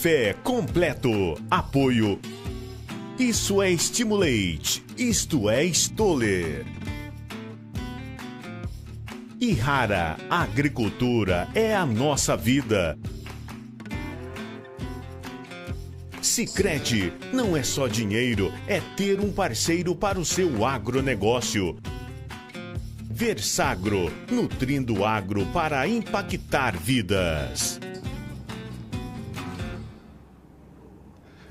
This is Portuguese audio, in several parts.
Café completo. Apoio. Isso é Stimulate. Isto é Stoller. E Rara, a agricultura é a nossa vida. Sicredi, não é só dinheiro, é ter um parceiro para o seu agronegócio. Versagro, nutrindo o agro para impactar vidas.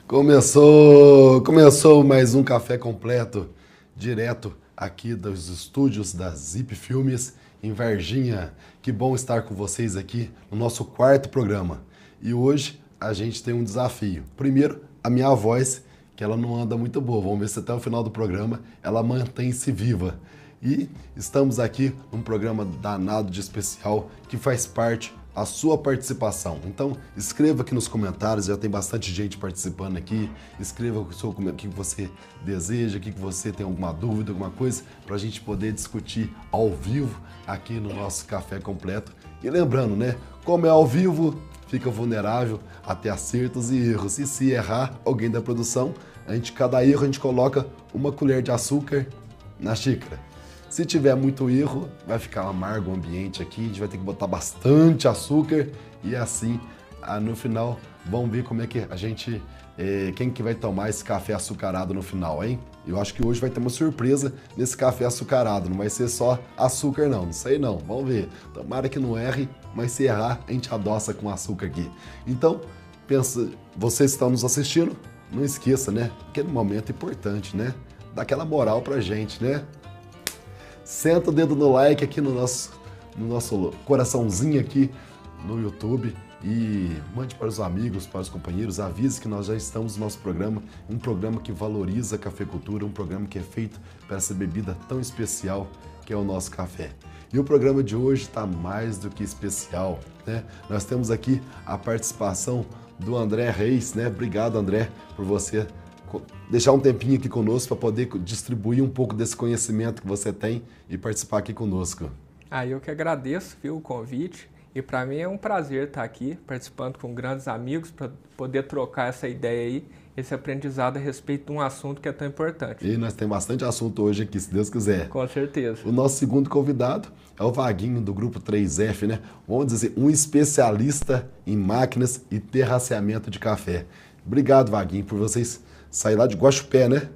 Começou mais um Café Completo, direto aqui dos estúdios da Zip Filmes, em Varginha. Que bom estar com vocês aqui no nosso quarto programa. E hoje a gente tem um desafio. Primeiro, a minha voz, que ela não anda muito boa. Vamos ver se até o final do programa ela mantém-se viva. E estamos aqui num programa danado de especial que faz parte a sua participação. Então, escreva aqui nos comentários, já tem bastante gente participando aqui. Escreva o que você deseja, o que você tem alguma dúvida, alguma coisa, para a gente poder discutir ao vivo aqui no nosso Café Completo. E lembrando, né, como é ao vivo, fica vulnerável até acertos e erros. E se errar, alguém da produção, cada erro a gente coloca uma colher de açúcar na xícara. Se tiver muito erro, vai ficar amargo o ambiente aqui, a gente vai ter que botar bastante açúcar e assim, no final, vamos ver como é que a gente, quem que vai tomar esse café açucarado no final, hein? Eu acho que hoje vai ter uma surpresa nesse café açucarado, não vai ser só açúcar não sei não, vamos ver. Tomara que não erre, mas se errar, a gente adoça com açúcar aqui. Então, pensa, vocês que estão nos assistindo, não esqueça, né? Aquele momento importante, né? Dá aquela moral pra gente, né? Senta o dedo no like aqui no nosso coraçãozinho aqui no YouTube e mande para os amigos, para os companheiros, avise que nós já estamos no nosso programa, um programa que valoriza a cafeicultura, um programa que é feito para essa bebida tão especial que é o nosso café. E o programa de hoje está mais do que especial, né? Nós temos aqui a participação do André Reis, né? Obrigado, André, por você deixar um tempinho aqui conosco para poder distribuir um pouco desse conhecimento que você tem e participar aqui conosco. Eu que agradeço, viu, o convite, e para mim é um prazer estar aqui participando com grandes amigos para poder trocar essa ideia aí, esse aprendizado a respeito de um assunto que é tão importante. E nós temos bastante assunto hoje aqui, se Deus quiser. Com certeza. O nosso segundo convidado é o Vaguinho do Grupo 3F, né? Vamos dizer, um especialista em máquinas e terraceamento de café. Obrigado, Vaguinho, por vocês sair lá de Guaxupé, né?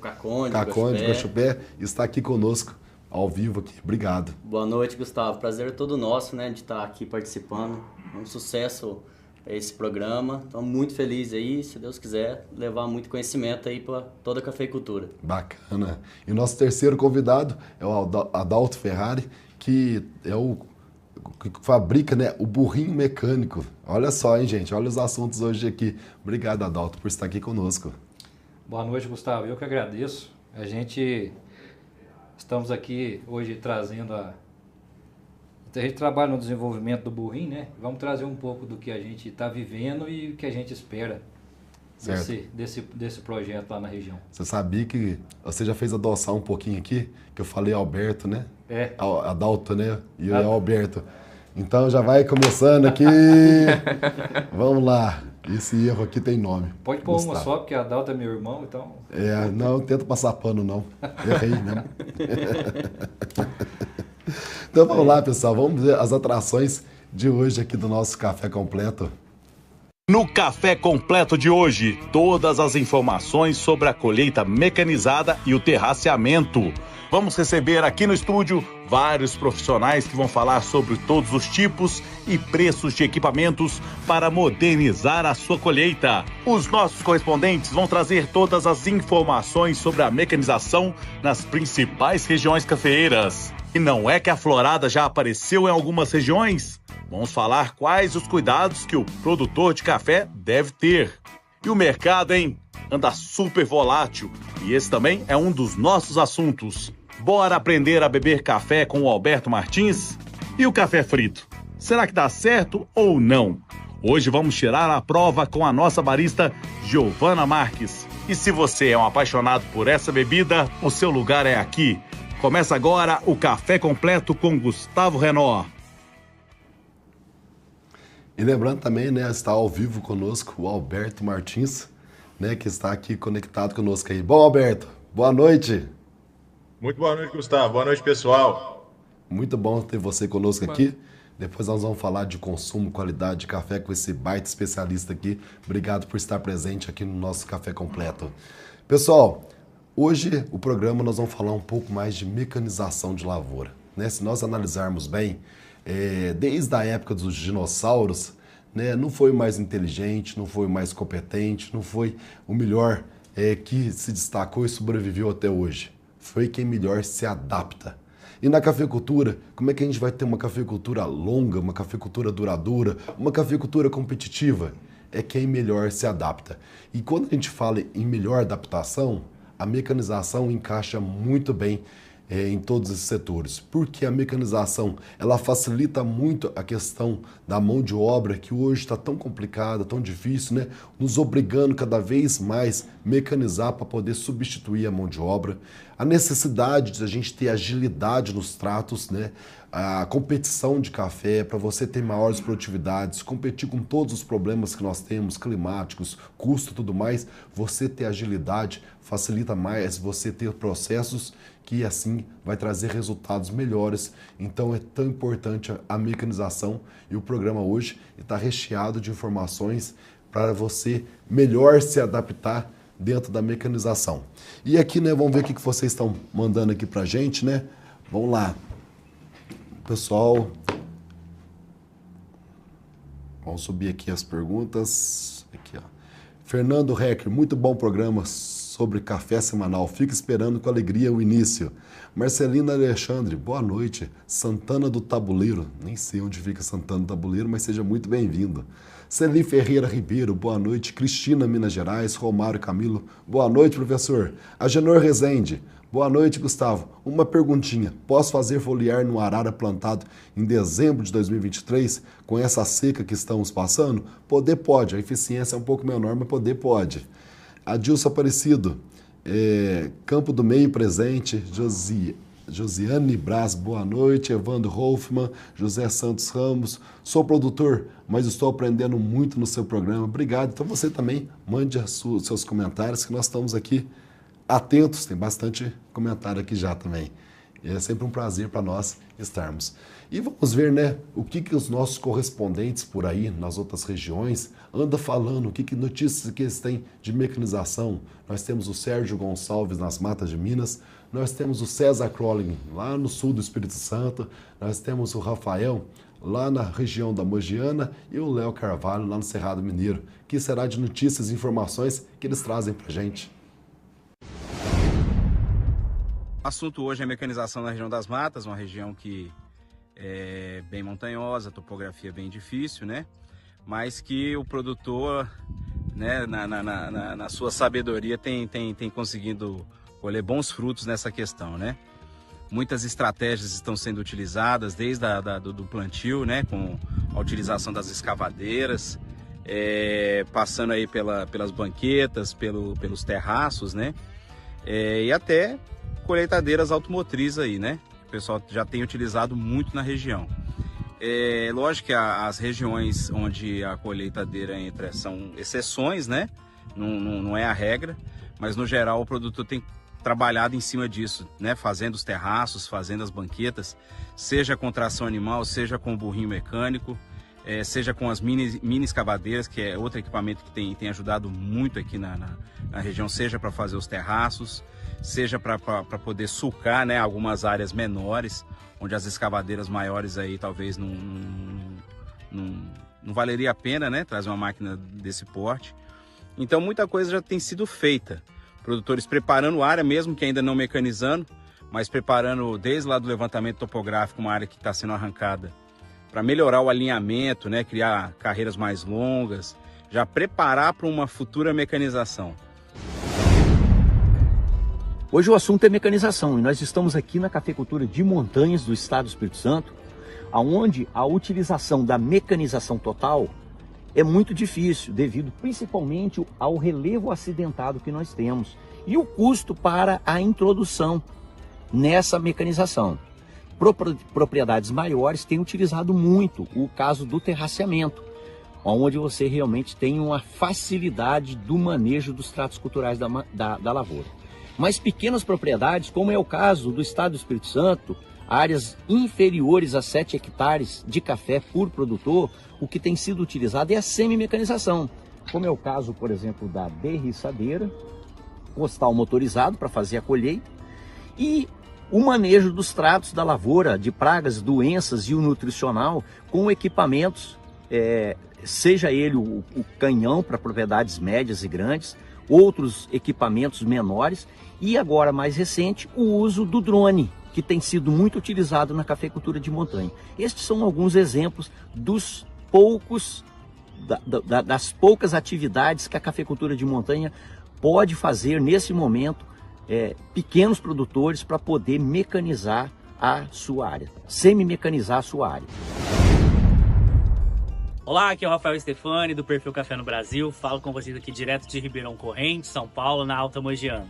Caconde, Guaxupé, está aqui conosco, ao vivo aqui. Obrigado. Boa noite, Gustavo. Prazer é todo nosso, né, de estar aqui participando. Um sucesso esse programa. Estamos muito felizes aí, se Deus quiser, levar muito conhecimento aí para toda a cafeicultura. Bacana. E o nosso terceiro convidado é o Adalto Ferrari, que é o que fabrica, né, o burrinho mecânico. Olha só, hein, gente? Olha os assuntos hoje aqui. Obrigado, Adalto, por estar aqui conosco. Boa noite, Gustavo. Eu que agradeço. Estamos aqui hoje trazendo a gente trabalha no desenvolvimento do burrinho, né? Vamos trazer um pouco do que a gente está vivendo e o que a gente espera desse projeto lá na região. Você sabia que você já fez adoçar um pouquinho aqui? Que eu falei Alberto, né? Adalto, né? E o Alberto. Então já vai começando aqui. Vamos lá. Esse erro aqui tem nome. Pode pôr Gustavo. uma só, porque a Adalto é meu irmão, então... Não tenta passar pano, não. Errei mesmo. Então vamos lá, pessoal. Vamos ver as atrações de hoje aqui do nosso Café Completo. No Café Completo de hoje, todas as informações sobre a colheita mecanizada e o terraceamento. Vamos receber aqui no estúdio vários profissionais que vão falar sobre todos os tipos e preços de equipamentos para modernizar a sua colheita. Os nossos correspondentes vão trazer todas as informações sobre a mecanização nas principais regiões cafeeiras. E não é que a florada já apareceu em algumas regiões? Vamos falar quais os cuidados que o produtor de café deve ter. E o mercado, hein? Anda super volátil. E esse também é um dos nossos assuntos. Bora aprender a beber café com o Alberto Martins? E o café frito? Será que dá certo ou não? Hoje vamos tirar a prova com a nossa barista Giovana Marques. E se você é um apaixonado por essa bebida, o seu lugar é aqui. Começa agora o Café Completo com Gustavo Renó. E lembrando também, né, está ao vivo conosco o Alberto Martins, né, que está aqui conectado conosco aí. Bom, Alberto, boa noite. Muito boa noite, Gustavo. Boa noite, pessoal. Muito bom ter você conosco aqui. Depois nós vamos falar de consumo, qualidade de café com esse baita especialista aqui. Obrigado por estar presente aqui no nosso Café Completo. Pessoal, hoje o programa nós vamos falar um pouco mais de mecanização de lavoura, né? Se nós analisarmos bem, desde a época dos dinossauros, né, não foi o mais inteligente, não foi o mais competente, não foi o melhor que se destacou e sobreviveu até hoje. Foi quem melhor se adapta. E na cafeicultura, como é que a gente vai ter uma cafeicultura longa, uma cafeicultura duradoura, uma cafeicultura competitiva? É quem melhor se adapta. E quando a gente fala em melhor adaptação, a mecanização encaixa muito bem em todos esses setores, porque a mecanização ela facilita muito a questão da mão de obra, que hoje está tão complicada, tão difícil, né? Nos obrigando cada vez mais a mecanizar para poder substituir a mão de obra. A necessidade de a gente ter agilidade nos tratos, né? A competição de café, para você ter maiores produtividades, competir com todos os problemas que nós temos, climáticos, custo e tudo mais, você ter agilidade facilita mais você ter processos que assim vai trazer resultados melhores. Então é tão importante a mecanização e o programa hoje está recheado de informações para você melhor se adaptar dentro da mecanização. E aqui, né, vamos ver o que vocês estão mandando aqui para a gente, né? Vamos lá. Pessoal, vamos subir aqui as perguntas. Aqui, ó. Fernando Recker, muito bom programa sobre café semanal. Fico esperando com alegria o início. Marcelina Alexandre, boa noite. Santana do Tabuleiro, nem sei onde fica Santana do Tabuleiro, mas seja muito bem-vindo. Celi Ferreira Ribeiro, boa noite. Cristina, Minas Gerais. Romário Camilo, boa noite, professor. Agenor Rezende, boa noite, Gustavo. Uma perguntinha, posso fazer foliar no arara plantado em dezembro de 2023 com essa seca que estamos passando? Poder pode, a eficiência é um pouco menor, mas poder pode. Adilson Aparecido, Campo do Meio presente, Josiane Braz, boa noite. Evandro Rolfman, José Santos Ramos, sou produtor, mas estou aprendendo muito no seu programa. Obrigado. Então você também mande seus comentários, que nós estamos aqui atentos, tem bastante comentário aqui já também. É sempre um prazer para nós estarmos. E vamos ver, né, o que os nossos correspondentes por aí, nas outras regiões, andam falando, o que notícias que eles têm de mecanização. Nós temos o Sérgio Gonçalves nas Matas de Minas, nós temos o César Crolling lá no sul do Espírito Santo, nós temos o Rafael lá na região da Mogiana e o Léo Carvalho lá no Cerrado Mineiro, que será de notícias e informações que eles trazem para a gente. O assunto hoje é a mecanização na região das Matas, uma região que é bem montanhosa, a topografia bem difícil, né? Mas que o produtor, né, na sua sabedoria, tem conseguido colher bons frutos nessa questão, né? Muitas estratégias estão sendo utilizadas desde do plantio, né, com a utilização das escavadeiras, passando aí pelas banquetas, pelos terraços, né? E até colheitadeiras automotrizes aí, né? O pessoal já tem utilizado muito na região. Lógico que as regiões onde a colheitadeira entra são exceções, né? Não é a regra, mas no geral o produtor tem trabalhado em cima disso, né? Fazendo os terraços, fazendo as banquetas, seja com tração animal, seja com burrinho mecânico, seja com as mini escavadeiras, que é outro equipamento que tem ajudado muito aqui na região, seja para fazer os terraços, seja para poder sulcar, né, algumas áreas menores, onde as escavadeiras maiores aí talvez não valeria a pena, né, trazer uma máquina desse porte. Então muita coisa já tem sido feita. Produtores preparando a área, mesmo que ainda não mecanizando, mas preparando desde lá do levantamento topográfico uma área que está sendo arrancada para melhorar o alinhamento, né, criar carreiras mais longas, já preparar para uma futura mecanização. Hoje o assunto é mecanização e nós estamos aqui na Cafeicultura de Montanhas do Estado do Espírito Santo, onde a utilização da mecanização total é muito difícil, devido principalmente ao relevo acidentado que nós temos e o custo para a introdução nessa mecanização. Propriedades maiores têm utilizado muito o caso do terraceamento, onde você realmente tem uma facilidade do manejo dos tratos culturais da lavoura. Mas pequenas propriedades, como é o caso do Estado do Espírito Santo, áreas inferiores a 7 hectares de café por produtor, o que tem sido utilizado é a semi-mecanização, como é o caso, por exemplo, da derriçadeira, postal motorizado para fazer a colheita, e o manejo dos tratos da lavoura, de pragas, doenças e o nutricional, com equipamentos, seja ele o canhão para propriedades médias e grandes, outros equipamentos menores, e agora mais recente o uso do drone, que tem sido muito utilizado na cafeicultura de montanha. Estes são alguns exemplos dos das poucas atividades que a cafeicultura de montanha pode fazer nesse momento, pequenos produtores, para poder mecanizar a sua área, semi-mecanizar a sua área. Olá, aqui é o Rafael Stefani do Perfil Café no Brasil, falo com vocês aqui direto de Ribeirão Corrente, São Paulo, na Alta Mogiana.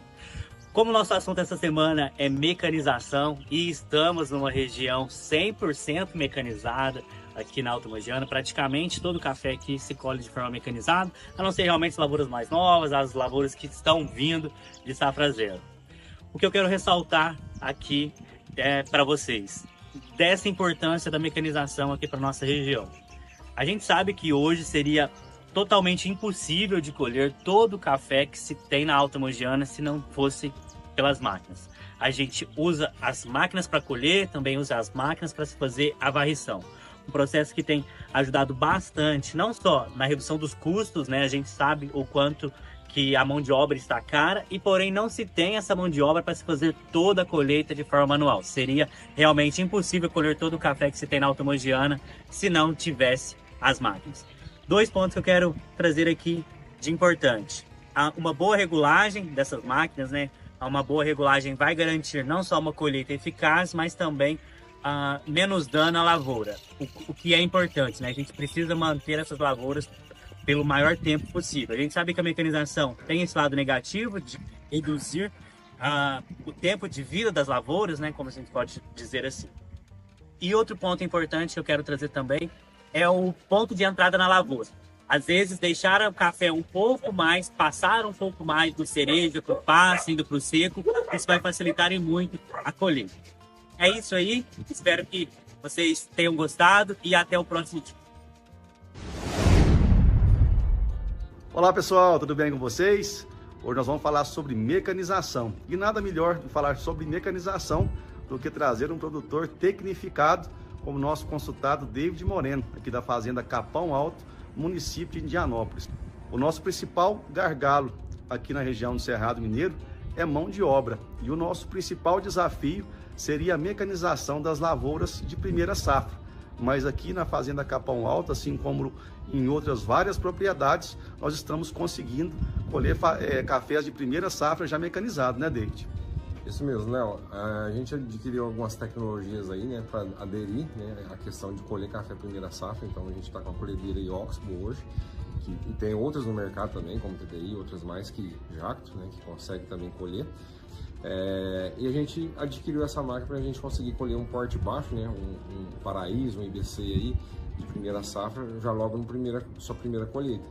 Como o nosso assunto essa semana é mecanização e estamos numa região 100% mecanizada aqui na Alta Mogiana, praticamente todo o café aqui se colhe de forma mecanizada, a não ser realmente as lavouras mais novas, as lavouras que estão vindo de safra zero. O que eu quero ressaltar aqui para vocês, dessa importância da mecanização aqui para nossa região. A gente sabe que hoje seria totalmente impossível de colher todo o café que se tem na Alta Mogiana se não fosse pelas máquinas. A gente usa as máquinas para colher, também usa as máquinas para se fazer a varrição. Um processo que tem ajudado bastante, não só na redução dos custos, né? A gente sabe o quanto que a mão de obra está cara e porém não se tem essa mão de obra para se fazer toda a colheita de forma manual. Seria realmente impossível colher todo o café que se tem na Alta Mogiana se não tivesse as máquinas. 2 pontos que eu quero trazer aqui de importante. Uma boa regulagem dessas máquinas, né? Uma boa regulagem vai garantir não só uma colheita eficaz, mas também menos dano à lavoura. O que é importante, né? A gente precisa manter essas lavouras pelo maior tempo possível. A gente sabe que a mecanização tem esse lado negativo de reduzir o tempo de vida das lavouras, né? Como a gente pode dizer assim. E outro ponto importante que eu quero trazer também é o ponto de entrada na lavoura. Às vezes deixar o café um pouco mais, passar um pouco mais do cereja para o pasto, indo para o seco, isso vai facilitar muito a colheita. É isso aí, espero que vocês tenham gostado e até o próximo dia. Olá pessoal, tudo bem com vocês? Hoje nós vamos falar sobre mecanização. E nada melhor de falar sobre mecanização do que trazer um produtor tecnificado como o nosso consultado David Moreno, aqui da Fazenda Capão Alto, município de Indianópolis. O nosso principal gargalo aqui na região do Cerrado Mineiro é mão de obra. E o nosso principal desafio seria a mecanização das lavouras de primeira safra. Mas aqui na Fazenda Capão Alto, assim como em outras várias propriedades, nós estamos conseguindo colher cafés de primeira safra já mecanizado, né, David? Isso mesmo, Léo. A gente adquiriu algumas tecnologias aí, né, para aderir, né, à questão de colher café primeira safra. Então a gente está com a colhedeira Oxbow hoje, e tem outras no mercado também, como TDI, outras mais que Jacto, né, que consegue também colher. E a gente adquiriu essa máquina para a gente conseguir colher um porte baixo, né? Um Paraíso, um IBC aí, de primeira safra, já logo no sua primeira colheita.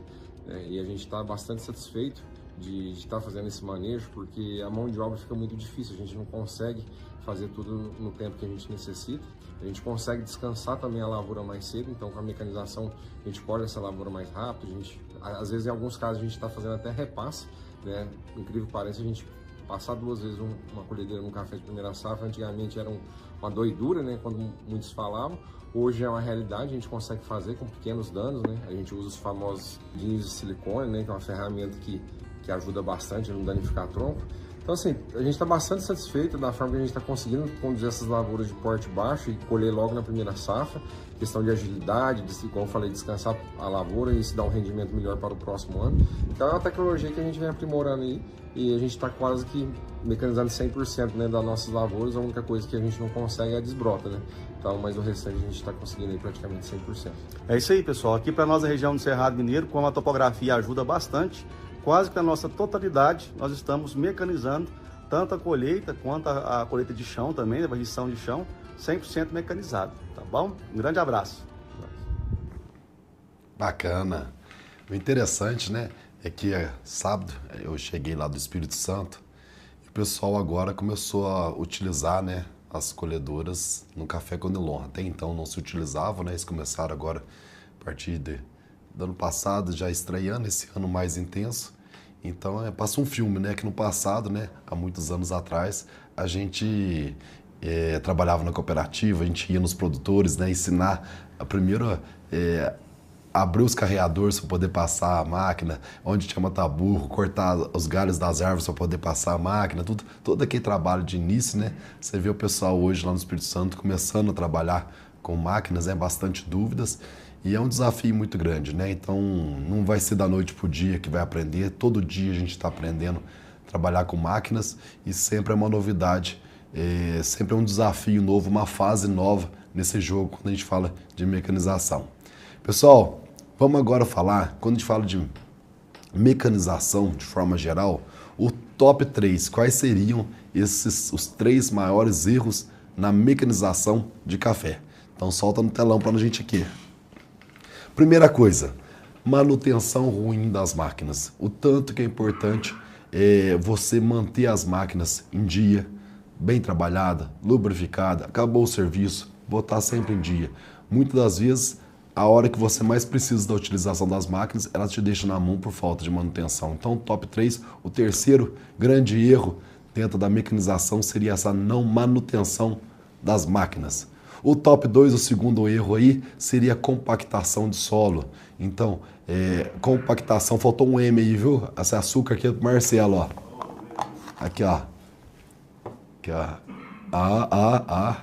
E a gente está bastante satisfeito de estar fazendo esse manejo, porque a mão de obra fica muito difícil, a gente não consegue fazer tudo no tempo que a gente necessita. A gente consegue descansar também a lavoura mais cedo, então com a mecanização a gente colhe essa lavoura mais rápido. Às vezes, em alguns casos, a gente está fazendo até repasse, né? Incrível que pareça, a gente passar 2 vezes uma colhedeira num café de primeira safra, antigamente era uma doidura, né? Quando muitos falavam. Hoje é uma realidade, a gente consegue fazer com pequenos danos, né? A gente usa os famosos jeans de silicone, né? Que é uma ferramenta que ajuda bastante a não danificar tronco. Então, assim, a gente está bastante satisfeito da forma que a gente está conseguindo conduzir essas lavouras de porte baixo e colher logo na primeira safra. Questão de agilidade, como eu falei, descansar a lavoura e isso dar um rendimento melhor para o próximo ano. Então, é uma tecnologia que a gente vem aprimorando aí e a gente está quase que mecanizando 100%, né, das nossas lavouras. A única coisa que a gente não consegue é a desbrota, né? Então, mas o restante a gente está conseguindo aí praticamente 100%. É isso aí, pessoal. Aqui para nós, a região do Cerrado Mineiro, como a topografia ajuda bastante, quase que na nossa totalidade, nós estamos mecanizando tanto a colheita quanto a colheita de chão também, a varrição de chão, 100% mecanizado, tá bom? Um grande abraço. Bacana. O interessante, né, é que sábado eu cheguei lá do Espírito Santo e o pessoal agora começou a utilizar, né, as colhedoras no café Conilon. Até então não se utilizavam, né, eles começaram agora a partir do ano passado, já estreando, esse ano mais intenso. Então, passa um filme, né? Que no passado, né? Há muitos anos atrás, a gente trabalhava na cooperativa, a gente ia nos produtores, né? Ensinar a primeiro abrir os carreadores para poder passar a máquina, onde tinha mataburro, cortar os galhos das árvores para poder passar a máquina, todo aquele trabalho de início, né? Você vê o pessoal hoje lá no Espírito Santo começando a trabalhar com máquinas, bastante dúvidas. E é um desafio muito grande, né? Então, não vai ser da noite pro dia que vai aprender. Todo dia a gente está aprendendo a trabalhar com máquinas e sempre é uma novidade, sempre é um desafio novo, uma fase nova nesse jogo quando a gente fala de mecanização. Pessoal, vamos agora falar, quando a gente fala de mecanização de forma geral, o top 3, quais seriam os 3 maiores erros na mecanização de café? Então, solta no telão para a gente aqui. Primeira coisa, manutenção ruim das máquinas. O tanto que é importante você manter as máquinas em dia, bem trabalhada, lubrificada, acabou o serviço, botar sempre em dia. Muitas das vezes, a hora que você mais precisa da utilização das máquinas, elas te deixam na mão por falta de manutenção. Então, top 3, o terceiro grande erro dentro da mecanização seria essa não manutenção das máquinas. O top 2, o segundo erro aí, seria compactação de solo. Então, compactação, faltou um M aí, viu? Esse açúcar aqui é pro Marcelo, ó. Aqui, ó. Aqui, ó.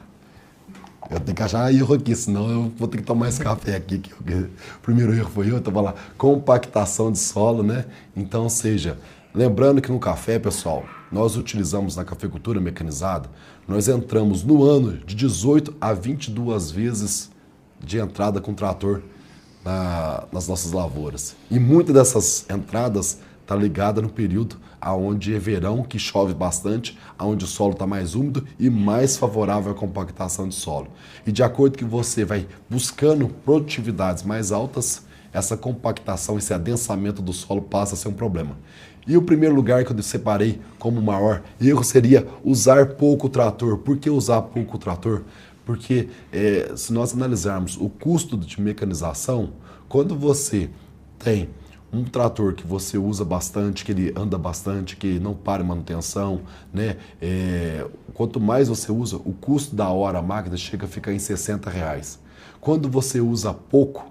Eu tenho que achar erro aqui, senão eu vou ter que tomar esse café aqui. O primeiro erro foi eu tava lá. Compactação de solo, né? Então, ou seja, lembrando que no café, pessoal, nós utilizamos na cafeicultura mecanizada, nós entramos no ano de 18 a 22 vezes de entrada com trator nas nossas lavouras. E muitas dessas entradas está ligada no período onde é verão, que chove bastante, onde o solo está mais úmido e mais favorável à compactação de solo. E de acordo que você vai buscando produtividades mais altas, essa compactação, esse adensamento do solo passa a ser um problema. E o primeiro lugar que eu separei como maior erro seria usar pouco trator. Por que usar pouco trator? Porque se nós analisarmos o custo de mecanização, quando você tem um trator que você usa bastante, que ele anda bastante, que não para em manutenção, né? Quanto mais você usa, o custo da hora a máquina chega a ficar em R$60. Quando você usa pouco,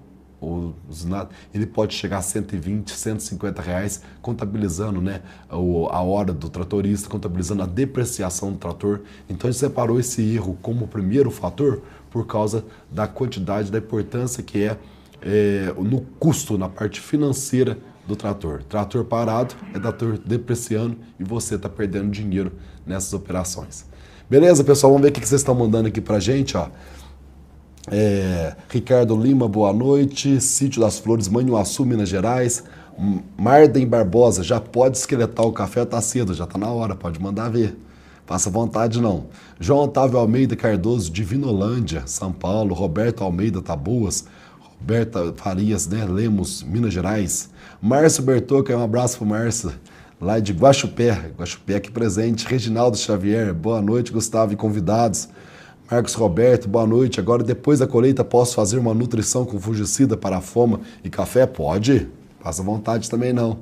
ele pode chegar a 120, 150 reais, contabilizando, né, a hora do tratorista, contabilizando a depreciação do trator. Então a gente separou esse erro como primeiro fator por causa da quantidade, da importância que no custo, na parte financeira do trator. Trator parado é trator depreciando e você está perdendo dinheiro nessas operações. Beleza, pessoal? Vamos ver o que vocês estão mandando aqui pra gente, ó. Ricardo Lima, boa noite. Sítio das Flores, Manhuaçu, Minas Gerais. Marden Barbosa, já pode esqueletar o café, tá cedo, já tá na hora, pode mandar ver. Passa vontade não. João Otávio Almeida Cardoso, de Vinolândia, São Paulo. Roberto Almeida Taboas. Roberta Farias, né? Lemos, Minas Gerais. Márcio Bertoca, um abraço pro Márcio, lá de Guaxupé aqui presente. Reginaldo Xavier, boa noite, Gustavo e convidados. Marcos Roberto, boa noite. Agora, depois da colheita, posso fazer uma nutrição com fungicida para a foma e café? Pode. Passa vontade também não.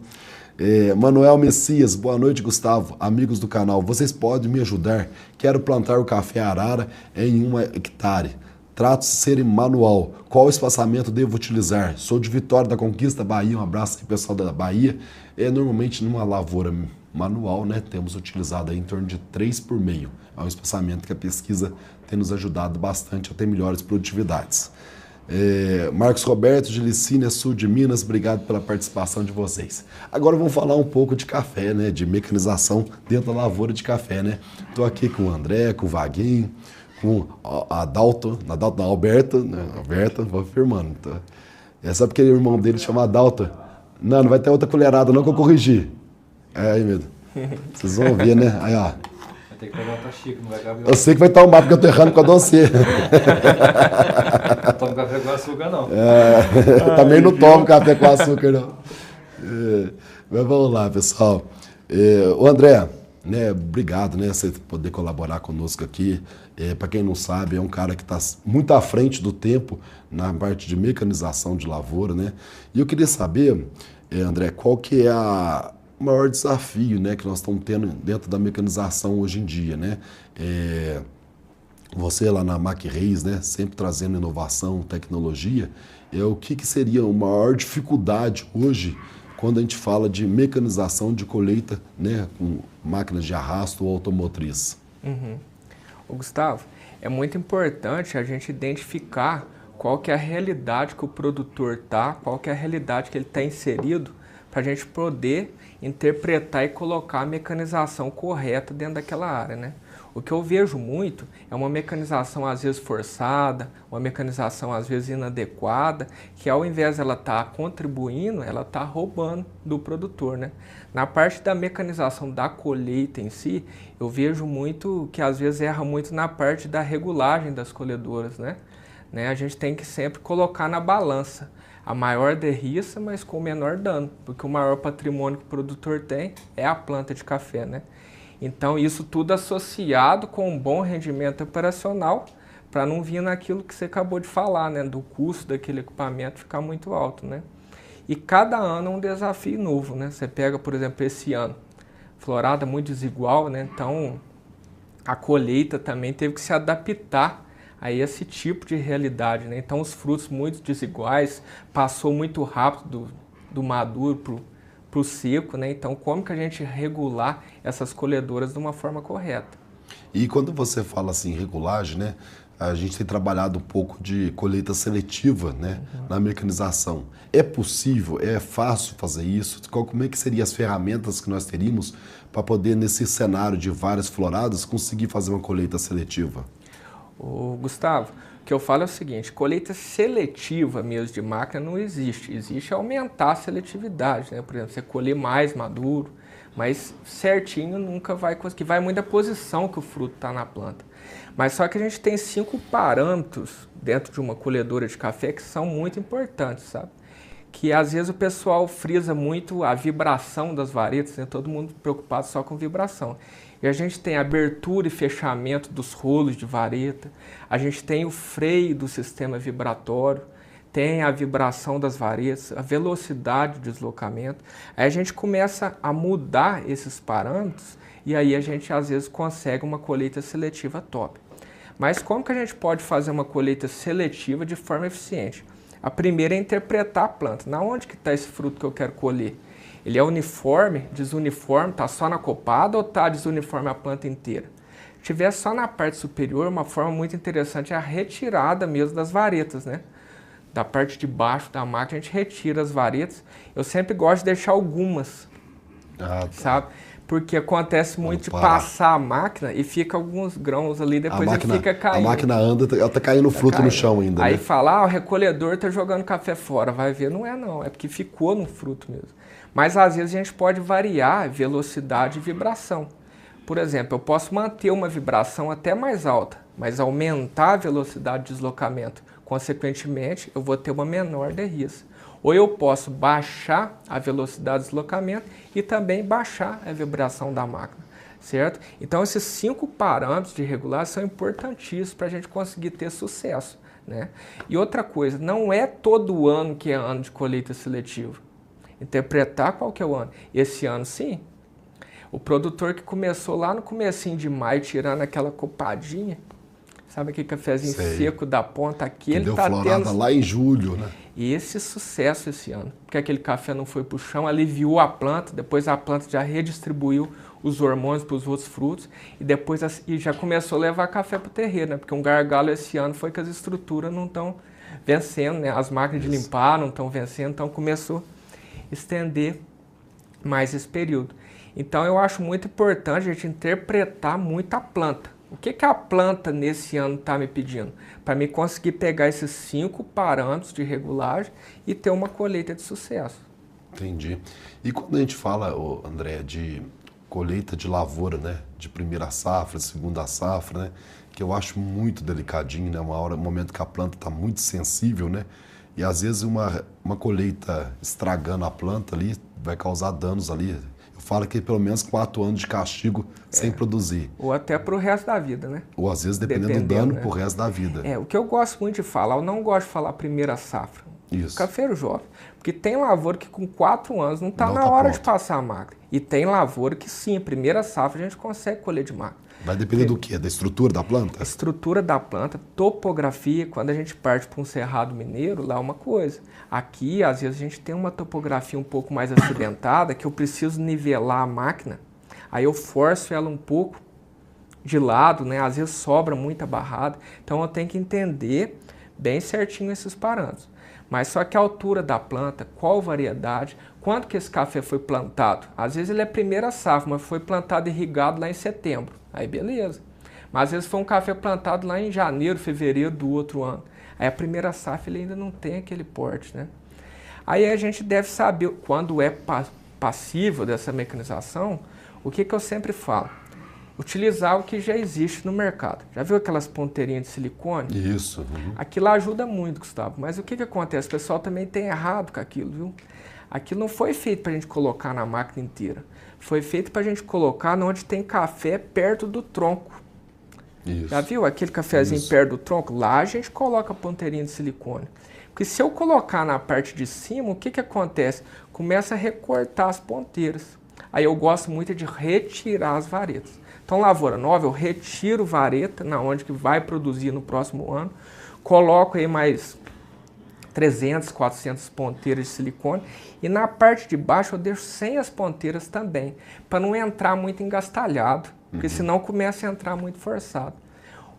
Manuel Messias, boa noite, Gustavo. Amigos do canal, vocês podem me ajudar? Quero plantar o café arara em 1 hectare. Trato de ser manual. Qual espaçamento devo utilizar? Sou de Vitória da Conquista, Bahia. Um abraço aí, pessoal da Bahia. Normalmente, numa lavoura manual, né, temos utilizado aí em torno de 3 por meio. É um espaçamento que a pesquisa tem nos ajudado bastante a ter melhores produtividades. Marcos Roberto, de Licínia, sul de Minas, obrigado pela participação de vocês. Agora vamos falar um pouco de café, né, de mecanização dentro da lavoura de café, né. Estou aqui com o André, com o Vaguinho, com a Adalto, a Alberta, né, Alberta, vou afirmando. Tá? Sabe aquele irmão dele chama Adalto? Não vai ter outra colherada não que eu corrigi. Aí, medo. Vocês vão ver, né? Aí, ó. Vai ter que pegar outra xícara, não vai caber. Eu sei que vai tomar, porque eu tô errando com a doce. Não tomo café com açúcar, não. Também não tomo café com açúcar, não. Mas vamos lá, pessoal. O André, né, obrigado, né, você poder colaborar conosco aqui. Para quem não sabe, é um cara que está muito à frente do tempo na parte de mecanização de lavoura, né? E eu queria saber, André, qual que é o maior desafio, né, que nós estamos tendo dentro da mecanização hoje em dia, né? Você lá na Mac Reis, né, sempre trazendo inovação, tecnologia, o que seria a maior dificuldade hoje quando a gente fala de mecanização de colheita, né, com máquinas de arrasto ou automotriz? Ô, Gustavo, é muito importante a gente identificar qual que é a realidade que o produtor está, qual que é a realidade que ele está inserido, para a gente poder interpretar e colocar a mecanização correta dentro daquela área, né? O que eu vejo muito é uma mecanização às vezes forçada, uma mecanização às vezes inadequada, que ao invés de ela estar contribuindo, ela está roubando do produtor, né? Na parte da mecanização da colheita em si, eu vejo muito que às vezes erra muito na parte da regulagem das colhedoras, né? A gente tem que sempre colocar na balança a maior derriça, mas com o menor dano, porque o maior patrimônio que o produtor tem é a planta de café, né? Então, isso tudo associado com um bom rendimento operacional, para não vir naquilo que você acabou de falar, né? Do custo daquele equipamento ficar muito alto, né? E cada ano é um desafio novo, né? Você pega, por exemplo, esse ano, florada muito desigual, né? Então, a colheita também teve que se adaptar a esse tipo de realidade, né? Então, os frutos muito desiguais, passou muito rápido do maduro para o seco, né? Então, como que a gente regular essas colhedoras de uma forma correta? E quando você fala assim, regulagem, né? A gente tem trabalhado um pouco de colheita seletiva, né? Na mecanização. É possível, é fácil fazer isso? Como é que seriam as ferramentas que nós teríamos para poder, nesse cenário de várias floradas, conseguir fazer uma colheita seletiva? Ô, Gustavo, o que eu falo é o seguinte, colheita seletiva mesmo de máquina não existe. Existe aumentar a seletividade, né? Por exemplo, você colher mais maduro, mas certinho nunca vai conseguir. Vai muito da posição que o fruto está na planta. Mas só que a gente tem 5 parâmetros dentro de uma colhedora de café que são muito importantes, sabe? Que às vezes o pessoal frisa muito a vibração das varetas, né? Todo mundo preocupado só com vibração. E a gente tem abertura e fechamento dos rolos de vareta, a gente tem o freio do sistema vibratório, tem a vibração das varetas, a velocidade de deslocamento. Aí a gente começa a mudar esses parâmetros e aí a gente às vezes consegue uma colheita seletiva top. Mas como que a gente pode fazer uma colheita seletiva de forma eficiente? A primeira é interpretar a planta. Na onde que está esse fruto que eu quero colher? Ele é uniforme, desuniforme, está só na copada ou está desuniforme a planta inteira? Se tiver só na parte superior, uma forma muito interessante é a retirada mesmo das varetas, né? Da parte de baixo da máquina a gente retira as varetas. Eu sempre gosto de deixar algumas, sabe? Porque acontece muito de passar a máquina e fica alguns grãos ali, depois ele fica caindo. A máquina anda, ela tá caindo fruto no chão ainda, Aí né? fala, o recolhedor tá jogando café fora. Vai ver, não é não, é porque ficou no fruto mesmo. Mas às vezes a gente pode variar velocidade e vibração. Por exemplo, eu posso manter uma vibração até mais alta, mas aumentar a velocidade de deslocamento. Consequentemente, eu vou ter uma menor derrissa. Ou eu posso baixar a velocidade de deslocamento e também baixar a vibração da máquina, certo? Então, esses 5 parâmetros de regulagem são importantíssimos para a gente conseguir ter sucesso, né? E outra coisa, não é todo ano que é ano de colheita seletiva. Interpretar qual que é o ano. Esse ano, sim. O produtor que começou lá no comecinho de maio, tirando aquela copadinha, sabe aquele cafezinho seco da ponta aqui, que ele deu tá florada tendo lá em julho, né? E esse sucesso esse ano, porque aquele café não foi para o chão, aliviou a planta, depois a planta já redistribuiu os hormônios para os outros frutos e depois e já começou a levar café para o terreiro, né? Porque um gargalo esse ano foi que as estruturas não estão vencendo, né? As máquinas de limpar não estão vencendo, então começou a estender mais esse período. Então eu acho muito importante a gente interpretar muito a planta. O que a planta nesse ano está me pedindo? Para me conseguir pegar esses 5 parâmetros de regulagem e ter uma colheita de sucesso. Entendi. E quando a gente fala, André, de colheita de lavoura, né? De primeira safra, segunda safra, né? Que eu acho muito delicadinho, né? Um momento que a planta está muito sensível, né? E às vezes uma colheita estragando a planta ali vai causar danos ali. Fala que pelo menos 4 anos de castigo sem produzir. Ou até para o resto da vida, né? Ou às vezes dependendo do dano, né? Para o resto da vida. O que eu gosto muito de falar, eu não gosto de falar primeira safra. Isso. Cafeiro jovem. Porque tem lavoura que com 4 anos não está na hora de passar a máquina. E tem lavoura que sim, primeira safra a gente consegue colher de máquina. Vai depender do quê? Da estrutura da planta? Estrutura da planta, topografia. Quando a gente parte para um cerrado mineiro, lá é uma coisa. Aqui, às vezes, a gente tem uma topografia um pouco mais acidentada, que eu preciso nivelar a máquina. Aí eu forço ela um pouco de lado, né? Às vezes sobra muita barrada. Então eu tenho que entender bem certinho esses parâmetros. Mas só que a altura da planta, qual variedade, quando que esse café foi plantado? Às vezes ele é primeira safra, mas foi plantado e irrigado lá em setembro. Aí beleza. Mas às vezes foi um café plantado lá em janeiro, fevereiro do outro ano. Aí a primeira safra ele ainda não tem aquele porte, né? Aí a gente deve saber, quando é passível dessa mecanização, o que eu sempre falo? Utilizar o que já existe no mercado. Já viu aquelas ponteirinhas de silicone? Isso. Aquilo ajuda muito, Gustavo. Mas o que acontece? O pessoal também tem errado com aquilo, viu? Aquilo não foi feito para a gente colocar na máquina inteira. Foi feito para a gente colocar onde tem café perto do tronco. Isso. Já viu aquele cafezinho perto do tronco? Lá a gente coloca a ponteirinha de silicone. Porque se eu colocar na parte de cima, o que acontece? Começa a recortar as ponteiras. Aí eu gosto muito de retirar as varetas. Então, lavoura nova, eu retiro vareta, na onde que vai produzir no próximo ano, coloco aí mais 300, 400 ponteiras de silicone e na parte de baixo eu deixo sem as ponteiras também, para não entrar muito engastalhado, porque senão começa a entrar muito forçado.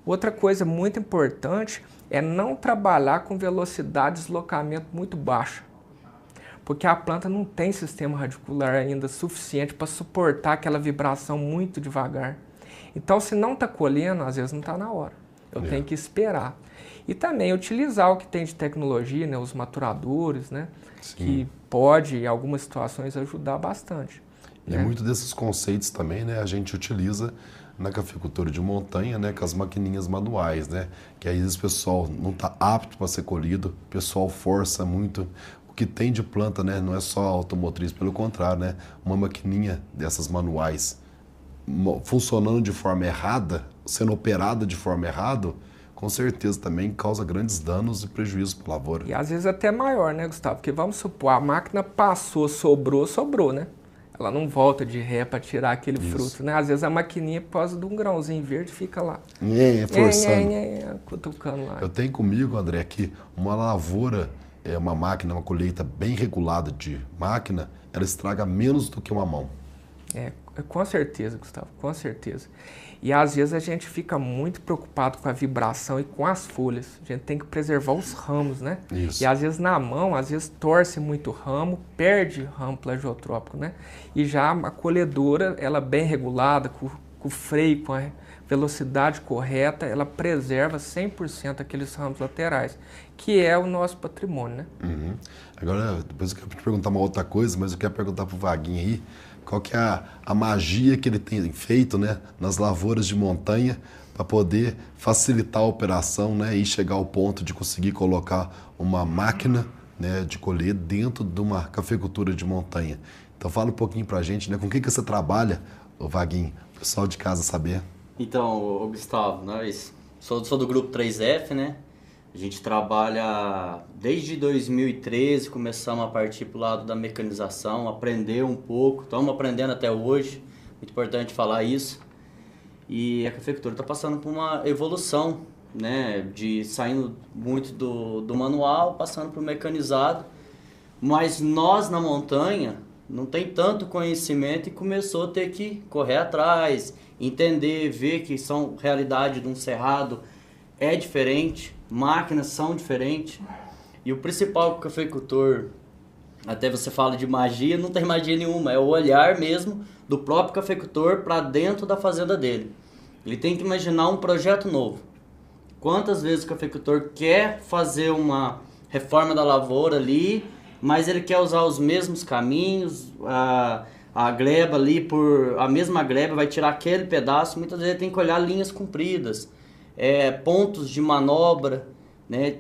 Outra coisa muito importante é não trabalhar com velocidade de deslocamento muito baixa, porque a planta não tem sistema radicular ainda suficiente para suportar aquela vibração muito devagar. Então, se não está colhendo, às vezes não está na hora. Eu tenho que esperar. E também utilizar o que tem de tecnologia, né, os maturadores, né, que pode, em algumas situações, ajudar bastante. E muito desses conceitos também, né, a gente utiliza na cafeicultura de montanha, né, com as maquininhas manuais, né, que às vezes o pessoal não está apto para ser colhido, o pessoal força muito. Que tem de planta, né? Não é só automotriz, pelo contrário, né? Uma maquininha dessas manuais funcionando de forma errada, sendo operada de forma errada, com certeza também causa grandes danos e prejuízos para a lavoura. E às vezes até maior, né, Gustavo? Porque vamos supor, a máquina passou, sobrou, né? Ela não volta de ré para tirar aquele fruto, né? Às vezes a maquininha, por causa de um grãozinho verde, fica lá. Forçando. Cutucando lá. Eu tenho comigo, André, aqui uma lavoura, uma máquina, uma colheita bem regulada de máquina, ela estraga menos do que uma mão. Com certeza, Gustavo, com certeza. E às vezes a gente fica muito preocupado com a vibração e com as folhas. A gente tem que preservar os ramos, né? Isso. E às vezes na mão, às vezes torce muito ramo, perde ramo plagiotrópico, né? E já a colhedora, ela bem regulada, com com o freio, com a velocidade correta, ela preserva 100% aqueles ramos laterais, que é o nosso patrimônio, né? Uhum. Agora, depois eu quero te perguntar uma outra coisa, mas eu quero perguntar pro Vaguinho aí, qual que é a magia que ele tem feito, né, nas lavouras de montanha para poder facilitar a operação, né, e chegar ao ponto de conseguir colocar uma máquina, né, de colher dentro de uma cafeicultura de montanha. Então fala um pouquinho pra gente, né, com o que você trabalha, o Vaguinho, o pessoal de casa saber. Então, Gustavo, nós sou do grupo 3F, né? A gente trabalha desde 2013, começamos a partir para o lado da mecanização, aprender um pouco, estamos aprendendo até hoje, muito importante falar isso. E a cafeicultura está passando por uma evolução, né? De saindo muito do manual, passando para o mecanizado. Mas nós na montanha não tem tanto conhecimento e começou a ter que correr atrás, entender, ver que são realidade de um cerrado é diferente, máquinas são diferentes. E o principal que o cafeicultor, até você fala de magia, não tem magia nenhuma, é o olhar mesmo do próprio cafeicultor para dentro da fazenda dele. Ele tem que imaginar um projeto novo. Quantas vezes o cafeicultor quer fazer uma reforma da lavoura ali, mas ele quer usar os mesmos caminhos, a gleba ali, a mesma gleba vai tirar aquele pedaço, muitas vezes ele tem que olhar linhas compridas, pontos de manobra, né,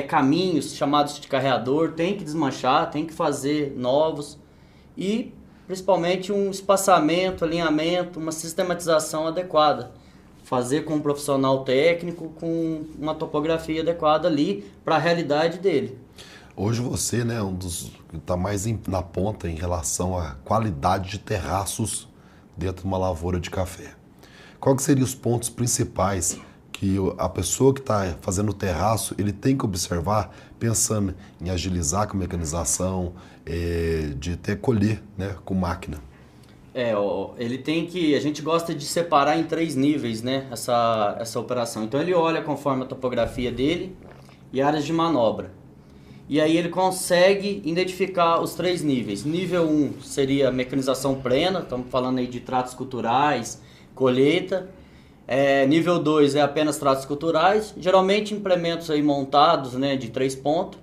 caminhos chamados de carreador, tem que desmanchar, tem que fazer novos e principalmente um espaçamento, alinhamento, uma sistematização adequada. Fazer com um profissional técnico, com uma topografia adequada ali para a realidade dele. Hoje você, né, um dos que está mais na ponta em relação à qualidade de terraços dentro de uma lavoura de café. Qual que seriam os pontos principais que a pessoa que está fazendo o terraço, ele tem que observar, pensando em agilizar com mecanização, de até colher, né, com máquina? Ele tem que... A gente gosta de separar em 3 níveis, né, essa operação. Então ele olha conforme a topografia dele e áreas de manobra. E aí ele consegue identificar os 3 níveis. Nível 1 seria mecanização plena, estamos falando aí de tratos culturais, colheita. Nível 2 é apenas tratos culturais, geralmente implementos aí montados, né, de 3 pontos.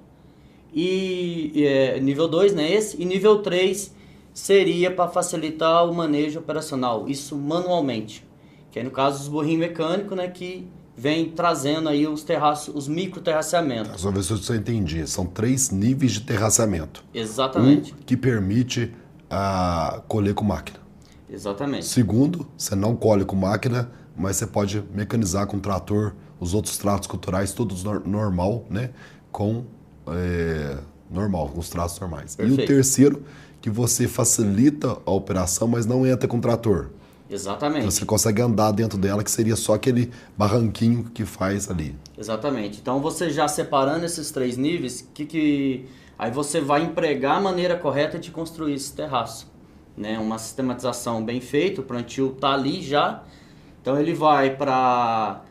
Nível 2, né, esse. E nível 3 seria para facilitar o manejo operacional, isso manualmente. Que é no caso os burrinhos mecânicos, né, que vem trazendo aí os terraços, os micro-terraceamentos. Só ver se eu entendi. São 3 níveis de terraceamento. Exatamente. Um que permite colher com máquina. Exatamente. Segundo, você não colhe com máquina, mas você pode mecanizar com trator, os outros tratos culturais, todos normal, né? Com os tratos normais. Perfeito. E o terceiro, que você facilita a operação, mas não entra com trator. Exatamente. Então você consegue andar dentro dela, que seria só aquele barranquinho que faz ali. Exatamente. Então você já separando esses 3 níveis, aí você vai empregar a maneira correta de construir esse terraço. Né? Uma sistematização bem feita, o plantio está ali já. Então ele vai para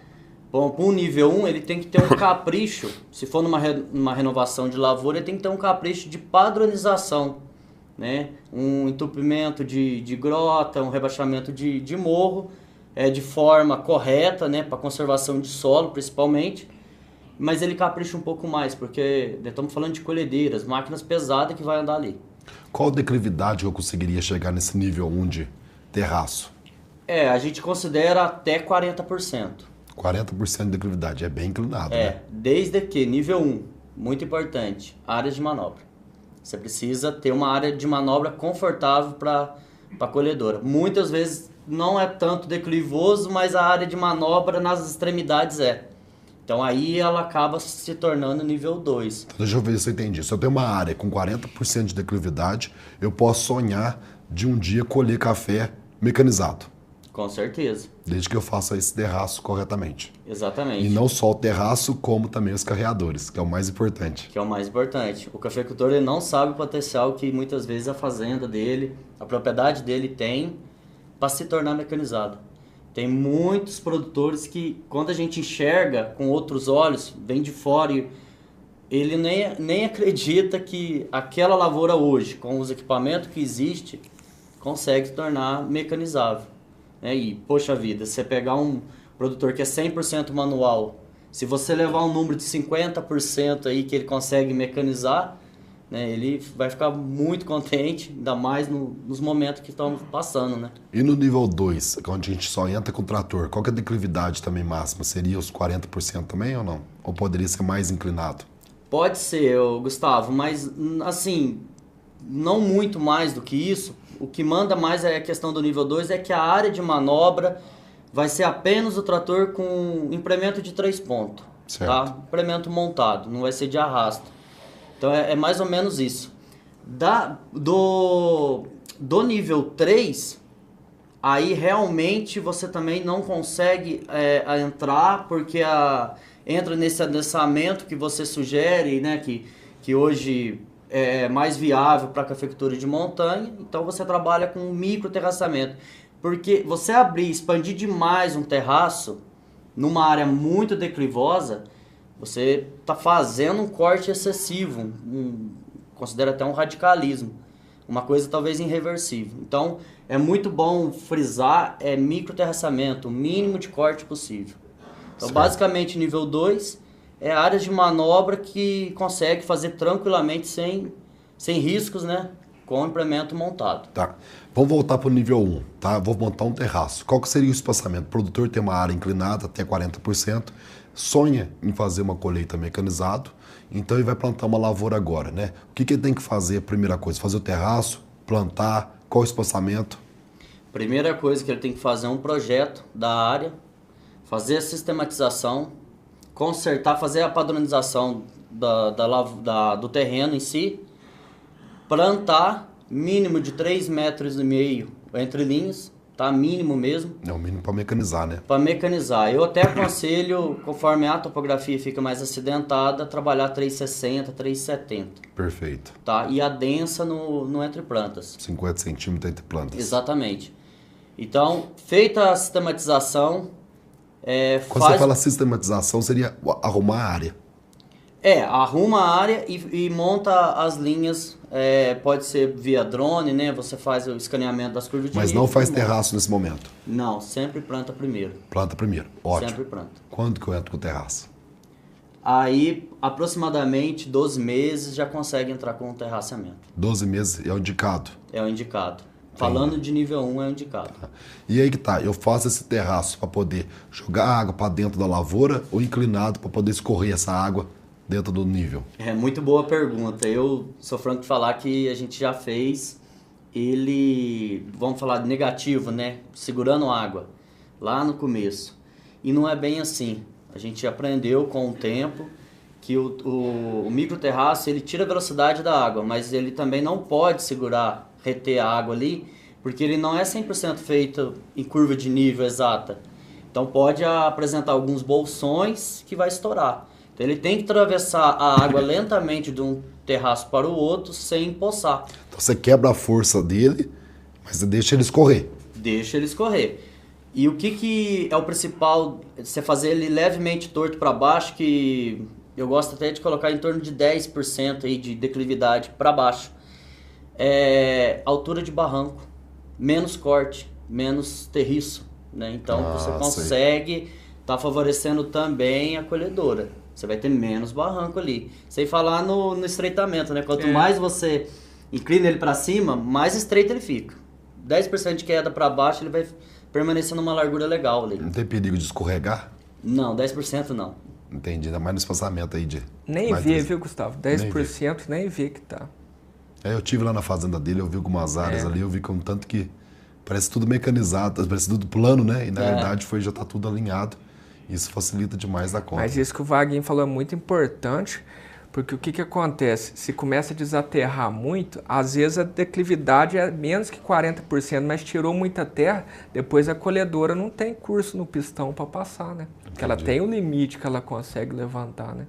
um nível 1, ele tem que ter um capricho. Se for numa renovação de lavoura, ele tem que ter um capricho de padronização. Né? Um entupimento de grota, um rebaixamento de morro, de forma correta, né? Para conservação de solo principalmente, mas ele capricha um pouco mais, porque estamos falando de colhedeiras, máquinas pesadas que vai andar ali. Qual declividade eu conseguiria chegar nesse nível 1 de terraço? A gente considera até 40%. 40% de declividade, é bem inclinado, né? Desde que, nível 1, muito importante, áreas de manobra. Você precisa ter uma área de manobra confortável para a colhedora. Muitas vezes não é tanto declivoso, mas a área de manobra nas extremidades é. Então aí ela acaba se tornando nível 2. Então, deixa eu ver se eu entendi. Se eu tenho uma área com 40% de declividade, eu posso sonhar de um dia colher café mecanizado. Com certeza. Desde que eu faça esse terraço corretamente. Exatamente. E não só o terraço, como também os carreadores, que é o mais importante. Que é o mais importante. O cafeicultor ele não sabe o potencial que muitas vezes a fazenda dele, a propriedade dele tem para se tornar mecanizado. Tem muitos produtores que, quando a gente enxerga com outros olhos, vem de fora e ele nem acredita que aquela lavoura hoje, com os equipamentos que existe, consegue se tornar mecanizável. E, poxa vida, você pegar um produtor que é 100% manual, se você levar um número de 50% aí que ele consegue mecanizar, né, ele vai ficar muito contente, ainda mais nos momentos que estamos passando, né? E no nível 2, onde a gente só entra com o trator, qual que é a declividade também máxima? Seria os 40% também ou não? Ou poderia ser mais inclinado? Pode ser, Gustavo, mas assim, não muito mais do que isso. O que manda mais é a questão do nível 2, é que a área de manobra vai ser apenas o trator com implemento de 3 pontos, tá? Implemento montado, não vai ser de arrasto. Então é mais ou menos isso. Do nível 3, aí realmente você também não consegue entrar, porque entra nesse adensamento que você sugere, né, que hoje é mais viável para a cafeicultura de montanha. Então você trabalha com micro terraçamento. Porque você expandir demais um terraço numa área muito declivosa, você está fazendo um corte excessivo, considera até um radicalismo, uma coisa talvez irreversível. Então, é muito bom frisar, micro terraçamento, o mínimo de corte possível. Então, basicamente, nível 2 é áreas de manobra que consegue fazer tranquilamente, sem riscos, né? Com o implemento montado. Tá. Vamos voltar para o nível 1, tá? Vou montar um terraço. Qual que seria o espaçamento? O produtor tem uma área inclinada até 40%, sonha em fazer uma colheita mecanizado, então ele vai plantar uma lavoura agora, né? O que ele tem que fazer? Primeira coisa, fazer o terraço, plantar, qual o espaçamento? Primeira coisa que ele tem que fazer é um projeto da área, fazer a sistematização, consertar, fazer a padronização do terreno em si, plantar mínimo de 3,5 metros entre linhas, tá? Mínimo mesmo. É o mínimo para mecanizar, né? Para mecanizar. Eu até aconselho, conforme a topografia fica mais acidentada, trabalhar 3,60, 3,70. Perfeito. Tá? E a densa no entre plantas. 50 centímetros entre plantas. Exatamente. Então, feita a sistematização... Quando você fala sistematização, seria arrumar a área. Arruma a área e monta as linhas, pode ser via drone, né? Você faz o escaneamento das curvas de Mas não faz terraço nesse momento? Não, sempre planta primeiro. Planta primeiro, ótimo. Sempre planta. Quando que eu entro com o terraço? Aí, aproximadamente 12 meses já consegue entrar com o terraceamento. 12 meses é o indicado? É o indicado. Falando de nível 1 é o indicado. E aí que tá, eu faço esse terraço para poder jogar água para dentro da lavoura ou inclinado para poder escorrer essa água dentro do nível? É muito boa pergunta. Eu sou franco de falar que a gente já fez ele, vamos falar de negativo, né? Segurando água, lá no começo. E não é bem assim. A gente aprendeu com o tempo que o microterraço, ele tira a velocidade da água, mas ele também não pode segurar, reter a água ali, porque ele não é 100% feito em curva de nível exata. Então pode apresentar alguns bolsões que vai estourar. Então ele tem que atravessar a água lentamente de um terraço para o outro sem empoçar. Então você quebra a força dele, mas você deixa ele escorrer. Deixa ele escorrer. E o que é o principal? Você fazer ele levemente torto para baixo, que eu gosto até de colocar em torno de 10% aí de declividade para baixo. Altura de barranco, menos corte, menos terriço, né? Então você consegue estar favorecendo também a colhedora. Você vai ter menos barranco ali. Sem falar no estreitamento, né? Quanto mais você inclina ele para cima, mais estreito ele fica. 10% de queda para baixo, ele vai permanecer numa largura legal ali. Não tem perigo de escorregar? Não, 10% não. Entendi, ainda mais no espaçamento aí de... Nem vê, viu, Gustavo? 10% nem vê que tá. Eu tive lá na fazenda dele, eu vi algumas áreas ali, eu vi com tanto que parece tudo mecanizado, parece tudo plano, né? E na verdade já tá tudo alinhado. Isso facilita demais a conta. Mas isso que o Vaguinho falou é muito importante, porque o que acontece? Se começa a desaterrar muito, às vezes a declividade é menos que 40%, mas tirou muita terra, depois a colhedora não tem curso no pistão para passar, né? Porque ela tem um limite que ela consegue levantar, né?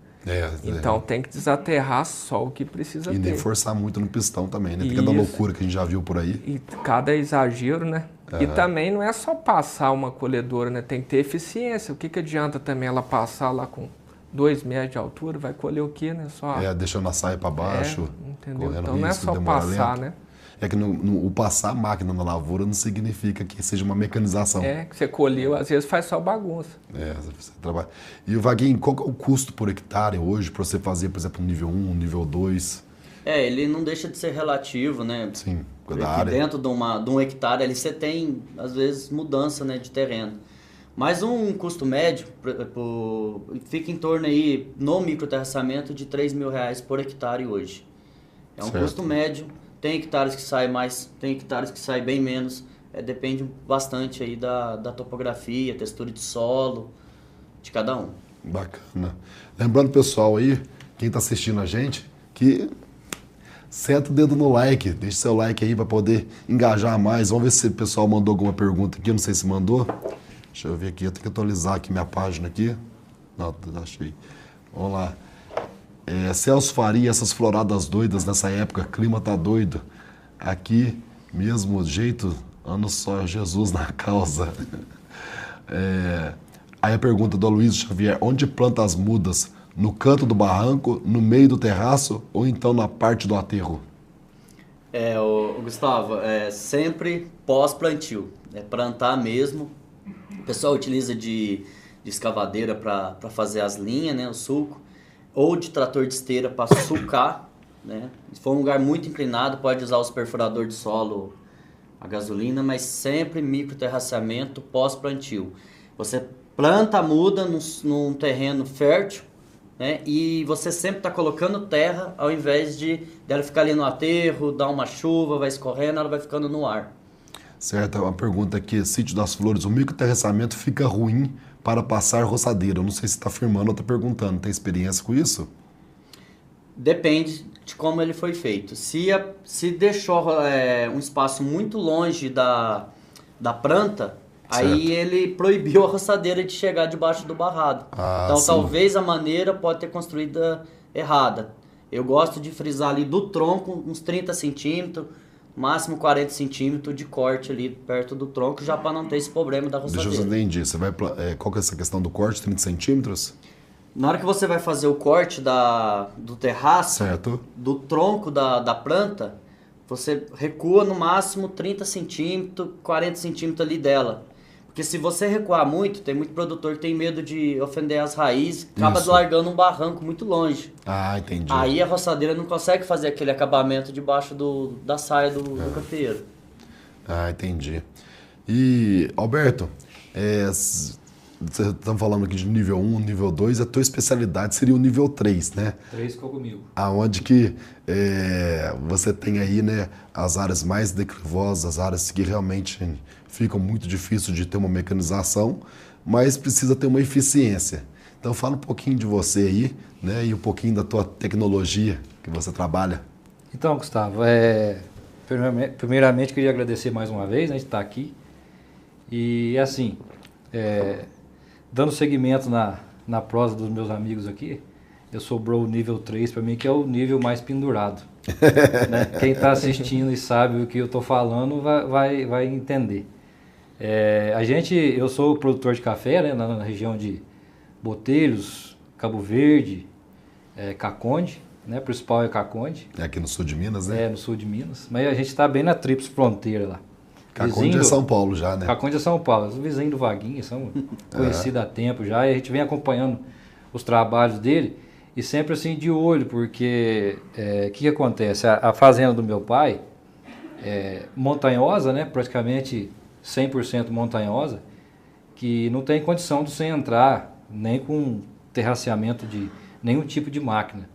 Então tem que desaterrar só o que precisa ter. E nem forçar muito no pistão também, né? Porque é da loucura que a gente já viu por aí. E cada exagero, né? E também não é só passar uma colhedora, né? Tem que ter eficiência. O que adianta também ela passar lá com 2 metros de altura? Vai colher o quê, né? Só... deixando a saia para baixo. Entendeu? Então não é só passar, né? É que o passar a máquina na lavoura não significa que seja uma mecanização. Que você colheu, às vezes faz só bagunça. Você trabalha. E o Vaguinho, qual que é o custo por hectare hoje para você fazer, por exemplo, nível 1, nível 2? Ele não deixa de ser relativo, né? Sim, da área. Dentro de um hectare ali você tem, às vezes, mudança, né, de terreno. Mas um custo médio fica em torno aí, no microterraçamento, de R$3.000 por hectare hoje. É um custo médio. Tem hectares que saem mais, tem hectares que saem bem menos. Depende bastante aí da topografia, textura de solo, de cada um. Bacana. Lembrando, pessoal, aí, quem está assistindo a gente, que senta o dedo no like, deixa seu like aí para poder engajar mais. Vamos ver se o pessoal mandou alguma pergunta aqui, eu não sei se mandou. Deixa eu ver aqui, eu tenho que atualizar aqui minha página aqui. Não, achei. Vamos lá. Celso Faria, essas floradas doidas nessa época, clima tá doido. Aqui, mesmo jeito, ano só Jesus na causa. Aí a pergunta do Aloysio Xavier, onde planta as mudas? No canto do barranco, no meio do terraço ou então na parte do aterro? Gustavo, sempre pós-plantio. É plantar mesmo. O pessoal utiliza de escavadeira para fazer as linhas, né, o sulco, ou de trator de esteira para sulcar, né? Se for um lugar muito inclinado, pode usar os perfuradores de solo a gasolina, mas sempre microterraceamento pós-plantio. Você planta a muda num terreno fértil, né? E você sempre está colocando terra ao invés dela ficar ali no aterro, dar uma chuva, vai escorrendo, ela vai ficando no ar. Certo, uma pergunta aqui, Sítio das Flores, o microterraceamento fica ruim para passar roçadeira? Eu não sei se está afirmando ou está perguntando, tem experiência com isso? Depende de como ele foi feito. Se deixou um espaço muito longe da planta, certo, aí ele proibiu a roçadeira de chegar debaixo do barrado. Então sim, talvez a maneira pode ter construída errada. Eu gosto de frisar ali do tronco uns 30 centímetros, máximo 40 centímetros de corte ali perto do tronco, já para não ter esse problema da roçadeira. Deixa eu entender, qual que é essa questão do corte, 30 centímetros? Na hora que você vai fazer o corte do terraço, certo, do tronco da planta, você recua no máximo 30 centímetros, 40 centímetros ali dela. Porque se você recuar muito, tem muito produtor que tem medo de ofender as raízes, acaba largando um barranco muito longe. Entendi. Aí a roçadeira não consegue fazer aquele acabamento debaixo da saia do cafeeiro. Entendi. E, Alberto, estamos falando aqui de nível 1, nível 2, a tua especialidade seria o nível 3, né? 3 comigo. Aonde que você tem aí, né, as áreas mais declivosas, as áreas que realmente ficam muito difíceis de ter uma mecanização, mas precisa ter uma eficiência. Então fala um pouquinho de você aí, né, e um pouquinho da tua tecnologia que você trabalha. Então, Gustavo, primeiramente queria agradecer mais uma vez, né, de estar aqui. E assim, dando seguimento na prosa dos meus amigos aqui, eu sou bro nível 3 para mim, que é o nível mais pendurado. Né? Quem está assistindo e sabe o que eu estou falando vai entender. Eu sou produtor de café, né, na região de Botelhos, Cabo Verde, Caconde, né, principal é Caconde. É aqui no sul de Minas, né? No sul de Minas, mas a gente está bem na tríplice fronteira lá. Caconde é São Paulo já, né? Caconde é São Paulo, os vizinhos do Vaguinho, são conhecidos há tempo já, e a gente vem acompanhando os trabalhos dele, e sempre assim de olho, porque o que acontece? A fazenda do meu pai é montanhosa, né? Praticamente 100% montanhosa, que não tem condição de você entrar nem com terraceamento de nenhum tipo de máquina.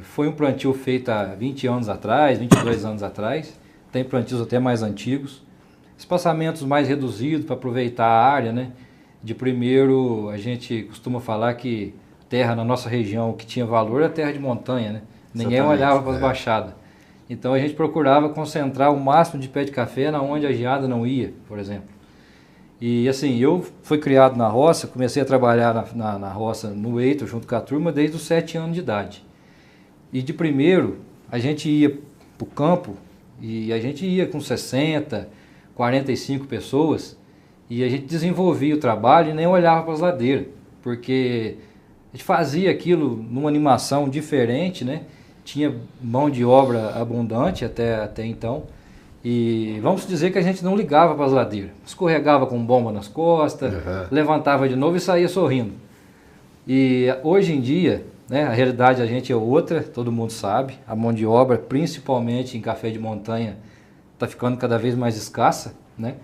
Foi um plantio feito há 20 anos atrás, 22 anos atrás, tem plantios até mais antigos, espaçamentos mais reduzidos para aproveitar a área, né? De primeiro, a gente costuma falar que terra na nossa região que tinha valor era terra de montanha, né? Ninguém olhava para as baixadas. Então a gente procurava concentrar o máximo de pé de café na onde a geada não ia, por exemplo. E assim, eu fui criado na roça, comecei a trabalhar na roça no Eito, junto com a turma, desde os 7 anos de idade. E de primeiro, a gente ia para o campo, e a gente ia com 60, 45 pessoas, e a gente desenvolvia o trabalho e nem olhava para as ladeiras, porque a gente fazia aquilo numa animação diferente, né? tinha mão de obra abundante até então. E vamos dizer que a gente não ligava para as ladeiras. Escorregava com bomba nas costas, levantava de novo e saía sorrindo. E hoje em dia, né, a realidade da gente é outra, todo mundo sabe. A mão de obra, principalmente em café de montanha, está ficando cada vez mais escassa, né?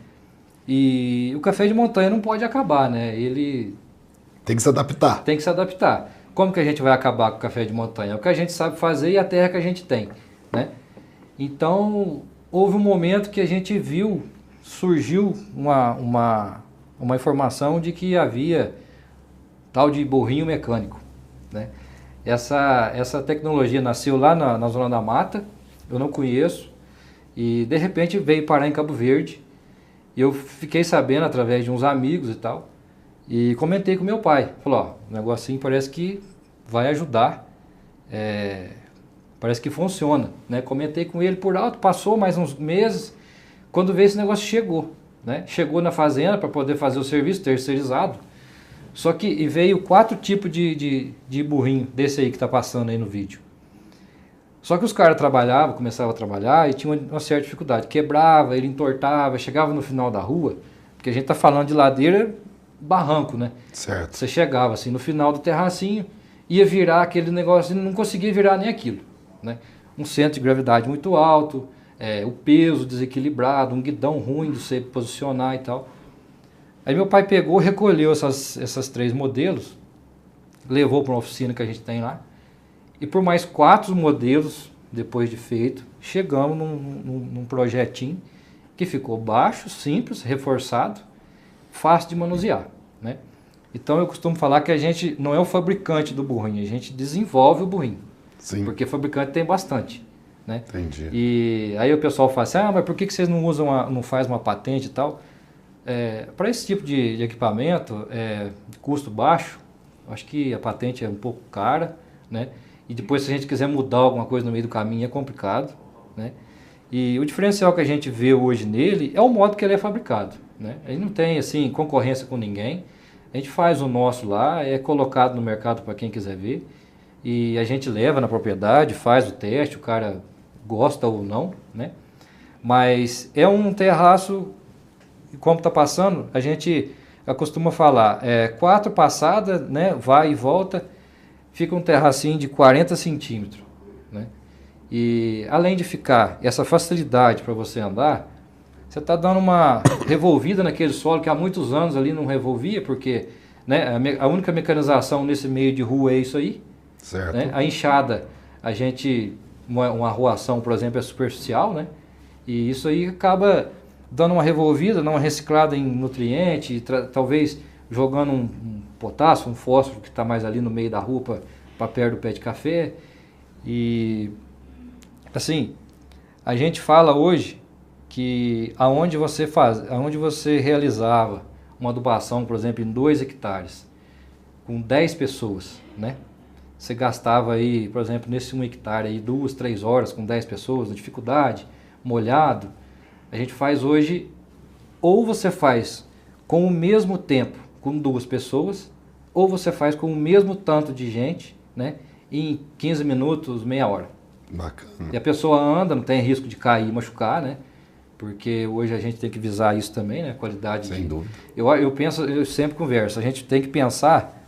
E o café de montanha não pode acabar, né? Ele tem que se adaptar. Tem que se adaptar. Como que a gente vai acabar com o café de montanha? É o que a gente sabe fazer e a terra que a gente tem, né? Então, houve um momento que a gente viu, surgiu uma informação de que havia tal de burrinho mecânico, né? Essa tecnologia nasceu lá na Zona da Mata, eu não conheço, e de repente veio parar em Cabo Verde. E eu fiquei sabendo através de uns amigos e tal, e comentei com meu pai. Falou, ó, o negocinho parece que vai ajudar, parece que funciona, né? Comentei com ele por alto, passou mais uns meses, quando veio esse negócio chegou, né? Chegou na fazenda para poder fazer o serviço terceirizado, só que veio 4 tipos de burrinho desse aí que está passando aí no vídeo. Só que os caras trabalhavam, começavam a trabalhar e tinham uma certa dificuldade. Quebrava, ele entortava, chegava no final da rua, porque a gente está falando de ladeira, barranco, né? Certo. Você chegava assim no final do terracinho, ia virar aquele negócio e não conseguia virar nem aquilo, né? Um centro de gravidade muito alto, o peso desequilibrado, um guidão ruim de você posicionar e tal. Aí meu pai pegou, recolheu essas 3 modelos, levou para uma oficina que a gente tem lá, e por mais 4 modelos, depois de feito, chegamos num projetinho que ficou baixo, simples, reforçado, fácil de manusear, né? Então eu costumo falar que a gente não é o fabricante do burrinho, a gente desenvolve o burrinho. Sim. Porque fabricante tem bastante, né? Entendi. E aí o pessoal fala assim, mas por que vocês não usam não faz uma patente e tal? Para esse tipo de equipamento, de custo baixo, acho que a patente é um pouco cara, né? E depois, se a gente quiser mudar alguma coisa no meio do caminho, é complicado, né? E o diferencial que a gente vê hoje nele é o modo que ele é fabricado, né? Ele não tem, assim, concorrência com ninguém. A gente faz o nosso lá, é colocado no mercado para quem quiser ver. E a gente leva na propriedade, faz o teste, o cara gosta ou não, né? Mas é um terraço, como está passando, a gente costuma falar, 4 passadas, né? Vai e volta, fica um terracinho de 40 centímetros, né? E além de ficar essa facilidade para você andar, você está dando uma revolvida naquele solo que há muitos anos ali não revolvia, porque, né, a única mecanização nesse meio de rua é isso aí. Certo. Né? A enxada, uma arruação, por exemplo, é superficial, né? E isso aí acaba dando uma revolvida, uma reciclada em nutriente, talvez jogando um potássio, um fósforo que está mais ali no meio da rua para perto do pé de café. E assim, a gente fala hoje que aonde você realizava uma adubação, por exemplo, em 2 hectares, com 10 pessoas, né? Você gastava aí, por exemplo, nesse 1 hectare aí 2, 3 horas com 10 pessoas, na dificuldade, molhado. A gente faz hoje, ou você faz com o mesmo tempo com 2 pessoas, ou você faz com o mesmo tanto de gente, né, em 15 minutos, meia hora. Bacana. E a pessoa anda, não tem risco de cair e machucar, né? Porque hoje a gente tem que visar isso também, né? Qualidade. Sem dúvida. Eu sempre converso, a gente tem que pensar,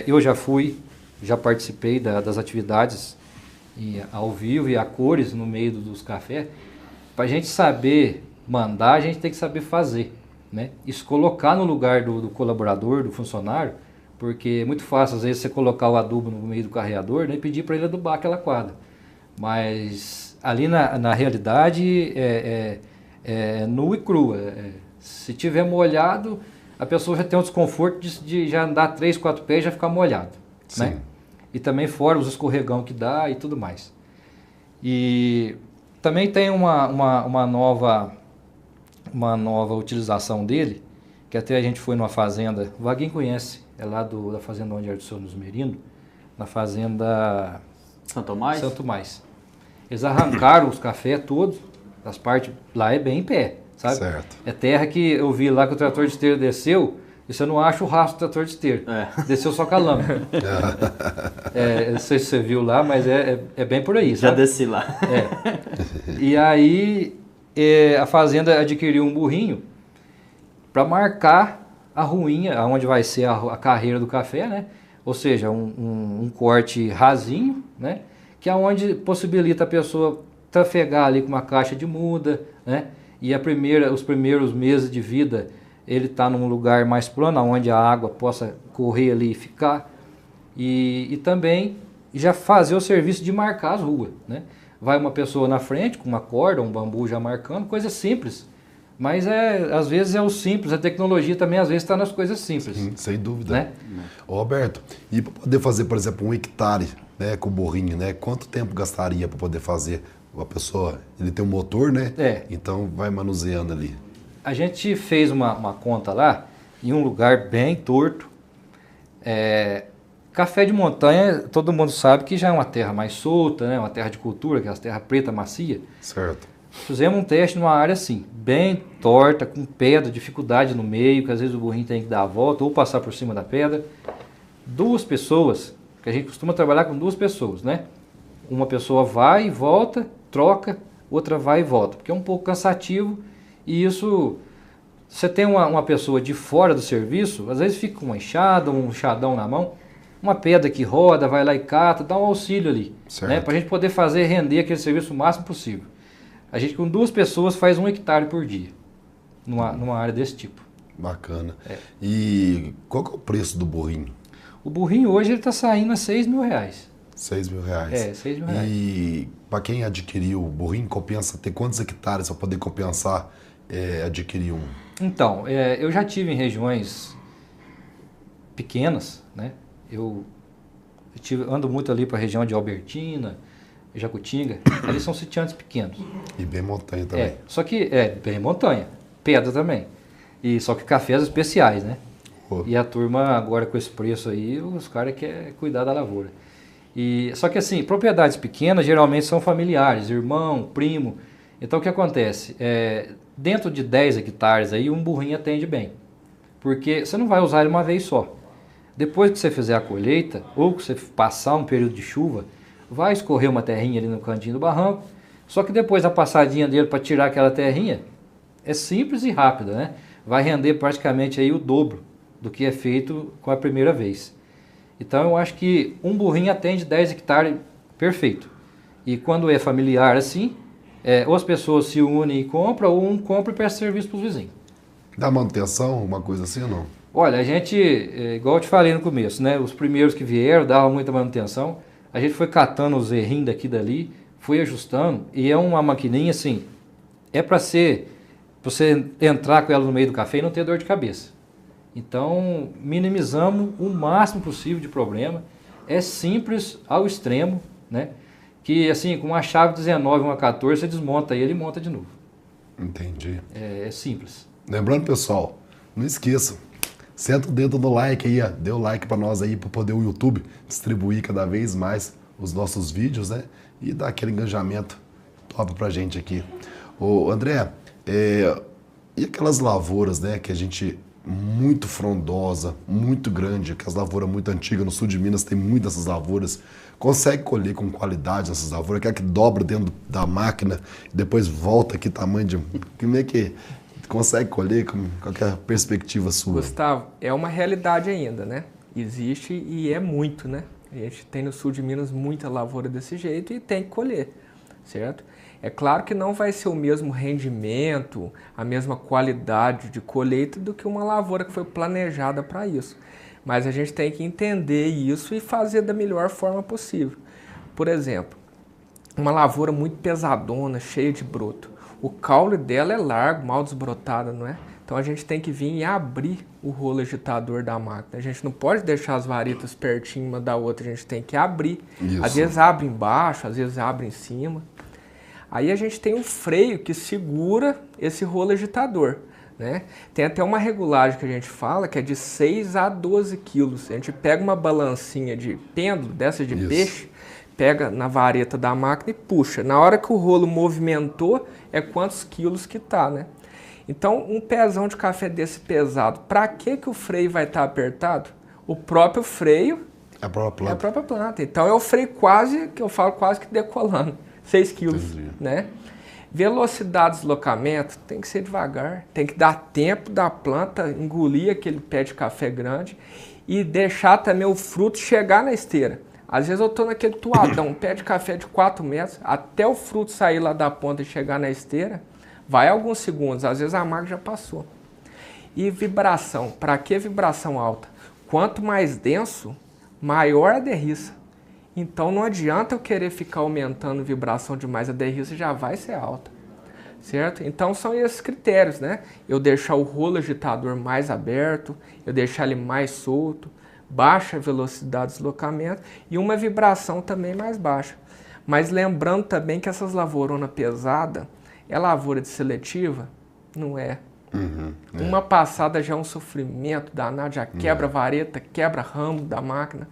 eu já participei das atividades ao vivo e a cores no meio dos cafés. Para a gente saber mandar, a gente tem que saber fazer, né? Isso colocar no lugar do colaborador, do funcionário, porque é muito fácil às vezes você colocar o adubo no meio do carreador, né, e pedir para ele adubar aquela quadra. Mas ali na realidade é nu e cru. Se tiver molhado, a pessoa já tem um desconforto de já andar 3, 4 pés e já ficar molhado. Sim. Né? E também fora os escorregão que dá e tudo mais. E também tem uma nova utilização dele, que até a gente foi numa fazenda, o Vaguinho conhece, é lá da fazenda onde é do seu Merino, na fazenda Santo Tomás? Santo Tomás. Eles arrancaram os cafés todos, as partes lá é bem em pé, sabe? Certo. É terra que eu vi lá que o trator de esteira desceu, e você não acha o rastro do trator de esteira. Desceu só com a lâmina. Não sei se você viu lá, mas é bem por aí. Já desci lá. E aí a fazenda adquiriu um burrinho para marcar a ruinha, onde vai ser a carreira do café, né? Ou seja, um corte rasinho, né? Que é onde possibilita a pessoa trafegar ali com uma caixa de muda, né? E os primeiros meses de vida ele está num lugar mais plano, onde a água possa correr ali e ficar. E também já fazer o serviço de marcar as ruas, né? Vai uma pessoa na frente com uma corda, um bambu já marcando, coisa simples. Mas às vezes é o simples, a tecnologia também às vezes está nas coisas simples. Sim, sem dúvida. Né? Ô, Roberto, e para poder fazer, por exemplo, 1 hectare, né, com o burrinho, né, quanto tempo gastaria para poder fazer? A pessoa, ele tem um motor, né? Então vai manuseando ali. A gente fez uma conta lá, em um lugar bem torto. Café de montanha, todo mundo sabe que já é uma terra mais solta, né? Uma terra de cultura, que é a terra preta macia. Certo. Fizemos um teste numa área assim, bem torta, com pedra, dificuldade no meio, que às vezes o burrinho tem que dar a volta ou passar por cima da pedra. 2 pessoas, que a gente costuma trabalhar com 2 pessoas, né? Uma pessoa vai e volta, troca, outra vai e volta, porque é um pouco cansativo e isso, você tem uma pessoa de fora do serviço, às vezes fica com uma enxada, um enxadão na mão, uma pedra que roda, vai lá e cata, dá um auxílio ali, né? Para a gente poder fazer render aquele serviço o máximo possível. A gente com 2 pessoas faz 1 hectare por dia, numa área desse tipo. Bacana. E qual que é o preço do burrinho? O burrinho hoje ele está saindo a R$6 mil. R$6 mil. R$6 mil. E para quem adquiriu o burrinho, compensa ter quantos hectares para poder compensar adquirir um? Então, eu já tive em regiões pequenas, né? Eu ando muito ali para a região de Albertina, Jacutinga, ali são sitiantes pequenos. E bem montanha também. Só que bem montanha, pedra também. E só que cafés especiais, né? E a turma agora com esse preço aí, os caras querem cuidar da lavoura. Só que assim, propriedades pequenas geralmente são familiares, irmão, primo. Então o que acontece? Dentro de 10 hectares aí, um burrinho atende bem. Porque você não vai usar ele uma vez só. Depois que você fizer a colheita, ou que você passar um período de chuva, vai escorrer uma terrinha ali no cantinho do barranco. Só que depois a passadinha dele para tirar aquela terrinha é simples e rápida, né? Vai render praticamente aí o dobro do que é feito com a primeira vez. Então eu acho que um burrinho atende 10 hectares perfeito. E quando é familiar assim, ou as pessoas se unem e compram, ou um compra e presta serviço para os vizinhos. Dá manutenção, uma coisa assim ou não? Olha, a gente, igual eu te falei no começo, né? Os primeiros que vieram davam muita manutenção. A gente foi catando os errinhos daqui e dali, foi ajustando. E é uma maquininha assim, para você entrar com ela no meio do café e não ter dor de cabeça. Então, minimizamos o máximo possível de problema. É simples ao extremo, né? Que assim, com uma chave 19 e uma 14, você desmonta e ele monta de novo. Entendi. É simples. Lembrando, pessoal, não esqueçam, senta o dedo no like aí, ó. Dê o like para nós aí, para poder o YouTube distribuir cada vez mais os nossos vídeos, né? E dar aquele engajamento top pra gente aqui. Ô, André, e aquelas lavouras, né, que a gente, muito frondosa, muito grande, aquelas lavouras muito antigas, no sul de Minas tem muitas dessas lavouras, consegue colher com qualidade nessas lavouras, aquela que dobra dentro da máquina e depois volta aqui tamanho de... Como é que consegue colher? Qual que é a perspectiva sua? Gustavo, é uma realidade ainda, né? Existe e é muito, né? A gente tem no sul de Minas muita lavoura desse jeito e tem que colher, certo? É claro que não vai ser o mesmo rendimento, a mesma qualidade de colheita do que uma lavoura que foi planejada para isso. Mas a gente tem que entender isso e fazer da melhor forma possível. Por exemplo, uma lavoura muito pesadona, cheia de broto. O caule dela é largo, mal desbrotada, não é? Então a gente tem que vir e abrir o rolo agitador da máquina. A gente não pode deixar as varetas pertinho uma da outra, a gente tem que abrir. Isso. Às vezes abre embaixo, às vezes abre em cima. Aí a gente tem um freio que segura esse rolo agitador, né? Tem até uma regulagem que a gente fala que é de 6 a 12 quilos. A gente pega uma balancinha de pêndulo, dessa de peixe, pega na vareta da máquina e puxa. Na hora que o rolo movimentou, é quantos quilos que tá, né? Então, um pezão de café desse pesado, para que o freio vai estar apertado? O próprio freio é a própria planta. Então, é o freio quase que decolando, 6 quilos, né? Velocidade de deslocamento tem que ser devagar, tem que dar tempo da planta engolir aquele pé de café grande e deixar também o fruto chegar na esteira. Às vezes eu estou naquele toadão, um pé de café de 4 metros, até o fruto sair lá da ponta e chegar na esteira, vai alguns segundos, às vezes a máquina já passou. E vibração, para que vibração alta? Quanto mais denso, maior a derriça. Então não adianta eu querer ficar aumentando vibração demais, a derriça já vai ser alta, certo? Então são esses critérios, né? Eu deixar o rolo agitador mais aberto, eu deixar ele mais solto, baixa velocidade de deslocamento e uma vibração também mais baixa. Mas lembrando também que essas lavouronas pesadas, é lavoura de seletiva? Não é. Uma passada já é um sofrimento danado, já quebra a vareta, quebra ramo da máquina.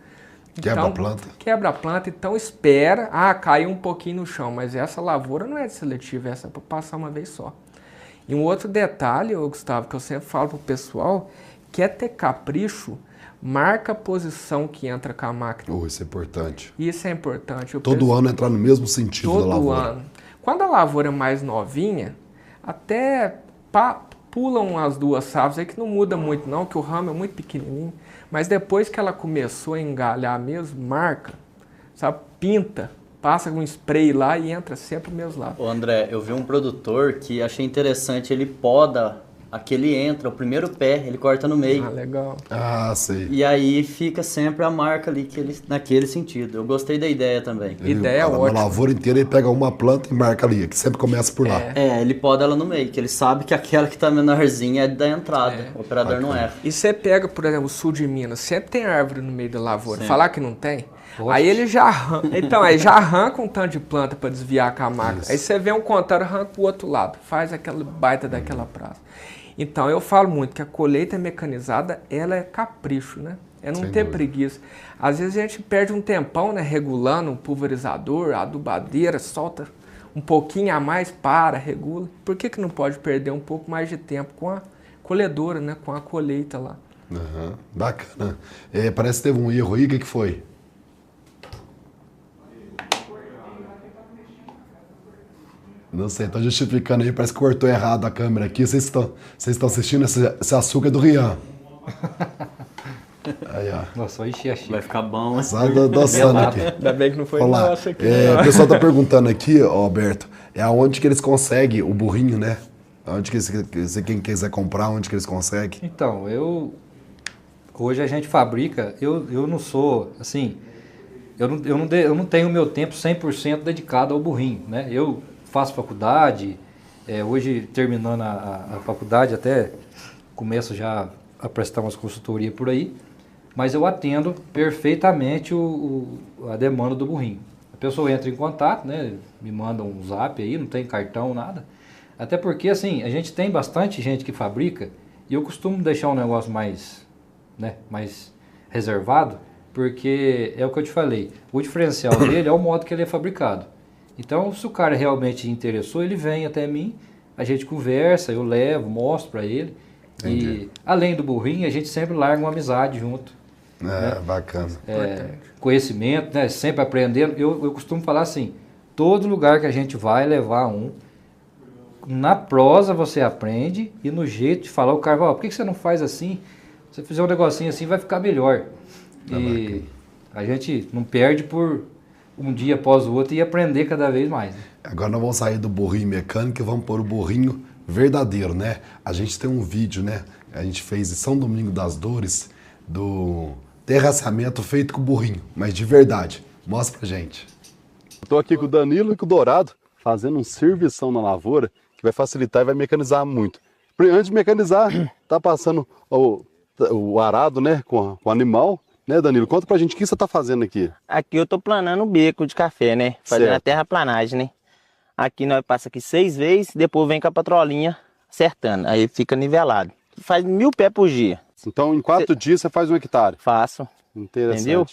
Quebra a planta. Quebra a planta, então espera. Caiu um pouquinho no chão, mas essa lavoura não é de seletiva, essa é para passar uma vez só. E um outro detalhe, Gustavo, que eu sempre falo pro pessoal, quer ter capricho, marca a posição que entra com a máquina. Isso é importante. Isso é importante. Todo ano entrar no mesmo sentido da lavoura. Todo ano. Quando a lavoura é mais novinha, até pulam as 2 safras aí que não muda muito não, que o ramo é muito pequenininho. Mas depois que ela começou a engalhar mesmo, marca, sabe, pinta, passa um spray lá e entra sempre o mesmo lado. Ô André, eu vi um produtor que achei interessante, ele poda, aquele entra, o primeiro pé, ele corta no meio. Legal. Sei. E aí fica sempre a marca ali naquele sentido. Eu gostei da ideia também. Ideia ótima. A lavoura inteira ele pega uma planta e marca ali, que sempre começa por lá. Ele poda ela no meio, que ele sabe que aquela que tá menorzinha é da entrada. O operador não erra. E você pega, por exemplo, o sul de Minas, sempre tem árvore no meio da lavoura. Sempre. Falar que não tem? Poxa. Aí ele já arranca. Então, aí já arranca um tanto de planta para desviar com a máquina. Isso. Aí você vê um contrário, arranca o outro lado. Faz aquela baita daquela praça. Então, eu falo muito que a colheita mecanizada, ela é capricho, né? É não ter preguiça. Às vezes a gente perde um tempão, né? Regulando o pulverizador, a adubadeira, solta um pouquinho a mais, regula. Por que não pode perder um pouco mais de tempo com a colhedora, né? Com a colheita lá. Bacana. Parece que teve um erro aí, o que foi? Não sei, tô justificando aí, parece que cortou errado a câmera aqui. Vocês estão assistindo esse açúcar do Rian. Aí, ó. Nossa, enchi a xícara. Vai ficar bom. Só adoçando aqui. Ainda bem que não foi Olá. nossa aqui. O pessoal tá perguntando aqui, Alberto, aonde que eles conseguem o burrinho, né? Onde que quem quiser comprar, onde que eles conseguem? Então, hoje a gente fabrica, eu não sou, assim, eu não tenho meu tempo 100% dedicado ao burrinho, né? Eu faço faculdade, hoje terminando a faculdade até começo já a prestar umas consultorias por aí, mas eu atendo perfeitamente a demanda do burrinho. A pessoa entra em contato, né, me manda um zap aí, não tem cartão, nada. Até porque, assim, a gente tem bastante gente que fabrica e eu costumo deixar um negócio mais, né, mais reservado, porque é o que eu te falei, o diferencial dele é o modo que ele é fabricado. Então, se o cara realmente interessou, ele vem até mim, a gente conversa, eu levo, mostro para ele. Entendi. E além do burrinho, a gente sempre larga uma amizade junto. Né? Bacana. Conhecimento, né? Sempre aprendendo. Eu costumo falar assim, todo lugar que a gente vai levar na prosa você aprende e no jeito de falar o cara, por que você não faz assim? Se você fizer um negocinho assim, vai ficar melhor. E a gente não perde por um dia após o outro e aprender cada vez mais. Né? Agora nós vamos sair do burrinho mecânico e vamos pôr o burrinho verdadeiro, né? A gente tem um vídeo, né? A gente fez em São Domingo das Dores do terraceamento feito com burrinho, mas de verdade. Mostra pra gente. Estou aqui com o Danilo e com o Dourado fazendo um servição na lavoura que vai facilitar e vai mecanizar muito. Antes de mecanizar, tá passando o arado, né? Com o animal. Né, Danilo? Conta pra gente o que você tá fazendo aqui. Aqui eu tô planando o beco de café, né? Fazendo a terraplanagem, né? Aqui nós passamos aqui 6 vezes, depois vem com a patrolinha acertando. Aí fica nivelado. Faz 1000 pés por dia. Então em 4 dias você faz 1 hectare? Faço. Interessante. Entendeu?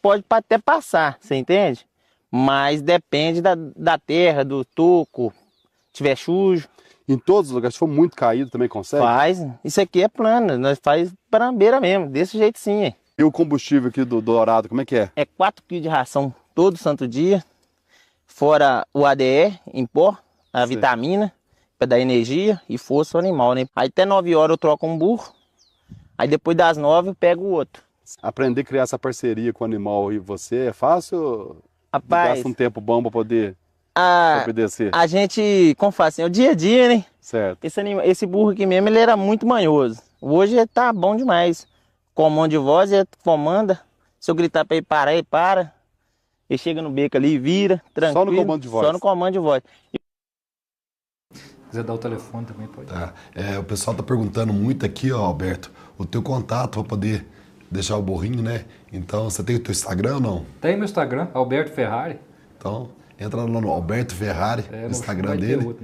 Pode até passar, você entende? Mas depende da terra, do toco, tiver sujo. Em todos os lugares, se for muito caído, também consegue? Faz. Isso aqui é plano, nós faz para beira mesmo, desse jeito sim. É. E o combustível aqui do Dourado, como é que é? É 4 kg de ração todo santo dia, fora o ADE em pó, a vitamina, para dar energia e força ao animal, né? Aí até 9 horas eu troco um burro, aí depois das 9 eu pego o outro. Aprender a criar essa parceria com o animal e você é fácil? Rapaz, gasta um tempo bom para poder obedecer? A gente, como faz assim, é o dia a dia, né? Certo. Esse burro aqui mesmo, ele era muito manhoso. Hoje ele tá bom demais. Comando de voz, ele comanda. Se eu gritar para ele parar, ele para. Ele chega no beco ali e vira, tranquilo. Só no comando de voz? Só no comando de voz. Se quiser dar o telefone também pode. Tá. O pessoal tá perguntando muito aqui, ó, Alberto, o teu contato para poder deixar o burrinho, né? Então, você tem o teu Instagram ou não? Tem meu Instagram, Alberto Ferrari. Então, entra lá no Alberto Ferrari, no Instagram dele.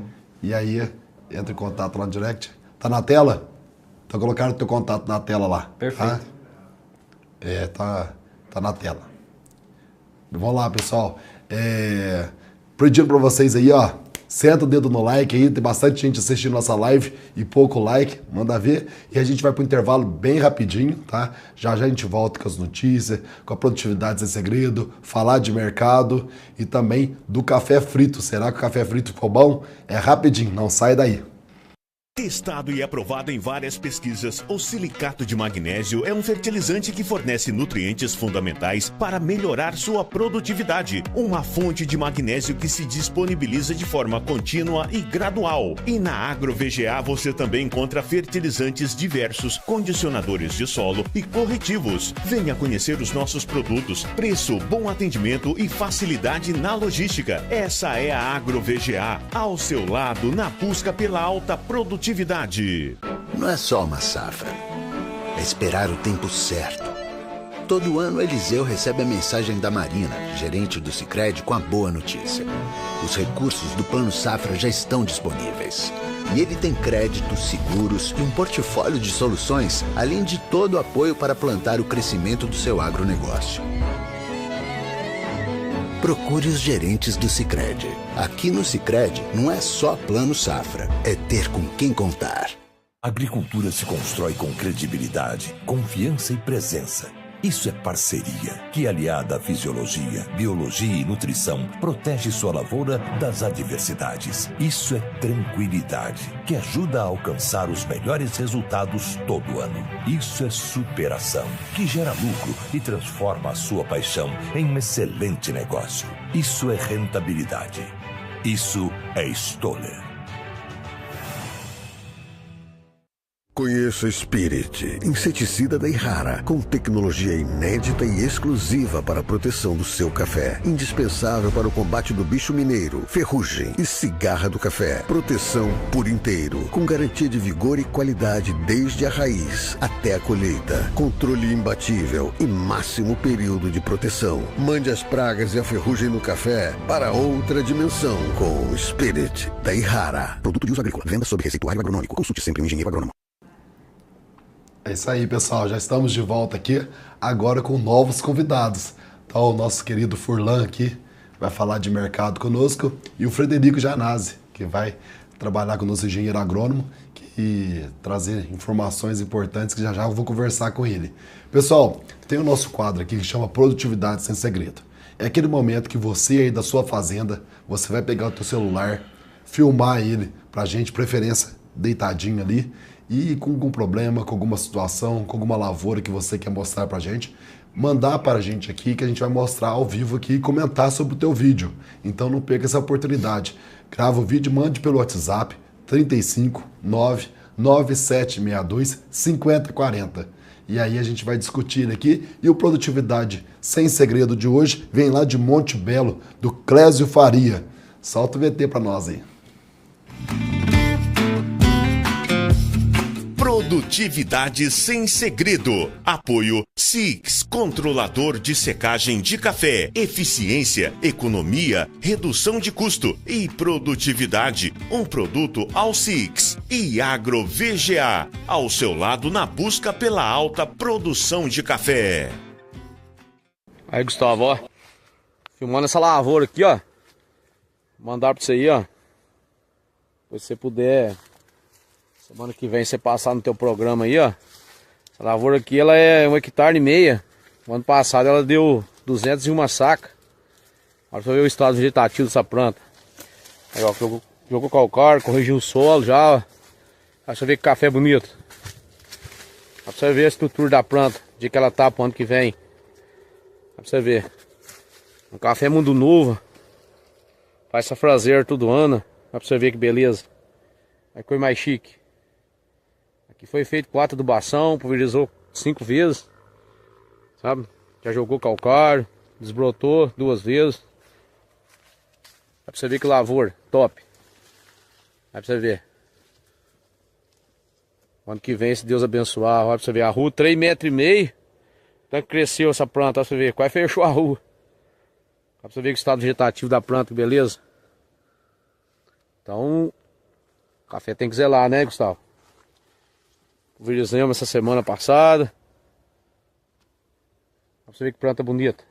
E aí, entra em contato lá no direct. Tá na tela? Então, colocaram o teu contato na tela lá. Perfeito. Tá na tela. Vamos lá, pessoal. Pedindo pra vocês aí, ó. Senta o dedo no like aí, tem bastante gente assistindo nossa live e pouco like, manda ver. E a gente vai pro intervalo bem rapidinho, tá? Já a gente volta com as notícias, com a produtividade sem segredo, falar de mercado e também do café frito. Será que o café frito ficou bom? É rapidinho, não sai daí. Testado e aprovado em várias pesquisas, o silicato de magnésio é um fertilizante que fornece nutrientes fundamentais para melhorar sua produtividade. Uma fonte de magnésio que se disponibiliza de forma contínua e gradual. E na AgroVGA você também encontra fertilizantes diversos, condicionadores de solo e corretivos. Venha conhecer os nossos produtos, preço, bom atendimento e facilidade na logística. Essa é a AgroVGA, ao seu lado na busca pela alta produtividade. Não é só uma safra, é esperar o tempo certo. Todo ano Eliseu recebe a mensagem da Marina, gerente do Sicredi, com a boa notícia. Os recursos do Plano Safra já estão disponíveis. E ele tem créditos, seguros e um portfólio de soluções, além de todo o apoio para plantar o crescimento do seu agronegócio. Procure os gerentes do Sicredi. Aqui no Sicredi não é só Plano Safra, é ter com quem contar. A agricultura se constrói com credibilidade, confiança e presença. Isso é parceria, que aliada à fisiologia, biologia e nutrição, protege sua lavoura das adversidades. Isso é tranquilidade, que ajuda a alcançar os melhores resultados todo ano. Isso é superação, que gera lucro e transforma a sua paixão em um excelente negócio. Isso é rentabilidade. Isso é Stoller. Conheça Spirit, inseticida da Ihara, com tecnologia inédita e exclusiva para a proteção do seu café. Indispensável para o combate do bicho mineiro, ferrugem e cigarra do café. Proteção por inteiro, com garantia de vigor e qualidade desde a raiz até a colheita. Controle imbatível e máximo período de proteção. Mande as pragas e a ferrugem no café para outra dimensão com Spirit da Ihara. Produto de uso agrícola. Venda sob receituário agronômico. Consulte sempre um engenheiro agrônomo. É isso aí, pessoal. Já estamos de volta aqui, agora com novos convidados. Então, o nosso querido Furlan aqui vai falar de mercado conosco e o Frederico Janazzi, que vai trabalhar com o nosso engenheiro agrônomo e trazer informações importantes que já eu vou conversar com ele. Pessoal, tem o nosso quadro aqui que chama Produtividade Sem Segredo. É aquele momento que você aí da sua fazenda, você vai pegar o teu celular, filmar ele pra gente, preferência deitadinho ali, e com algum problema, com alguma situação, com alguma lavoura que você quer mostrar pra gente, mandar para a gente aqui que a gente vai mostrar ao vivo aqui e comentar sobre o teu vídeo. Então não perca essa oportunidade. Grava o vídeo, mande pelo WhatsApp 35 99762 5040. E aí a gente vai discutir aqui. E o Produtividade Sem Segredo de hoje vem lá de Monte Belo, do Clésio Faria. Solta o VT pra nós aí. Produtividade Sem Segredo. Apoio SIX, controlador de secagem de café. Eficiência, economia, redução de custo e produtividade. Um produto Alsix e AgroVGA, ao seu lado na busca pela alta produção de café. Aí, Gustavo, ó. Filmando essa lavoura aqui, ó. Mandar pra você aí, ó. Se você puder, semana que vem você passar no teu programa aí, ó. Essa lavoura aqui, ela é 1,5 hectares. O ano passado ela deu 201 sacas. Olha pra ver o estado vegetativo dessa planta. Aí, ó, jogou calcário, corrigiu o solo já, ó. Aí você vê que café bonito. Aí pra você ver a estrutura da planta, de que ela tá pro ano que vem. Aí pra você ver. Um café mundo novo. Faz safrazeiro todo ano. Aí pra você ver que beleza. Aí coisa mais chique. Aqui foi feito 4 adubação, pulverizou 5 vezes. Sabe? Já jogou calcário, desbrotou 2 vezes. Aí pra você ver que lavoura, top. Aí pra você ver. Ano que vem, se Deus abençoar, olha pra você ver. A rua 3,5 metros. Tanto cresceu essa planta, olha pra você ver. Quase fechou a rua. Olha pra você ver que o estado vegetativo da planta, que beleza. Então, o café tem que zelar, né, Gustavo? Pulverizamos essa semana passada. Olha pra você ver que planta bonita.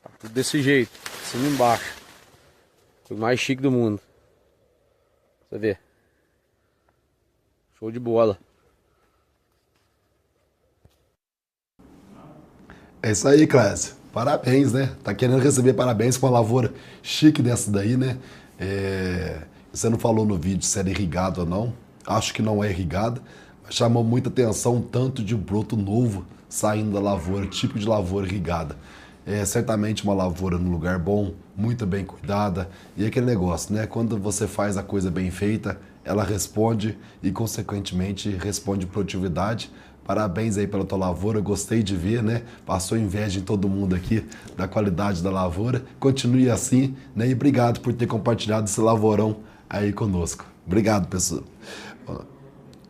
Tá tudo desse jeito, cima e embaixo. Foi o mais chique do mundo. Pra você ver. Show de bola. É isso aí, Cláudio. Parabéns, né? Tá querendo receber parabéns com uma lavoura chique dessa daí, né? Você não falou no vídeo se era irrigado ou não. Acho que não é irrigada. Mas chamou muita atenção o tanto de broto novo saindo da lavoura, tipo de lavoura irrigada. É certamente uma lavoura num lugar bom, muito bem cuidada. E aquele negócio, né? Quando você faz a coisa bem feita, ela responde e, consequentemente, responde produtividade. Parabéns aí pela tua lavoura, gostei de ver, né? Passou inveja em todo mundo aqui da qualidade da lavoura. Continue assim, né? E obrigado por ter compartilhado esse lavourão aí conosco. Obrigado, pessoal.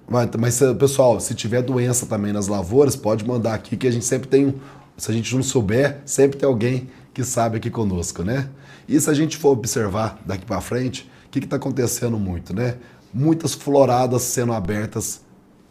Mas, pessoal, se tiver doença também nas lavouras, pode mandar aqui que a gente sempre tem se a gente não souber, sempre tem alguém que sabe aqui conosco, né? E se a gente for observar daqui para frente, o que está acontecendo muito, né? Muitas floradas sendo abertas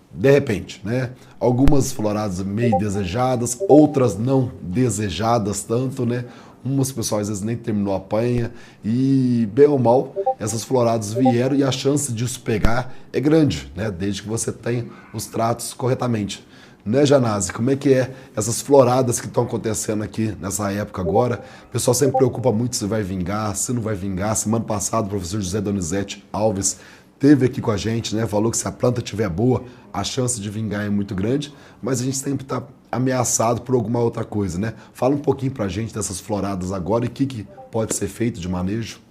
de repente, né? Algumas floradas meio desejadas, outras não desejadas tanto, né? Umas pessoas às vezes nem terminou a panha e, bem ou mal, essas floradas vieram e a chance disso pegar é grande, né? Desde que você tenha os tratos corretamente. Né, Janase? Como é que é essas floradas que estão acontecendo aqui nessa época agora? O pessoal sempre preocupa muito se vai vingar, se não vai vingar. Semana passada o professor José Donizete Alves esteve aqui com a gente, né? Falou que se a planta estiver boa, a chance de vingar é muito grande, mas a gente sempre está ameaçado por alguma outra coisa, né? Fala um pouquinho pra gente dessas floradas agora e o que pode ser feito de manejo.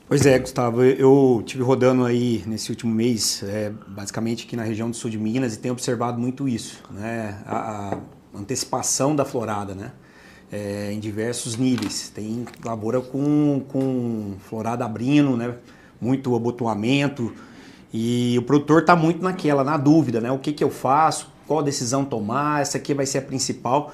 Pois é, Gustavo, eu estive rodando aí nesse último mês, basicamente aqui na região do sul de Minas, e tenho observado muito isso, né? A antecipação da florada, né? Em diversos níveis. Tem lavoura com florada abrindo, né? Muito abotoamento, e o produtor está muito na dúvida, né? O que eu faço, qual decisão tomar, essa aqui vai ser a principal.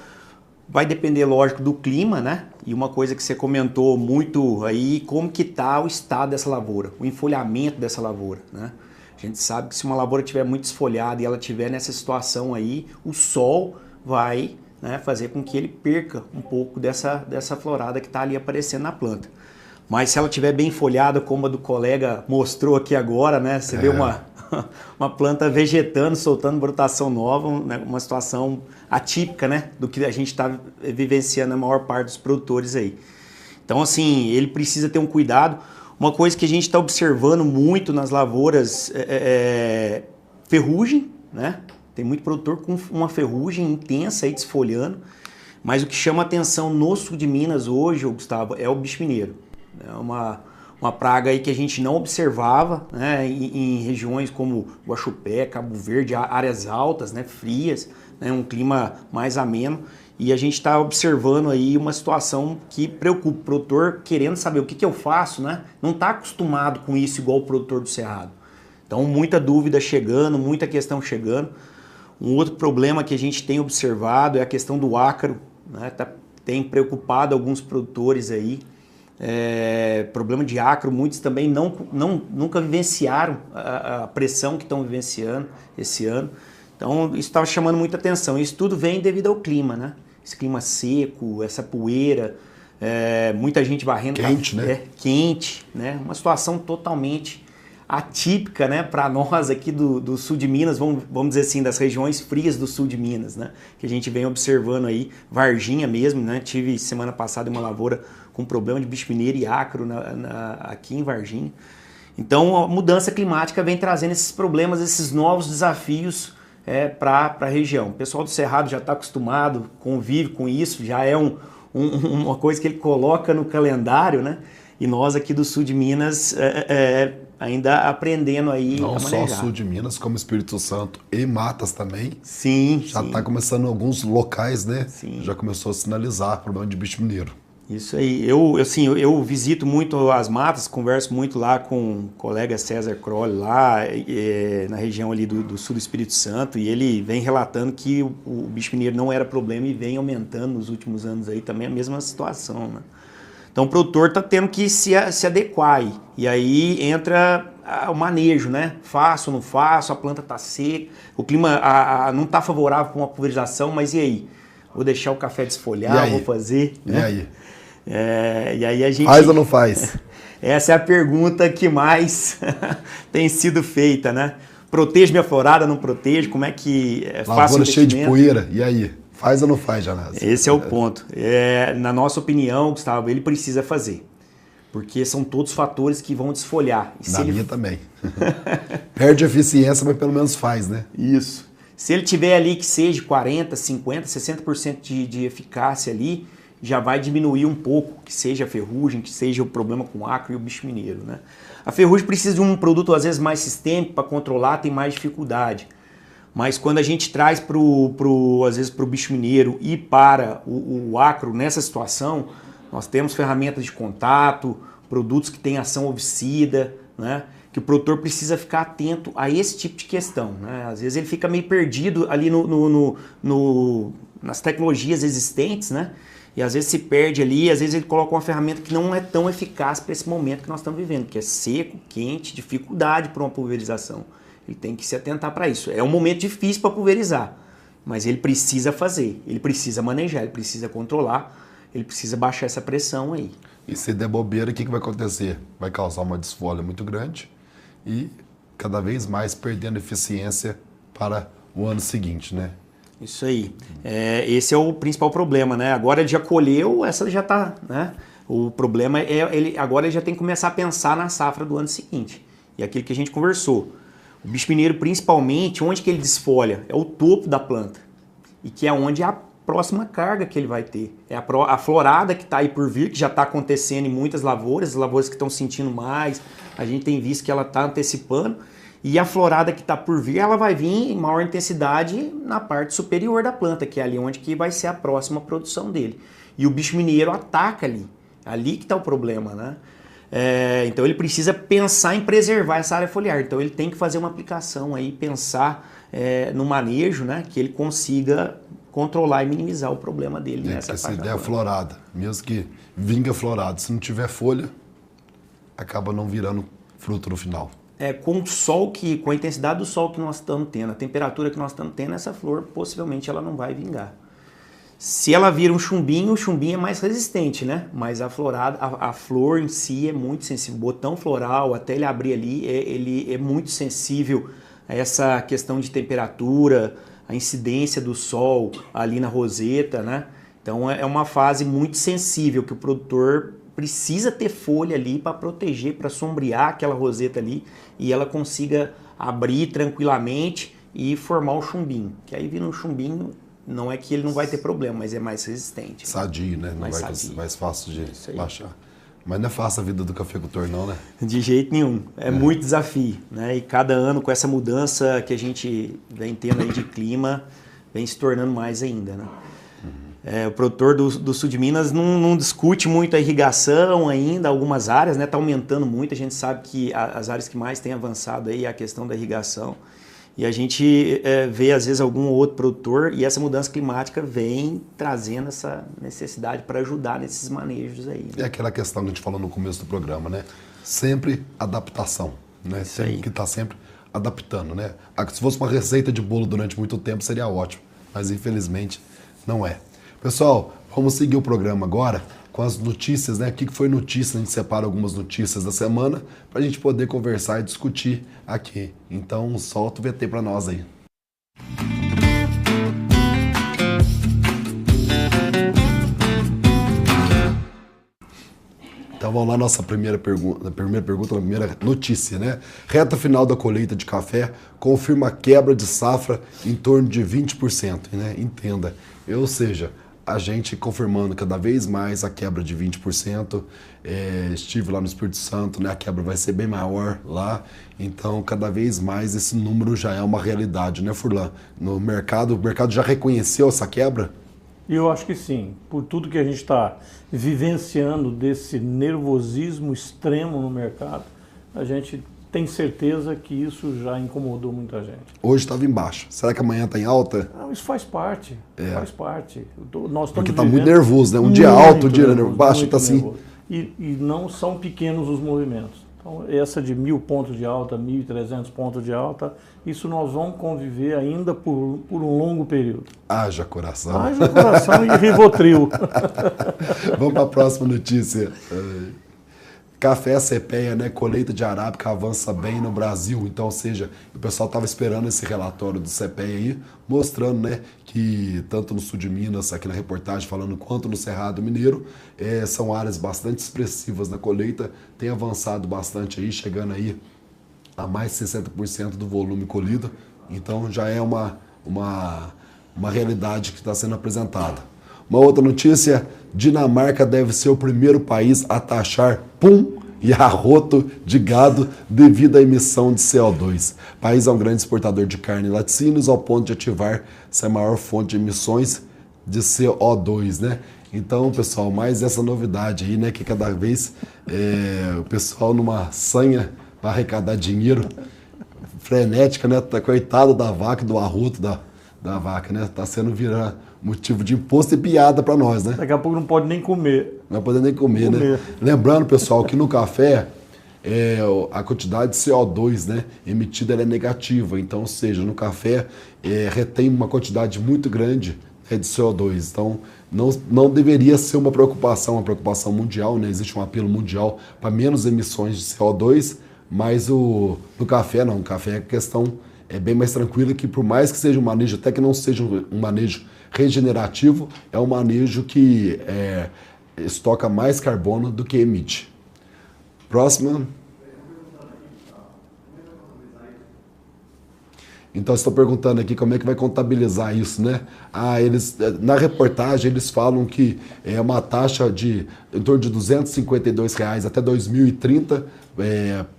Vai depender, lógico, do clima, né? E uma coisa que você comentou muito aí, como que tá o estado dessa lavoura, o enfolhamento dessa lavoura, né? A gente sabe que se uma lavoura estiver muito esfolhada e ela estiver nessa situação aí, o sol vai, né, fazer com que ele perca um pouco dessa florada que está ali aparecendo na planta. Mas se ela estiver bem folhada, como a do colega mostrou aqui agora, né? Você vê uma planta vegetando, soltando brotação nova, né? Uma situação atípica, né? Do que a gente está vivenciando a maior parte dos produtores aí. Então, assim, ele precisa ter um cuidado. Uma coisa que a gente está observando muito nas lavouras é ferrugem, né? Tem muito produtor com uma ferrugem intensa aí desfolhando. Mas o que chama atenção no sul de Minas hoje, Gustavo, é o bicho mineiro. É uma praga aí que a gente não observava, né, em regiões como Guaxupé, Cabo Verde, áreas altas, né, frias, né, um clima mais ameno. E a gente está observando aí uma situação que preocupa o produtor, querendo saber o que eu faço, né? Não está acostumado com isso igual o produtor do Cerrado. Então, muita dúvida chegando, muita questão chegando. Um outro problema que a gente tem observado é a questão do ácaro, né? Tem preocupado alguns produtores aí. Problema de ácaro, muitos também nunca vivenciaram a pressão que estão vivenciando esse ano. Então isso estava chamando muita atenção. Isso tudo vem devido ao clima, né? Esse clima seco, essa poeira, muita gente varrendo quente, café, né? Quente, né? Uma situação totalmente atípica, né, para nós aqui do sul de Minas, vamos dizer assim, das regiões frias do sul de Minas, né, que a gente vem observando aí, Varginha mesmo, né, tive semana passada uma lavoura com problema de bicho mineiro e acro aqui em Varginha. Então a mudança climática vem trazendo esses problemas, esses novos desafios para a região. O pessoal do Cerrado já está acostumado, convive com isso, já é uma coisa que ele coloca no calendário, né, e nós aqui do sul de Minas ainda aprendendo aí não a manejar. Só sul de Minas, como Espírito Santo e Matas também. Sim, já está começando alguns locais, né? Sim. Já começou a sinalizar problema de bicho mineiro. Isso aí. Eu visito muito as matas, converso muito lá com o colega César Crowley lá na região ali do sul do Espírito Santo, e ele vem relatando que o bicho mineiro não era problema e vem aumentando nos últimos anos aí também a mesma situação, né? Então o produtor está tendo que se adequar aí. E aí entra o manejo, né? Faço ou não faço, a planta está seca, o clima não está favorável para uma pulverização, mas e aí? Vou deixar o café desfolhar, vou fazer? E aí? E aí a gente... Faz ou não faz? Essa é a pergunta que mais tem sido feita, né? Protejo minha florada, não protejo? Como é que faço? Lavoura cheia de poeira, e aí? Faz ou não faz, Janás? Esse é o ponto. Na nossa opinião, Gustavo, ele precisa fazer. Porque são todos fatores que vão desfolhar. Na minha também. Perde eficiência, mas pelo menos faz, né? Isso. Se ele tiver ali que seja 40%, 50%, 60% de eficácia ali, já vai diminuir um pouco, que seja a ferrugem, que seja o problema com o acro e o bicho mineiro, né? A ferrugem precisa de um produto, às vezes, mais sistêmico para controlar, tem mais dificuldade. Mas quando a gente traz às vezes para o bicho mineiro e para o acro nessa situação, nós temos ferramentas de contato, produtos que têm ação ovicida, né? Que o produtor precisa ficar atento a esse tipo de questão, né? Às vezes ele fica meio perdido ali nas tecnologias existentes, né? E às vezes se perde ali, às vezes ele coloca uma ferramenta que não é tão eficaz para esse momento que nós estamos vivendo, que é seco, quente, dificuldade para uma pulverização. Ele tem que se atentar para isso. É um momento difícil para pulverizar, mas ele precisa fazer, ele precisa manejar, ele precisa controlar, ele precisa baixar essa pressão aí. E se der bobeira, o que vai acontecer? Vai causar uma desfolha muito grande e cada vez mais perdendo eficiência para o ano seguinte, né? Isso aí. Esse é o principal problema, né? Agora ele já colheu, essa já está, né? O problema agora ele já tem que começar a pensar na safra do ano seguinte. E aquilo que a gente conversou. O bicho mineiro, principalmente, onde que ele desfolha? É o topo da planta. E que é onde é a próxima carga que ele vai ter. É a florada que está aí por vir, que já está acontecendo em muitas lavouras, as lavouras que estão sentindo mais, a gente tem visto que ela está antecipando. E a florada que está por vir, ela vai vir em maior intensidade na parte superior da planta, que é ali onde que vai ser a próxima produção dele. E o bicho mineiro ataca ali que está o problema, né? Então ele precisa pensar em preservar essa área foliar. Então ele tem que fazer uma aplicação aí, pensar no manejo, né? Que ele consiga controlar e minimizar o problema dele nessa parte. Essa ideia florada, mesmo que vinga florado, se não tiver folha, acaba não virando fruto no final. Com o sol com a intensidade do sol que nós estamos tendo, a temperatura que nós estamos tendo, essa flor possivelmente ela não vai vingar. Se ela vira um chumbinho, o chumbinho é mais resistente, né? Mas a flor em si é muito sensível. O botão floral, até ele abrir ali, ele é muito sensível a essa questão de temperatura, a incidência do sol ali na roseta, né? Então é uma fase muito sensível que o produtor precisa ter folha ali para proteger, para sombrear aquela roseta ali e ela consiga abrir tranquilamente e formar o chumbinho. Que aí vira um chumbinho, não é que ele não vai ter problema, mas é mais resistente. Sadio, né? Mais fácil de baixar. Mas não é fácil a vida do cafeicultor não, né? De jeito nenhum. É muito desafio, né? E cada ano com essa mudança que a gente vem tendo aí de clima, vem se tornando mais ainda, né? O produtor do sul de Minas não discute muito a irrigação ainda, algumas áreas, né? Está aumentando muito, a gente sabe que as áreas que mais têm avançado aí é a questão da irrigação. E a gente vê, às vezes, algum outro produtor, e essa mudança climática vem trazendo essa necessidade para ajudar nesses manejos aí. É aquela questão que a gente falou no começo do programa, né? Sempre adaptação, né? Tem que estar sempre adaptando, né? Se fosse uma receita de bolo durante muito tempo, seria ótimo, mas infelizmente não é. Pessoal, vamos seguir o programa agora. com as notícias, né? O que foi notícia? A gente separa algumas notícias da semana para a gente poder conversar e discutir aqui. Então, solta o VT para nós aí. Então vamos lá, nossa primeira pergunta, primeira notícia, né? Reta final da colheita de café confirma quebra de safra em torno de 20%, né? Entenda. Ou seja, a gente confirmando cada vez mais a quebra de 20%. Estive lá no Espírito Santo, né? A quebra vai ser bem maior lá. Então, cada vez mais esse número já é uma realidade, né, Furlan? No mercado, o mercado já reconheceu essa quebra? Eu acho que sim, por tudo que a gente está vivenciando desse nervosismo extremo no mercado, a gente tem certeza que isso já incomodou muita gente. Hoje estava em baixa. Será que amanhã está em alta? Não, isso faz parte, faz parte. Porque está muito nervoso, né? Um dia alto, um dia baixo, está assim. E não são pequenos os movimentos. Então, essa de 1.000 pontos de alta, 1.300 pontos de alta, isso nós vamos conviver ainda por um longo período. Haja coração. Haja coração e Rivotril. Vamos para a próxima notícia. Café CPEA, né? Colheita de arábica avança bem no Brasil. Então, ou seja, o pessoal estava esperando esse relatório do CPEA aí, mostrando, né, que tanto no sul de Minas, aqui na reportagem falando, quanto no Cerrado Mineiro, são áreas bastante expressivas na colheita, tem avançado bastante aí, chegando aí a mais de 60% do volume colhido. Então, já é uma realidade que está sendo apresentada. Uma outra notícia, Dinamarca deve ser o primeiro país a taxar pum e arroto de gado devido à emissão de CO2. O país é um grande exportador de carne e laticínios ao ponto de ativar essa maior fonte de emissões de CO2, né? Então, pessoal, mais essa novidade aí, né? Que cada vez o pessoal numa sanha para arrecadar dinheiro frenética, né? Tá, coitado da vaca e do arroto da vaca, né? Tá sendo virar motivo de imposto e piada para nós, né? Daqui a pouco não pode nem comer. Não vai poder nem comer, né? Lembrando, pessoal, que no café a quantidade de CO2, né, emitida ela é negativa. Então, ou seja, no café retém uma quantidade muito grande, né, de CO2. Então, não deveria ser uma preocupação mundial, né? Existe um apelo mundial para menos emissões de CO2, mas no café não. No café a questão é bem mais tranquila, que por mais que seja um manejo, até que não seja um manejo regenerativo, é um manejo que estoca mais carbono do que emite. Próxima. Então, estou perguntando aqui como é que vai contabilizar isso, né? Na reportagem, eles falam que é uma taxa de em torno de R$252 até 2030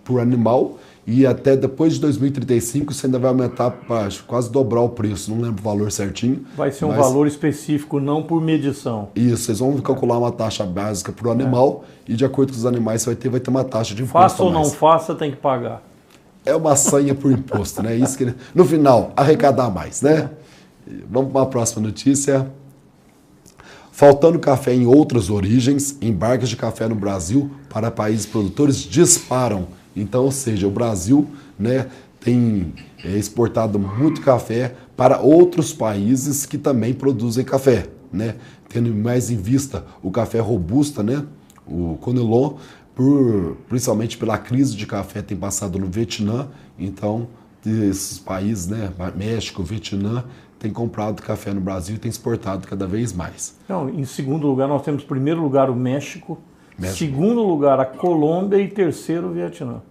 por animal, e até depois de 2035 você ainda vai aumentar para quase dobrar o preço, não lembro o valor certinho. Vai ser um valor específico, não por medição. Isso, eles vão calcular uma taxa básica para o animal e de acordo com os animais você vai ter uma taxa de imposto. Faça ou não faça, tem que pagar. É uma sanha por imposto, né? Isso que, no final, arrecadar mais, né? Vamos para a próxima notícia. Faltando café em outras origens, embarques de café no Brasil para países produtores disparam. Então, ou seja, o Brasil, né, tem exportado muito café para outros países que também produzem café, né? Tendo mais em vista o café robusta, né, o Conilon, principalmente pela crise de café tem passado no Vietnã. Então, esses países, né, México, Vietnã, tem comprado café no Brasil e tem exportado cada vez mais. Não, em segundo lugar, nós temos em primeiro lugar o México. Segundo lugar, a Colômbia e terceiro, o Vietnã.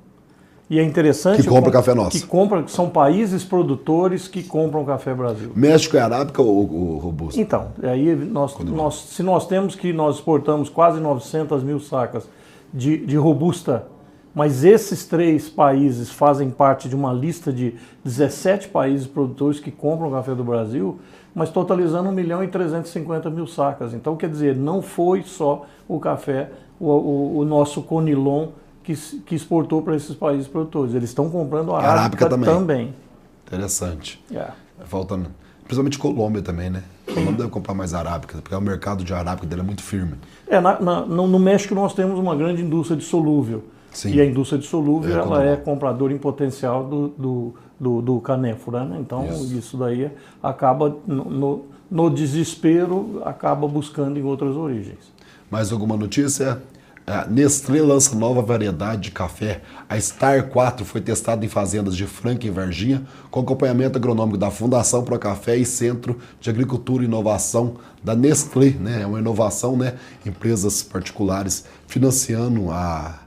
E é interessante... Que compra café nosso. Que são países produtores que compram café Brasil. México é arábica ou robusta? Então, aí se nós temos que nós exportamos quase 900 mil sacas de robusta, mas esses 3 países fazem parte de uma lista de 17 países produtores que compram café do Brasil, mas totalizando 1.350.000 sacas. Então, quer dizer, não foi só o café, o nosso Conilon, que exportou para esses países produtores. Eles estão comprando a arábica também. Interessante. Faltando, principalmente Colômbia também, né? Colômbia deve comprar mais arábica, porque o mercado de arábica dele é muito firme. No México nós temos uma grande indústria de solúvel. Sim. E a indústria de solúvel ela é compradora em potencial do canéfora, né? Então isso daí acaba, no desespero, acaba buscando em outras origens. Mais alguma notícia? A Nestlé lança nova variedade de café. A Star 4 foi testada em fazendas de Franca e Varginha, com acompanhamento agronômico da Fundação Pro Café e Centro de Agricultura e Inovação da Nestlé, né? É uma inovação, né? Empresas particulares financiando a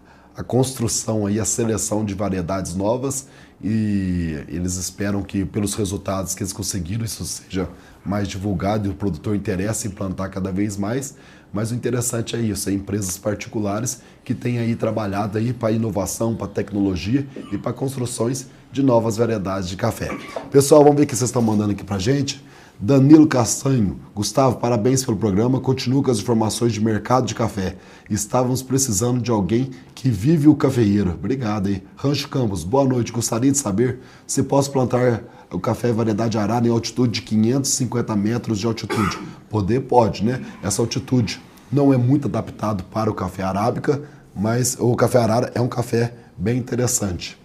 construção e a seleção de variedades novas, e eles esperam que, pelos resultados que eles conseguiram, isso seja mais divulgado e o produtor interesse em plantar cada vez mais. Mas o interessante é isso, é empresas particulares que têm aí trabalhado aí para inovação, para tecnologia e para construções de novas variedades de café. Pessoal, vamos ver o que vocês estão mandando aqui para gente. Danilo Castanho, Gustavo, parabéns pelo programa, continua com as informações de mercado de café. Estávamos precisando de alguém que vive o cafeeiro. Obrigado aí. Rancho Campos, boa noite, gostaria de saber se posso plantar o café variedade arara em altitude de 550 metros de altitude. Poder pode, né? Essa altitude não é muito adaptado para o café arábica, mas o café arara é um café bem interessante.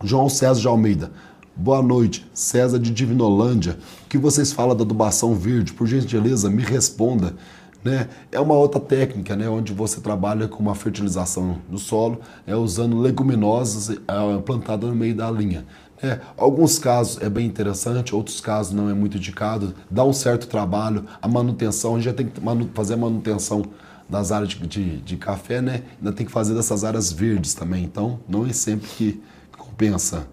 João César de Almeida, boa noite, César de Divinolândia. O que vocês falam da adubação verde? Por gentileza, me responda. Né? É uma outra técnica, né, onde você trabalha com uma fertilização do solo, usando leguminosas plantadas no meio da linha. Alguns casos é bem interessante, outros casos não é muito indicado, dá um certo trabalho, a manutenção, a gente já tem que fazer a manutenção das áreas de café, né? Ainda tem que fazer dessas áreas verdes também, então não é sempre que compensa.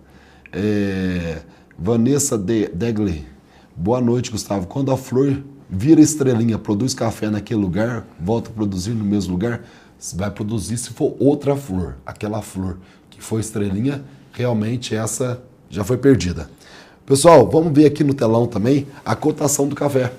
Vanessa Degler, boa noite, Gustavo. Quando a flor vira estrelinha, produz café naquele lugar, volta a produzir no mesmo lugar, vai produzir se for outra flor. Aquela flor que foi estrelinha, realmente essa já foi perdida. Pessoal, vamos ver aqui no telão também a cotação do café.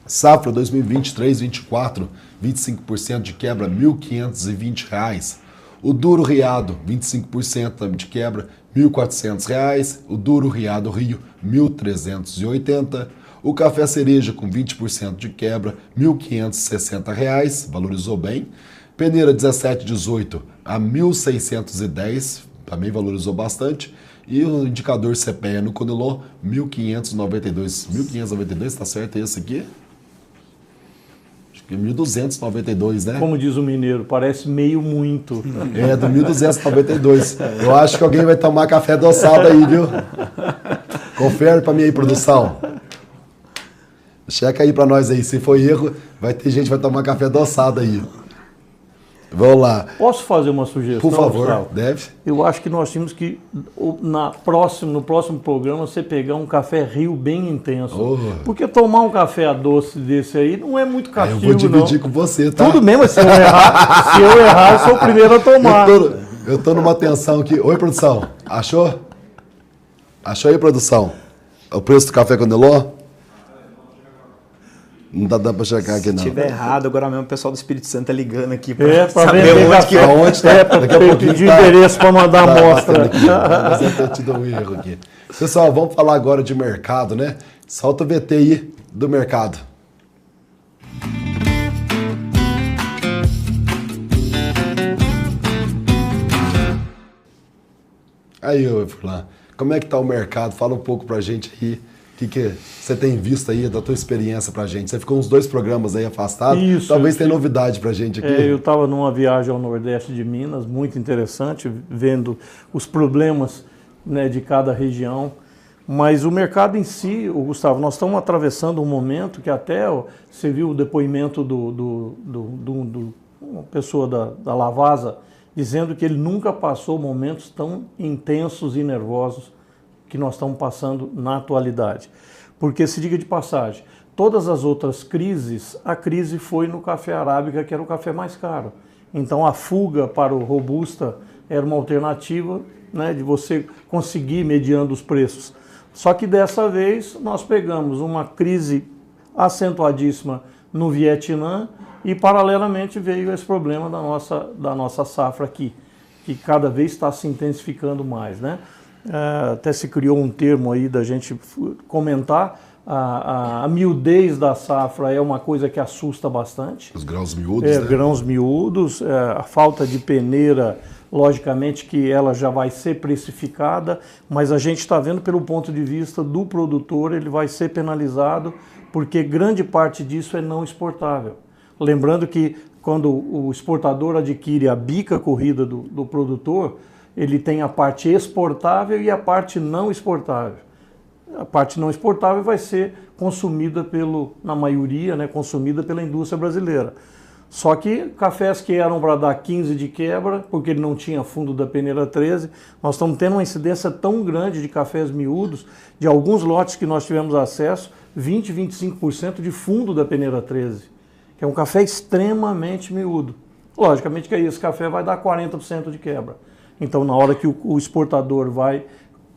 Safra 2023-24, 25% de quebra, R$ 1.520. O duro riado, 25% de quebra, R$ 1.400. O duro riado Rio, R$ 1.380. O café cereja com 20% de quebra, R$ 1.560, valorizou bem. Peneira 17,18 a 1.610, também valorizou bastante. E o indicador CPEA no Conilon, 1.592. 1.592, tá certo esse aqui? Acho que é 1.292, né? Como diz o mineiro, parece meio muito. É, do 1.292. Eu acho que alguém vai tomar café adoçado aí, viu? Confere pra mim aí, produção. Checa aí pra nós aí. Se foi erro, vai ter gente que vai tomar café adoçado aí. Vamos lá. Posso fazer uma sugestão? Por favor, Gustavo? deve. Eu acho que nós tínhamos que, no próximo programa, você pegar um café Rio bem intenso. Oh. Porque tomar um café doce desse aí não é muito castigo, eu vou dividir com você, tá? Tudo bem, mas se eu errar, eu sou o primeiro a tomar. Eu tô numa tensão aqui. Oi, produção. Achou? Achou aí, produção? O preço do café Conilon? Não dá pra checar aqui, não. Se tiver errado, agora mesmo o pessoal do Espírito Santo tá ligando aqui pra saber onde que é. Onde tá. Daqui a pouquinho pedir endereço pra mandar a amostra. Mas eu te dou um erro aqui. Pessoal, vamos falar agora de mercado, né? Solta o VT aí do mercado. Aí, Furlan, como é que tá o mercado? Fala um pouco pra gente aí. O que você tem visto aí da tua experiência pra gente? Você ficou uns 2 programas aí afastado. Isso. Talvez tenha novidade pra gente aqui. Eu estava numa viagem ao Nordeste de Minas, muito interessante, vendo os problemas, né, de cada região. Mas o mercado em si, Gustavo, nós estamos atravessando um momento que até você viu o depoimento uma pessoa da Lavasa, dizendo que ele nunca passou momentos tão intensos e nervosos que nós estamos passando na atualidade. Porque, se diga de passagem, todas as outras crises, a crise foi no café arábica, que era o café mais caro. Então, a fuga para o robusta era uma alternativa, né, de você conseguir mediando os preços. Só que dessa vez nós pegamos uma crise acentuadíssima no Vietnã e, paralelamente, veio esse problema da nossa safra aqui, que cada vez está se intensificando mais, né? Até se criou um termo aí da gente comentar, a miudez da safra é uma coisa que assusta bastante. Os grãos miúdos, né? Grãos miúdos, a falta de peneira logicamente que ela já vai ser precificada, mas a gente está vendo pelo ponto de vista do produtor, ele vai ser penalizado, porque grande parte disso é não exportável. Lembrando que quando o exportador adquire a bica corrida do produtor, ele tem a parte exportável e a parte não exportável. A parte não exportável vai ser consumida na maioria, né, consumida pela indústria brasileira. Só que cafés que eram para dar 15 de quebra, porque ele não tinha fundo da peneira 13, nós estamos tendo uma incidência tão grande de cafés miúdos, de alguns lotes que nós tivemos acesso, 20, 25% de fundo da peneira 13, que é um café extremamente miúdo. Logicamente que aí esse café vai dar 40% de quebra. Então, na hora que o exportador vai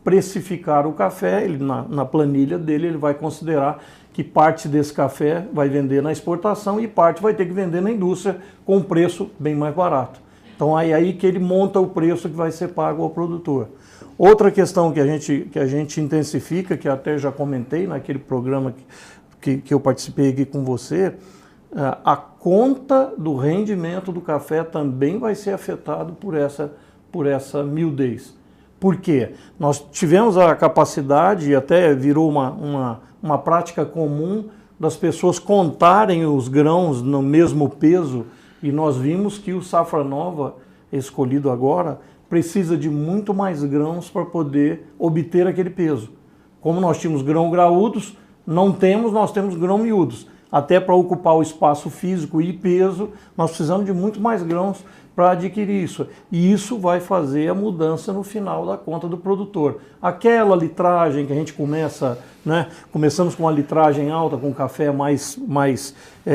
precificar o café, ele, na planilha dele, ele vai considerar que parte desse café vai vender na exportação e parte vai ter que vender na indústria com um preço bem mais barato. Então, aí que ele monta o preço que vai ser pago ao produtor. Outra questão que a gente intensifica, que até já comentei naquele programa que eu participei aqui com você, a conta do rendimento do café também vai ser afetado por essa miudez. Por quê? Nós tivemos a capacidade, e até virou uma prática comum, das pessoas contarem os grãos no mesmo peso, e nós vimos que o Safra Nova, escolhido agora, precisa de muito mais grãos para poder obter aquele peso. Como nós tínhamos grão graúdos, nós temos grão miúdos. Até para ocupar o espaço físico e peso, nós precisamos de muito mais grãos para adquirir isso. E isso vai fazer a mudança no final da conta do produtor. Aquela litragem que a gente começamos com uma litragem alta, com café mais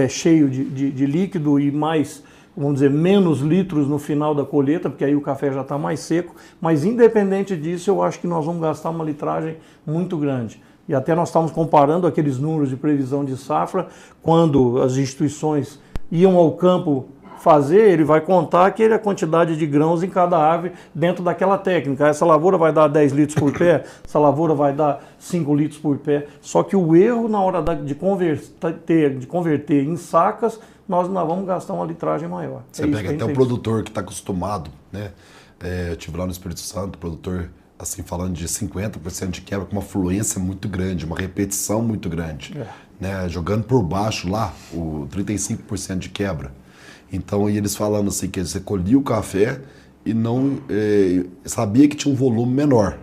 cheio de líquido e mais, vamos dizer, menos litros no final da colheita, porque aí o café já está mais seco. Mas independente disso, eu acho que nós vamos gastar uma litragem muito grande. E até nós estamos comparando aqueles números de previsão de safra, quando as instituições iam ao campo fazer, ele vai contar a quantidade de grãos em cada árvore dentro daquela técnica. Essa lavoura vai dar 10 litros por pé, essa lavoura vai dar 5 litros por pé. Só que o erro na hora de converter em sacas, nós vamos gastar uma litragem maior. Você pega até o produtor que está acostumado, né? Eu estive lá no Espírito Santo, produtor, assim, falando de 50% de quebra, com uma fluência muito grande, uma repetição muito grande. Né? Jogando por baixo lá, o 35% de quebra. Então, e eles falando assim, que você colhia o café e não sabia que tinha um volume menor.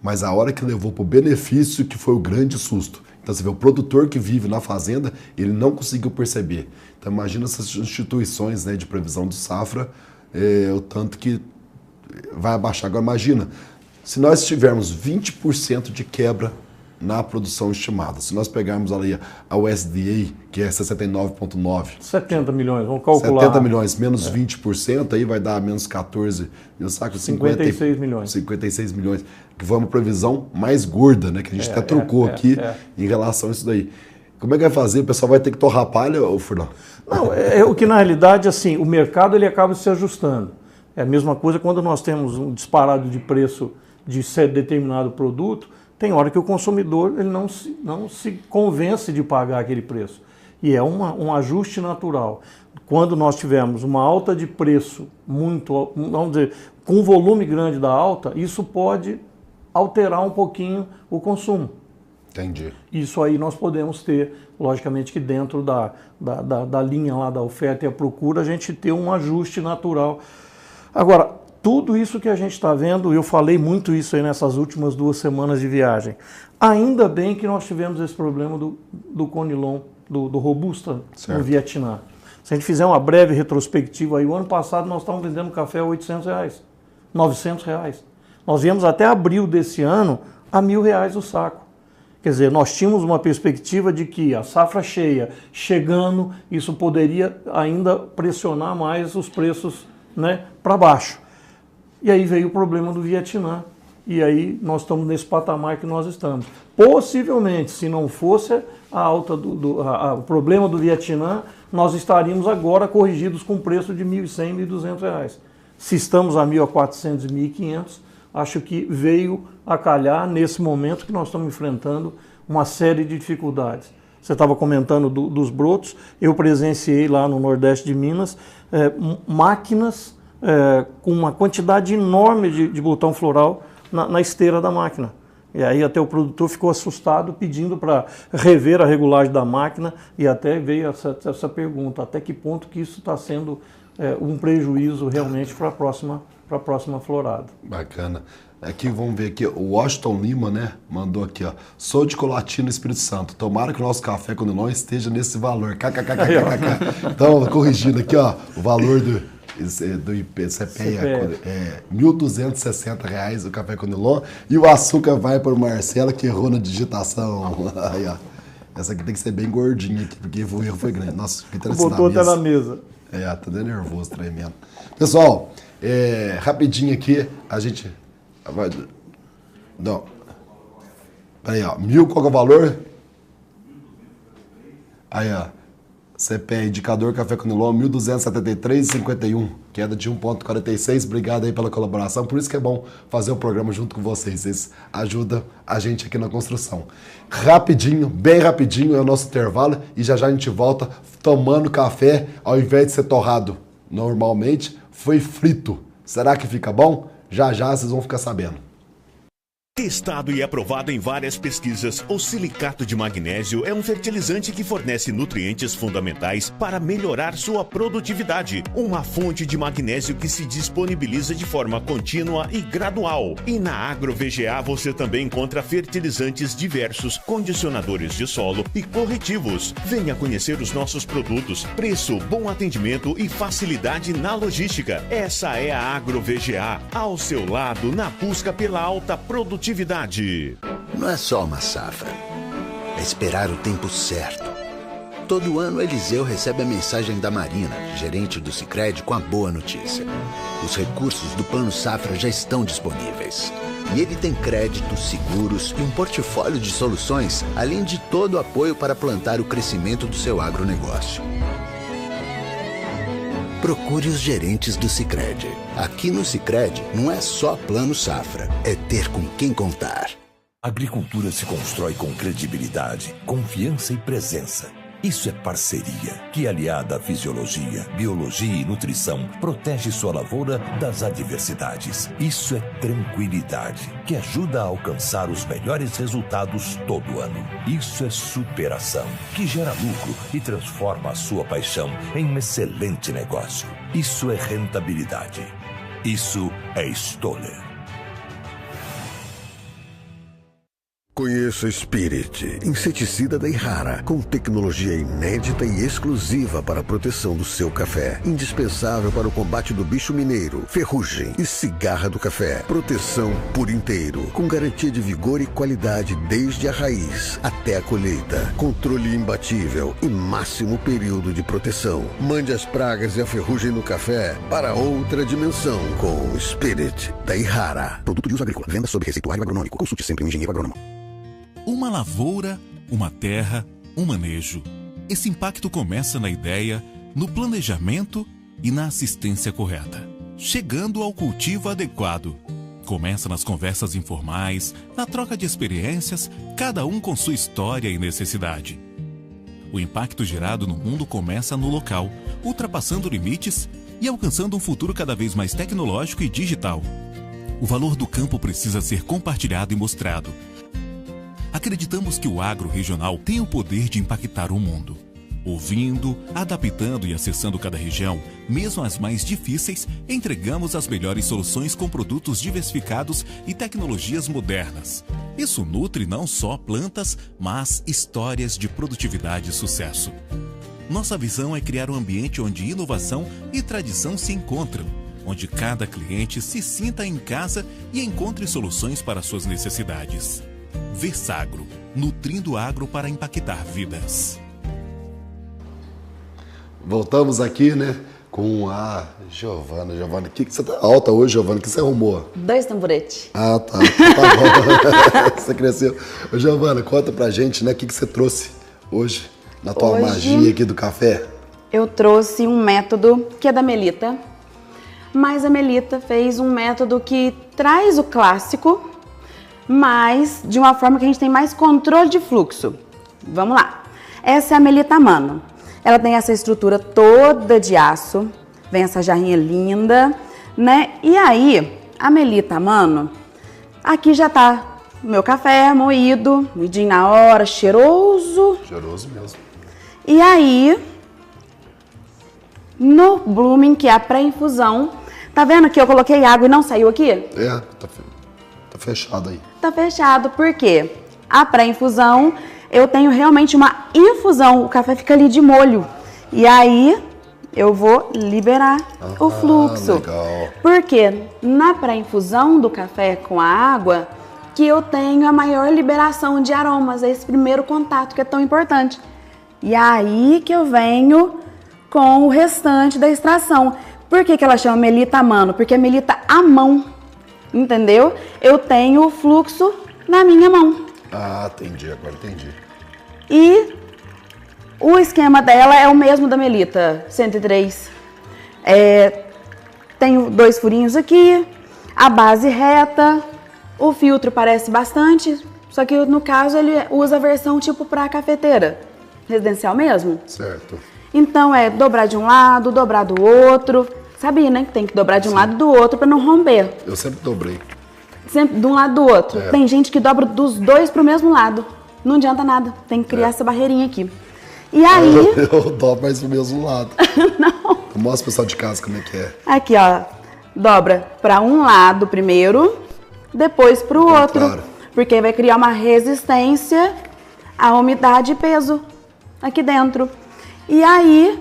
Mas a hora que levou para o benefício, que foi o grande susto. Então, você vê, o produtor que vive na fazenda, ele não conseguiu perceber. Então, imagina essas instituições, né, de previsão de safra, o tanto que vai abaixar. Agora, imagina, se nós tivermos 20% de quebra na produção estimada, se nós pegarmos ali a USDA, que é 69,9... 70 milhões, vamos calcular. 70 milhões menos 20%, aí vai dar menos 14 mil sacos. 56 milhões. 56 milhões, que foi uma previsão mais gorda, né, que a gente até trocou aqui em relação a isso daí. Como é que vai fazer? O pessoal vai ter que torrar palha, ou Fernando? Não, o que na realidade, assim, o mercado ele acaba se ajustando. É a mesma coisa quando nós temos um disparado de preço de ser determinado produto, tem hora que o consumidor ele não se convence de pagar aquele preço. E é um ajuste natural. Quando nós tivermos uma alta de preço muito, vamos dizer, com um volume grande da alta, isso pode alterar um pouquinho o consumo. Entendi. Isso aí nós podemos ter, logicamente que dentro da linha lá da oferta e a procura, a gente ter um ajuste natural. Agora, tudo isso que a gente está vendo, eu falei muito isso aí nessas últimas 2 semanas de viagem. Ainda bem que nós tivemos esse problema do Conilon, do Robusta, no Vietnã. Se a gente fizer uma breve retrospectiva aí, o ano passado nós estávamos vendendo café a R$800, R$900. Nós viemos até abril desse ano a R$1.000 o saco. Quer dizer, nós tínhamos uma perspectiva de que a safra cheia chegando, isso poderia ainda pressionar mais os preços, né, para baixo. E aí veio o problema do Vietnã. E aí nós estamos nesse patamar que nós estamos. Possivelmente, se não fosse a alta o problema do Vietnã, nós estaríamos agora corrigidos com preço de R$1.100, R$1.200. Se estamos a 1.400 e 1.500, acho que veio a calhar nesse momento que nós estamos enfrentando uma série de dificuldades. Você estava comentando dos brotos, eu presenciei lá no Nordeste de Minas máquinas com uma quantidade enorme de botão floral na esteira da máquina. E aí até o produtor ficou assustado, pedindo para rever a regulagem da máquina, e até veio essa pergunta, até que ponto que isso está sendo um prejuízo realmente para a próxima florada. Bacana. Aqui, vamos ver aqui, o Washington Lima, né, mandou aqui, ó, sou de Colatina, Espírito Santo, tomara que o nosso café Conilon esteja nesse valor, kkkk. Então, corrigindo aqui, ó, o valor do CPEA é R$ 1.260 o café Conilon, e o açúcar vai para o Marcelo, que errou na digitação. Aí, ó. Essa aqui tem que ser bem gordinha aqui, porque o erro foi grande. Nossa, fiquei interessado. Botou até na mesa. Tá dando nervoso, tremendo. Pessoal, rapidinho aqui, a gente vai... Não. Peraí, ó. 1.000, qual que é o valor? Aí, ó. CPE, indicador Café Conilon, 1.273,51, queda de 1,46. Obrigado aí pela colaboração. Por isso que é bom fazer o programa junto com vocês. Vocês ajudam a gente aqui na construção. Rapidinho, bem rapidinho, é o nosso intervalo. E já já a gente volta tomando café, ao invés de ser torrado normalmente, foi frito. Será que fica bom? Já já vocês vão ficar sabendo. Testado e aprovado em várias pesquisas, o silicato de magnésio é um fertilizante que fornece nutrientes fundamentais para melhorar sua produtividade. Uma fonte de magnésio que se disponibiliza de forma contínua e gradual. E na AgroVGA você também encontra fertilizantes diversos, condicionadores de solo e corretivos. Venha conhecer os nossos produtos, preço, bom atendimento e facilidade na logística. Essa é a AgroVGA, ao seu lado na busca pela alta produtividade. Não é só uma safra, é esperar o tempo certo. Todo ano Eliseu recebe a mensagem da Marina, gerente do Sicredi, com a boa notícia. Os recursos do Plano Safra já estão disponíveis. E ele tem créditos, seguros e um portfólio de soluções, além de todo o apoio para plantar o crescimento do seu agronegócio. Procure os gerentes do Sicredi. Aqui no Sicredi não é só Plano Safra, é ter com quem contar. A agricultura se constrói com credibilidade, confiança e presença. Isso é parceria, que aliada à fisiologia, biologia e nutrição, protege sua lavoura das adversidades. Isso é tranquilidade, que ajuda a alcançar os melhores resultados todo ano. Isso é superação, que gera lucro e transforma a sua paixão em um excelente negócio. Isso é rentabilidade. Isso é Stoller. Conheça Spirit, inseticida da Ihara, com tecnologia inédita e exclusiva para a proteção do seu café. Indispensável para o combate do bicho mineiro, ferrugem e cigarra do café. Proteção por inteiro, com garantia de vigor e qualidade desde a raiz até a colheita. Controle imbatível e máximo período de proteção. Mande as pragas e a ferrugem no café para outra dimensão com Spirit da Ihara. Produto de uso agrícola. Venda sob receituário agronômico. Consulte sempre um engenheiro agrônomo. Uma lavoura, uma terra, um manejo. Esse impacto começa na ideia, no planejamento e na assistência correta, chegando ao cultivo adequado. Começa nas conversas informais, na troca de experiências, cada um com sua história e necessidade. O impacto gerado no mundo começa no local, ultrapassando limites e alcançando um futuro cada vez mais tecnológico e digital. O valor do campo precisa ser compartilhado e mostrado. Acreditamos que o agro regional tem o poder de impactar o mundo. Ouvindo, adaptando e acessando cada região, mesmo as mais difíceis, entregamos as melhores soluções com produtos diversificados e tecnologias modernas. Isso nutre não só plantas, mas histórias de produtividade e sucesso. Nossa visão é criar um ambiente onde inovação e tradição se encontram, onde cada cliente se sinta em casa e encontre soluções para suas necessidades. Versagro, nutrindo o agro para impactar vidas. Voltamos aqui, né, com a Giovana. Giovana, que você tá alta hoje, Giovana? O que você arrumou? 2 tamburetes. Ah, tá. Tá bom. Você cresceu. Ô, Giovana, conta pra gente, né, o que você trouxe hoje na tua magia aqui do café? Eu trouxe um método que é da Melita, mas a Melita fez um método que traz o clássico, mas de uma forma que a gente tem mais controle de fluxo. Vamos lá. Essa é a Melita Mano. Ela tem essa estrutura toda de aço, vem essa jarrinha linda, né? E aí, a Melita Mano, aqui já tá o meu café moído, moidinho na hora, cheiroso. Cheiroso mesmo. E aí, no blooming, que é a pré-infusão, tá vendo que eu coloquei água e não saiu aqui? É, tá fechado aí. Tá fechado, por quê? A pré-infusão, eu tenho realmente uma infusão, o café fica ali de molho. E aí, eu vou liberar o fluxo. Legal. Porque na pré-infusão do café com a água, que eu tenho a maior liberação de aromas, esse primeiro contato que é tão importante. E aí que eu venho com o restante da extração. Por que ela chama Melita Mano? Porque é Melita à mão, entendeu? Eu tenho o fluxo na minha mão. Ah, entendi, agora entendi. E o esquema dela é o mesmo da Melita 103. Tenho 2 furinhos aqui, a base reta, o filtro parece bastante, só que no caso ele usa a versão tipo para cafeteira, residencial mesmo. Certo. Então é dobrar de um lado, dobrar do outro. Sabia, né? Que tem que dobrar de um lado e do outro para não romper. Eu sempre dobrei. Sempre de um lado do outro. Tem gente que dobra dos dois pro mesmo lado. Não adianta nada. Tem que criar essa barreirinha aqui. E aí... Eu dobro mais do mesmo lado. Não. Mostra pro pessoal de casa como é que é. Aqui, ó. Dobra para um lado primeiro, depois pro outro. Claro. Porque vai criar uma resistência à umidade e peso aqui dentro. E aí,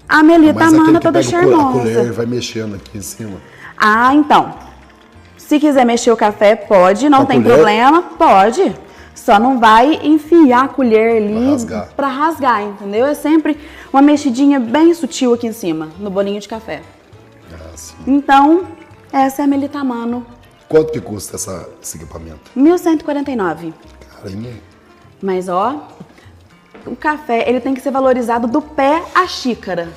a Melita Mano toda charmosa. A colher vai mexendo aqui em cima. Ah, então. Se quiser mexer o café, pode, não tem problema, pode. Só não vai enfiar a colher ali pra rasgar, entendeu? É sempre uma mexidinha bem sutil aqui em cima, no bolinho de café. Ah, sim. Então, essa é a Melita Mano. Quanto que custa esse equipamento? R$1.149. Carinha. Mas, ó, o café, ele tem que ser valorizado do pé à xícara.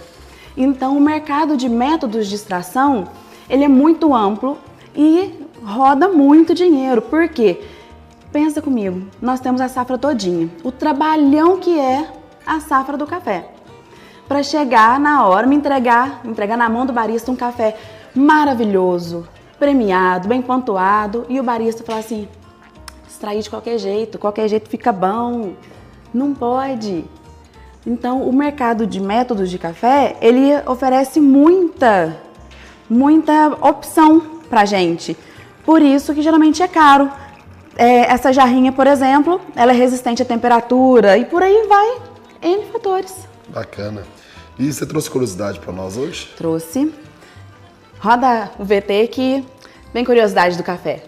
Então, o mercado de métodos de extração, ele é muito amplo e roda muito dinheiro. Por quê? Pensa comigo, nós temos a safra todinha. O trabalhão que é a safra do café. Para chegar na hora, me entregar na mão do barista um café maravilhoso, premiado, bem pontuado. E o barista falar assim, extrair de qualquer jeito fica bom. Não pode. Então, o mercado de métodos de café, ele oferece muita opção pra gente. Por isso que geralmente é caro. Essa jarrinha, por exemplo, ela é resistente à temperatura e por aí vai, N fatores. Bacana. E você trouxe curiosidade para nós hoje? Trouxe. Roda o VT que vem curiosidade do café.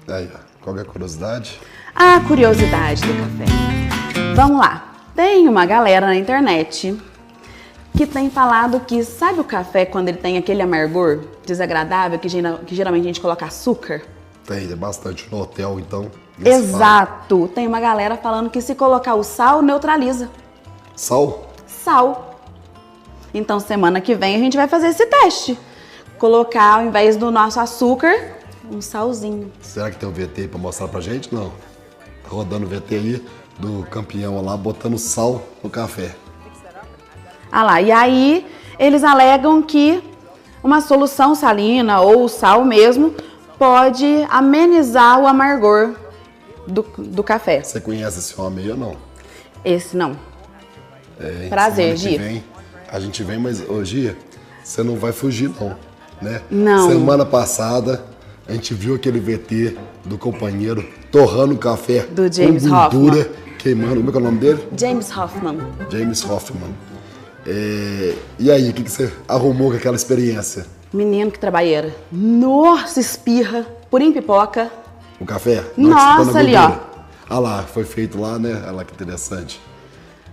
Aí, qual é a curiosidade? A curiosidade do café. Vamos lá. Tem uma galera na internet que tem falado que, sabe o café quando ele tem aquele amargor desagradável, que geralmente a gente coloca açúcar? Tem bastante no hotel, então. Exato. Tem uma galera falando que se colocar o sal, neutraliza. Sal? Sal. Então, semana que vem a gente vai fazer esse teste. Colocar, ao invés do nosso açúcar, um salzinho. Será que tem um VT pra mostrar pra gente? Não. Tá rodando o VT aí do campeão lá, botando sal no café. Ah lá, e aí eles alegam que uma solução salina ou sal mesmo pode amenizar o amargor do café. Você conhece esse homem aí ou não? Esse não. Prazer, Gia. A gente vem, mas hoje você não vai fugir não, né? Não. Semana passada a gente viu aquele VT do companheiro torrando o café do James com gordura, Hoffman. Queimando. Como é que é o nome dele? James Hoffman. James Hoffman. E aí, o que você arrumou com aquela experiência? Menino, que trabalheira. Nossa, espirra, purinho pipoca. O café? Nossa, ali, ó. Ah lá, foi feito lá, né? Olha lá que interessante.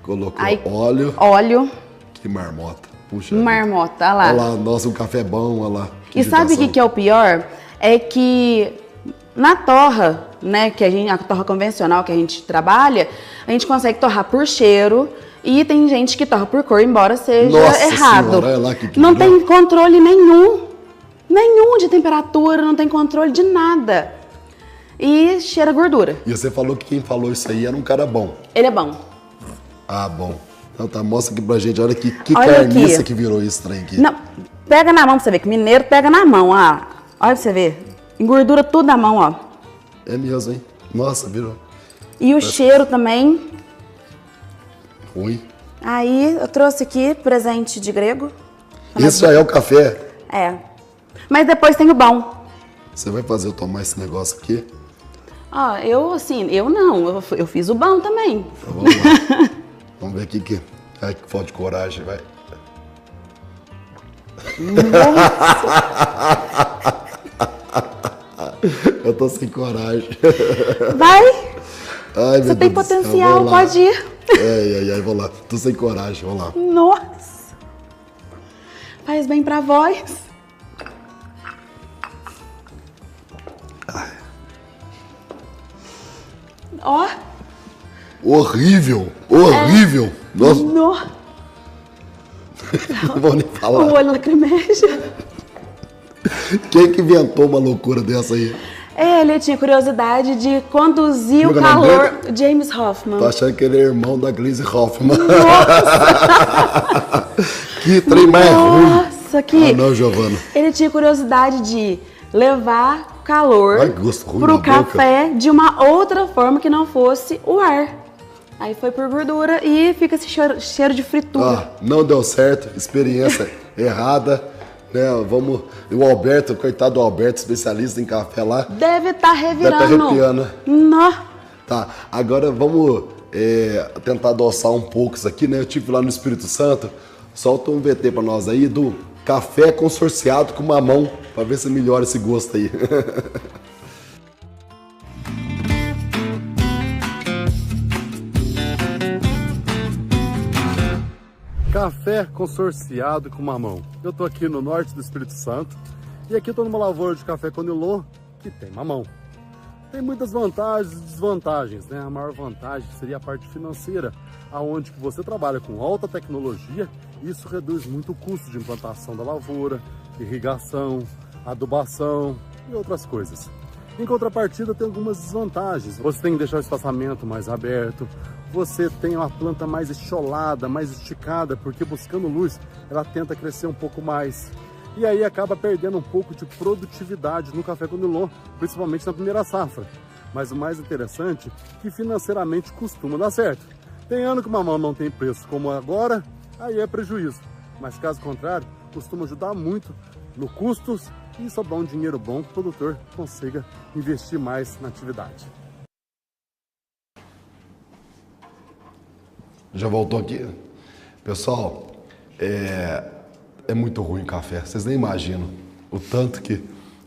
Colocou aí, óleo. Que marmota. Puxa. Marmota, olha lá. Olha lá, nossa, um café bom, olha lá. E sabe o que é o pior? É que na torra, né, a torra convencional que a gente trabalha, a gente consegue torrar por cheiro. E tem gente que torra por cor, embora seja errado. Senhora, olha lá que não tem controle nenhum de temperatura, não tem controle de nada. e cheira gordura. E você falou que quem falou isso aí era um cara bom. Ele é bom. Ah, bom. Então tá, mostra aqui pra gente. Olha que Olha carniça aqui. que virou esse trem aqui. Não, pega na mão pra você ver, que mineiro pega na mão, ó. Olha pra você ver. Engordura tudo na mão, ó. É mesmo, hein? Nossa, virou. E o cheiro também. Ruim. Aí eu trouxe aqui presente de grego. Esse já é o café. É. Mas depois tem o bom. Você vai fazer eu tomar esse negócio aqui? Ó, eu não. Eu fiz o bom também. Então vamos lá. Vamos ver aqui que. Ai, que falta de coragem, vai. Eu tô sem coragem. Vai! Ai, você tem potencial, pode ir. Ai, vou lá. Tô sem coragem, vamos lá. Nossa! Faz bem pra voz. Ó. Horrível! Horrível! Nossa! Não vou nem falar. O olho lacrimeja. Quem que inventou uma loucura dessa aí? Ele tinha curiosidade de conduzir o calor. James Hoffman. Tô achando que ele é irmão da Glaze Hoffman. Que trem mais ruim. Nossa, que... Ah, não, Giovana. Ele tinha curiosidade de levar calor pro café de uma outra forma que não fosse o ar. Aí foi por gordura e fica esse cheiro de fritura. Não deu certo, experiência errada. Né, vamos. O Alberto, coitado do Alberto, especialista em café lá. Deve estar revirando. Deve estar arrepiando. Nó. Tá, agora vamos tentar adoçar um pouco isso aqui, né? Eu tive lá no Espírito Santo. Solta um VT pra nós aí do café consorciado com mamão, pra ver se melhora esse gosto aí. Café consorciado com mamão. Eu tô aqui no norte do Espírito Santo e aqui eu tô numa lavoura de café Conilon que tem mamão. Tem muitas vantagens e desvantagens, né? A maior vantagem seria a parte financeira, aonde que você trabalha com alta tecnologia e isso reduz muito o custo de implantação da lavoura, irrigação, adubação e outras coisas. Em contrapartida, tem algumas desvantagens. Você tem que deixar o espaçamento mais aberto, você tem uma planta mais esticada, mais esticada, porque buscando luz, ela tenta crescer um pouco mais. E aí acaba perdendo um pouco de produtividade no café Conilon, principalmente na primeira safra. Mas o mais interessante é que financeiramente costuma dar certo. Tem ano que o mamão não tem preço, como agora, aí é prejuízo. Mas caso contrário, costuma ajudar muito no custos e sobrar um dinheiro bom que o produtor consiga investir mais na atividade. Já voltou aqui? Pessoal, é muito ruim o café, vocês nem imaginam o tanto que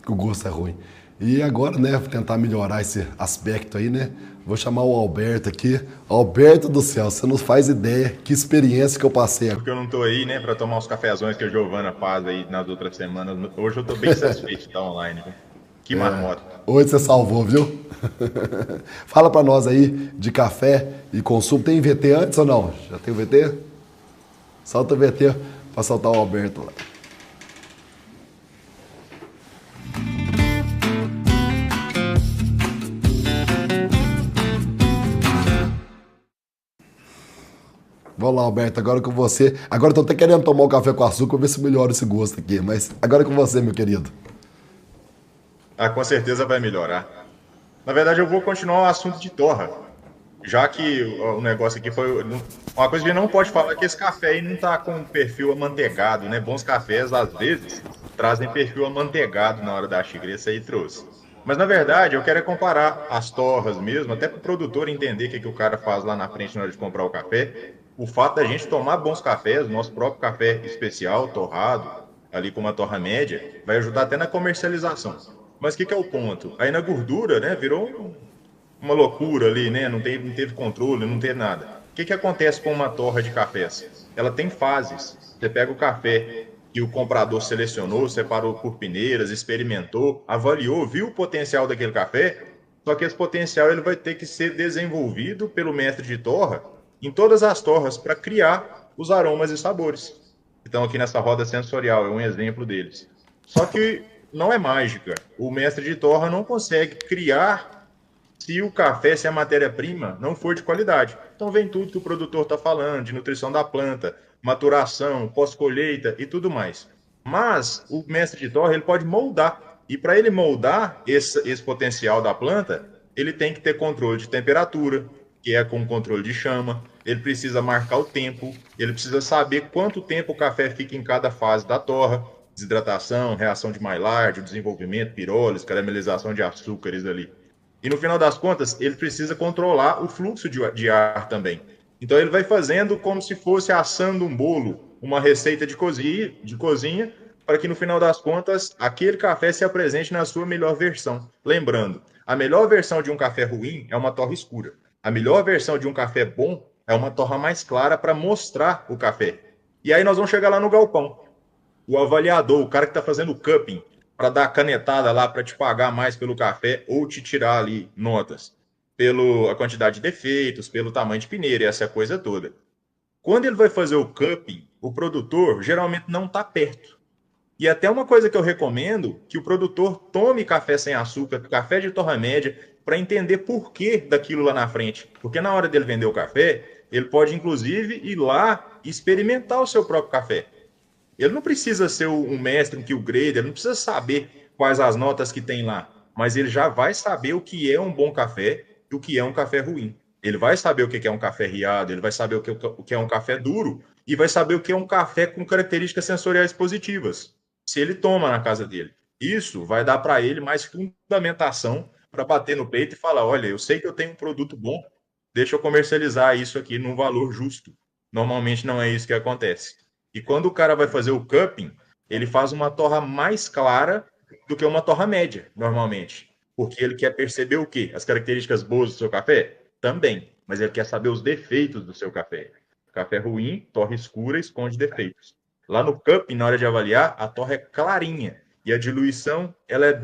o gosto é ruim. E agora, né, tentar melhorar esse aspecto aí, né? Vou chamar o Alberto aqui. Alberto do céu, você não faz ideia que experiência que eu passei. Porque eu não tô aí, né, pra tomar os cafezões que a Giovana faz aí nas outras semanas. Hoje eu tô bem satisfeito de estar online, viu? Que marmota. Hoje você salvou, viu? Fala pra nós aí de café e consumo. Tem VT antes ou não? Já tem o VT? Solta o VT pra soltar o Alberto lá. Vamos lá, Alberto, agora com você. Agora eu tô até querendo tomar um café com açúcar, ver se melhora esse gosto aqui. Mas agora com você, meu querido. Ah, com certeza vai melhorar. Na verdade, eu vou continuar o assunto de torra. Já que o negócio aqui foi... Uma coisa que a gente não pode falar é que esse café aí não tá com perfil amanteigado, né? Bons cafés, às vezes, trazem perfil amanteigado na hora da xícara. Esse aí trouxe. Mas, na verdade, eu quero é comparar as torras mesmo, até para o produtor entender o que o cara faz lá na frente na hora de comprar o café. O fato da gente tomar bons cafés, nosso próprio café especial, torrado, ali com uma torra média, vai ajudar até na comercialização. Mas o que é o ponto? Aí na gordura, né, virou uma loucura ali, né, não teve controle, não teve nada. O que acontece com uma torra de cafés? Ela tem fases. Você pega o café que o comprador selecionou, separou por peneiras, experimentou, avaliou, viu o potencial daquele café, só que esse potencial ele vai ter que ser desenvolvido pelo mestre de torra em todas as torras para criar os aromas e sabores. Então aqui nessa roda sensorial é um exemplo deles. Só que não é mágica. O mestre de torra não consegue criar se o café, se a matéria-prima não for de qualidade. Então vem tudo que o produtor está falando, de nutrição da planta, maturação, pós-colheita e tudo mais. Mas o mestre de torra, ele pode moldar. E para ele moldar esse potencial da planta, ele tem que ter controle de temperatura, que é com controle de chama. Ele precisa marcar o tempo, ele precisa saber quanto tempo o café fica em cada fase da torra. Desidratação, reação de Maillard, desenvolvimento, pirólise, caramelização de açúcares ali. E no final das contas, ele precisa controlar o fluxo de ar também. Então ele vai fazendo como se fosse assando um bolo, uma receita de cozinha, para que no final das contas, aquele café se apresente na sua melhor versão. Lembrando, a melhor versão de um café ruim é uma torra escura. A melhor versão de um café bom é uma torra mais clara para mostrar o café. E aí nós vamos chegar lá no galpão. O avaliador, o cara que está fazendo o cupping, para dar a canetada lá, para te pagar mais pelo café ou te tirar ali notas, pela quantidade de defeitos, pelo tamanho de peneira, essa coisa toda. Quando ele vai fazer o cupping, o produtor geralmente não está perto. E até uma coisa que eu recomendo, que o produtor tome café sem açúcar, café de torra média, para entender por que daquilo lá na frente. Porque na hora dele vender o café, ele pode inclusive ir lá e experimentar o seu próprio café. Ele não precisa ser um mestre, um kill grader, ele não precisa saber quais as notas que tem lá, mas ele já vai saber o que é um bom café e o que é um café ruim. Ele vai saber o que é um café riado, ele vai saber o que é um café duro e vai saber o que é um café com características sensoriais positivas, se ele toma na casa dele. Isso vai dar para ele mais fundamentação para bater no peito e falar, olha, eu sei que eu tenho um produto bom, deixa eu comercializar isso aqui num valor justo. Normalmente não é isso que acontece. E quando o cara vai fazer o cupping, ele faz uma torra mais clara do que uma torra média, normalmente. Porque ele quer perceber o quê? As características boas do seu café? Também. Mas ele quer saber os defeitos do seu café. Café ruim, torra escura, esconde defeitos. Lá no cupping, na hora de avaliar, a torra é clarinha. E a diluição, ela é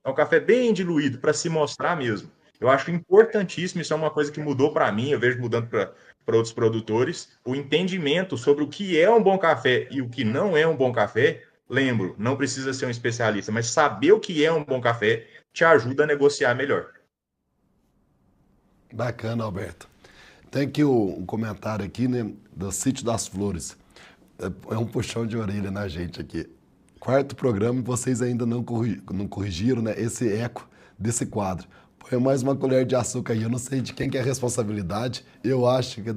um café bem diluído, para se mostrar mesmo. Eu acho importantíssimo, isso é uma coisa que mudou para mim, eu vejo mudando para outros produtores, o entendimento sobre o que é um bom café e o que não é um bom café. Lembro, não precisa ser um especialista, mas saber o que é um bom café te ajuda a negociar melhor. Bacana, Alberto. Tem aqui um comentário aqui, né, do Sítio das Flores. É um puxão de orelha na gente aqui. 4º programa e vocês ainda não corrigiram, né, esse eco desse quadro. Põe mais uma colher de açúcar aí. Eu não sei de quem que é a responsabilidade. Eu acho que...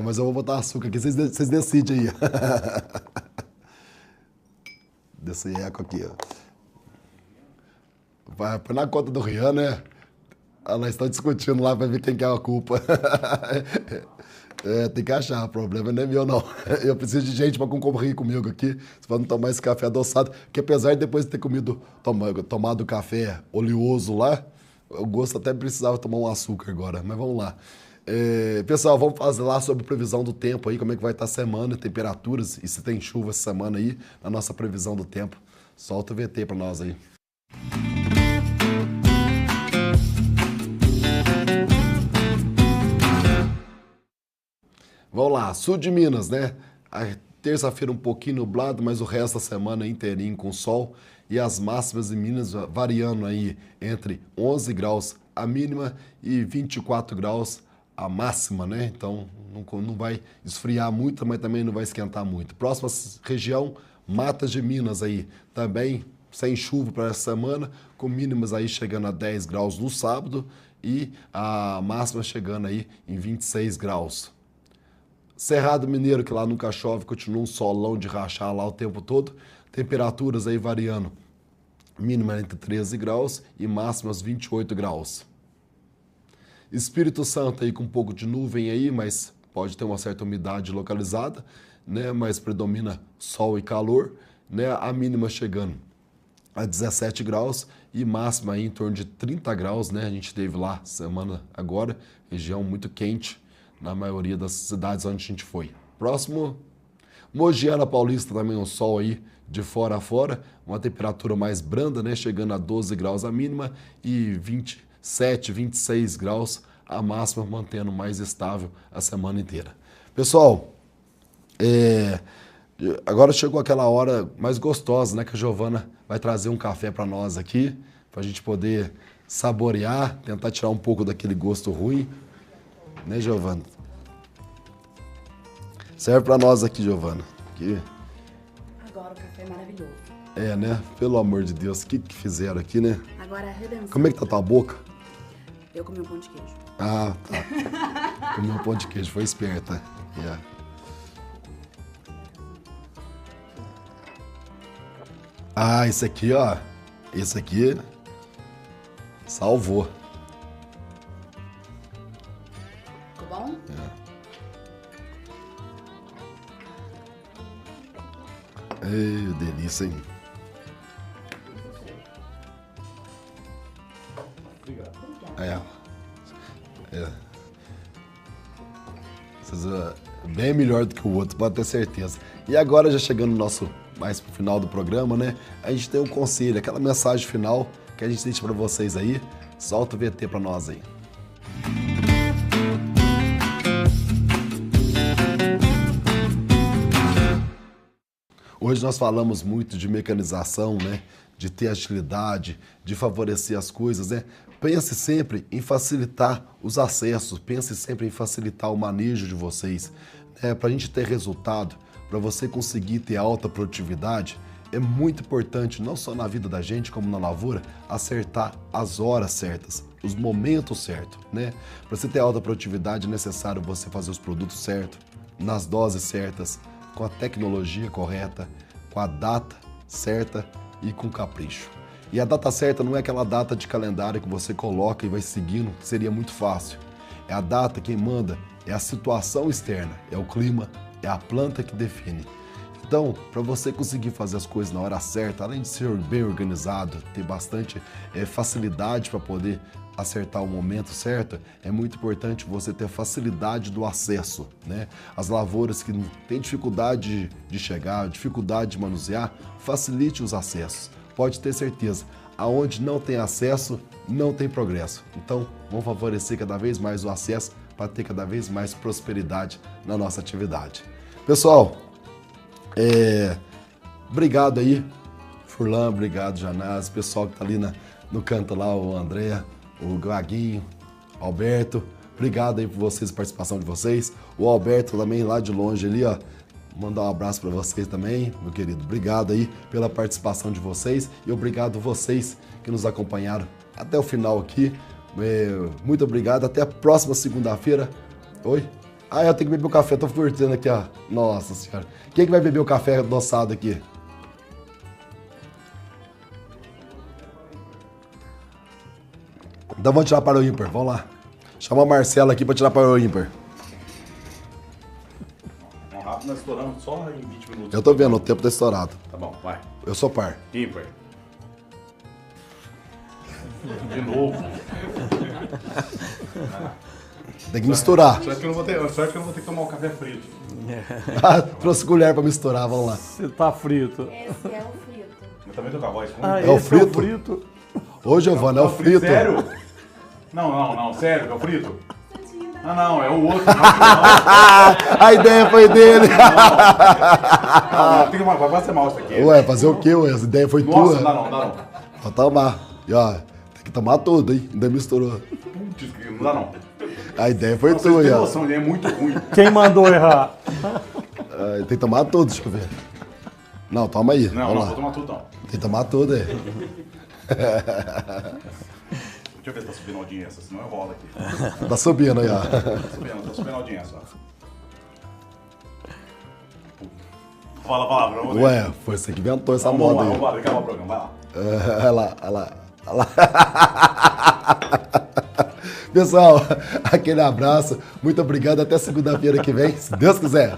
mas eu vou botar açúcar aqui. Vocês decidem aí. Desse eco aqui, ó. Vai põe na conta do Rian, né? Nós estamos discutindo lá para ver quem que é a culpa. Tem que achar, o problema não é meu, não. Eu preciso de gente para concorrer comigo aqui, para não tomar esse café adoçado, porque apesar de depois de ter tomado café oleoso lá, o gosto até precisava tomar um açúcar agora, mas vamos lá. Pessoal, vamos fazer lá sobre previsão do tempo aí, como é que vai estar a semana, temperaturas, e se tem chuva essa semana aí, na nossa previsão do tempo. Solta o VT para nós aí. Vamos lá, sul de Minas, né? A terça-feira um pouquinho nublado, mas o resto da semana inteirinho com sol. E as máximas em Minas variando aí entre 11 graus a mínima e 24 graus a máxima, né? Então não vai esfriar muito, mas também não vai esquentar muito. Próxima região, Matas de Minas aí, também sem chuva para essa semana, com mínimas aí chegando a 10 graus no sábado e a máxima chegando aí em 26 graus. Cerrado Mineiro, que lá nunca chove, continua um solão de rachar lá o tempo todo. Temperaturas aí variando, mínima entre 13 graus e máximas 28 graus. Espírito Santo aí com um pouco de nuvem aí, mas pode ter uma certa umidade localizada, né? Mas predomina sol e calor, né? A mínima chegando a 17 graus e máxima aí em torno de 30 graus, né? A gente teve lá semana agora, região muito quente, na maioria das cidades onde a gente foi. Próximo, Mogiana Paulista, também um sol aí de fora a fora, uma temperatura mais branda, né? Chegando a 12 graus a mínima e 27, 26 graus a máxima, mantendo mais estável a semana inteira. Pessoal, agora chegou aquela hora mais gostosa, né? Que a Giovana vai trazer um café para nós aqui, para a gente poder saborear, tentar tirar um pouco daquele gosto ruim. Né, Giovana? Serve pra nós aqui, Giovana. Aqui. Agora o café é maravilhoso. É, né? Pelo amor de Deus, o que fizeram aqui, né? Agora a redenção. Como é que tá a tua boca? Eu comi um pão de queijo. Ah, tá. Comi um pão de queijo, foi esperta. Yeah. Ah, esse aqui, ó. Esse aqui salvou. Ficou bom? Ei, delícia, hein? Obrigado. Bem melhor do que o outro, pode ter certeza. E agora, já chegando mais pro final do programa, né? A gente tem um conselho, aquela mensagem final que a gente deixa pra vocês aí. Solta o VT pra nós aí. Hoje nós falamos muito de mecanização, né? De ter agilidade, de favorecer as coisas, né? Pense sempre em facilitar os acessos, pense sempre em facilitar o manejo de vocês. Para a gente ter resultado, para você conseguir ter alta produtividade, é muito importante, não só na vida da gente, como na lavoura, acertar as horas certas, os momentos certos, né? Para você ter alta produtividade, é necessário você fazer os produtos certos, nas doses certas, com a tecnologia correta, com a data certa e com capricho. E a data certa não é aquela data de calendário que você coloca e vai seguindo, que seria muito fácil. É a data, quem manda é a situação externa, é o clima, é a planta que define. Então, para você conseguir fazer as coisas na hora certa, além de ser bem organizado, ter bastante facilidade para poder acertar o momento certo, é muito importante você ter facilidade do acesso, né? As lavouras que têm dificuldade de chegar, dificuldade de manusear, facilite os acessos. Pode ter certeza, aonde não tem acesso, não tem progresso. Então, vamos favorecer cada vez mais o acesso para ter cada vez mais prosperidade na nossa atividade. Pessoal, obrigado aí, Furlan, obrigado, Janás, pessoal que tá ali no canto lá, o André, o Gaguinho, o Alberto, obrigado aí por vocês, a participação de vocês. O Alberto também lá de longe ali, ó, mandar um abraço para vocês também, meu querido. Obrigado aí pela participação de vocês e obrigado vocês que nos acompanharam até o final aqui. Muito obrigado, até a próxima segunda-feira. Oi? Ah, eu tenho que beber o café, tô curtindo aqui, ó. Nossa senhora. Quem que vai beber o café adoçado aqui? Então vamos tirar para o ímpar, vamos lá. Chama a Marcela aqui para tirar para o ímpar. Rápido, nós estouramos só em 20 minutos. Eu tô vendo, o tempo tá estourado. Tá bom, vai. Eu sou par. Ímpar. De novo. Tem que misturar. Só que eu não vou ter que tomar o café frito. Trouxe colher pra misturar, vamos lá. Você tá frito. Esse é o frito. Eu também tô com a voz ruim. É o frito? É o frito? Ô, Giovana, é o frito. Sério? Não, sério, é o frito? Não, é o outro. A ideia foi dele. Não, tem que vai ser mal isso aqui. Ué, fazer o quê, ué? A ideia foi tua. Nossa, não dá não. Vou tomar. E ó, tem que tomar tudo, hein? Ainda misturou. Putz, não dá não. A ideia foi Nossa, tua, você tem ó. noção, ele é muito ruim. Quem mandou errar? Tem que tomar tudo, deixa eu ver. Não, toma aí. Não, vamos lá. vou tomar tudo não. Tem que tomar tudo, é. Deixa eu ver se tá subindo a audiência, senão eu rolo aqui. Tá subindo aí, ó. Tá subindo a audiência, ó. Fala a palavra, vamos ver. Ué, foi você que inventou essa moda aí. Vamos lá, acaba o programa, vai lá. Olha lá. Pessoal, aquele abraço. Muito obrigado. Até segunda-feira que vem, se Deus quiser.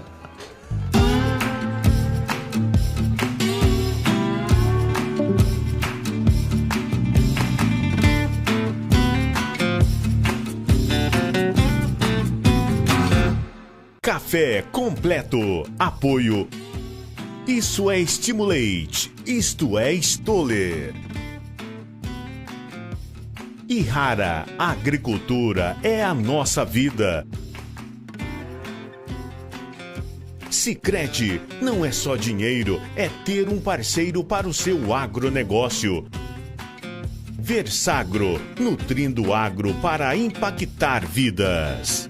Café completo. Apoio. Isso é Stimulate. Isto é Stoller. Ihara, a agricultura é a nossa vida. Sicredi não é só dinheiro, é ter um parceiro para o seu agronegócio. Versagro, nutrindo o agro para impactar vidas.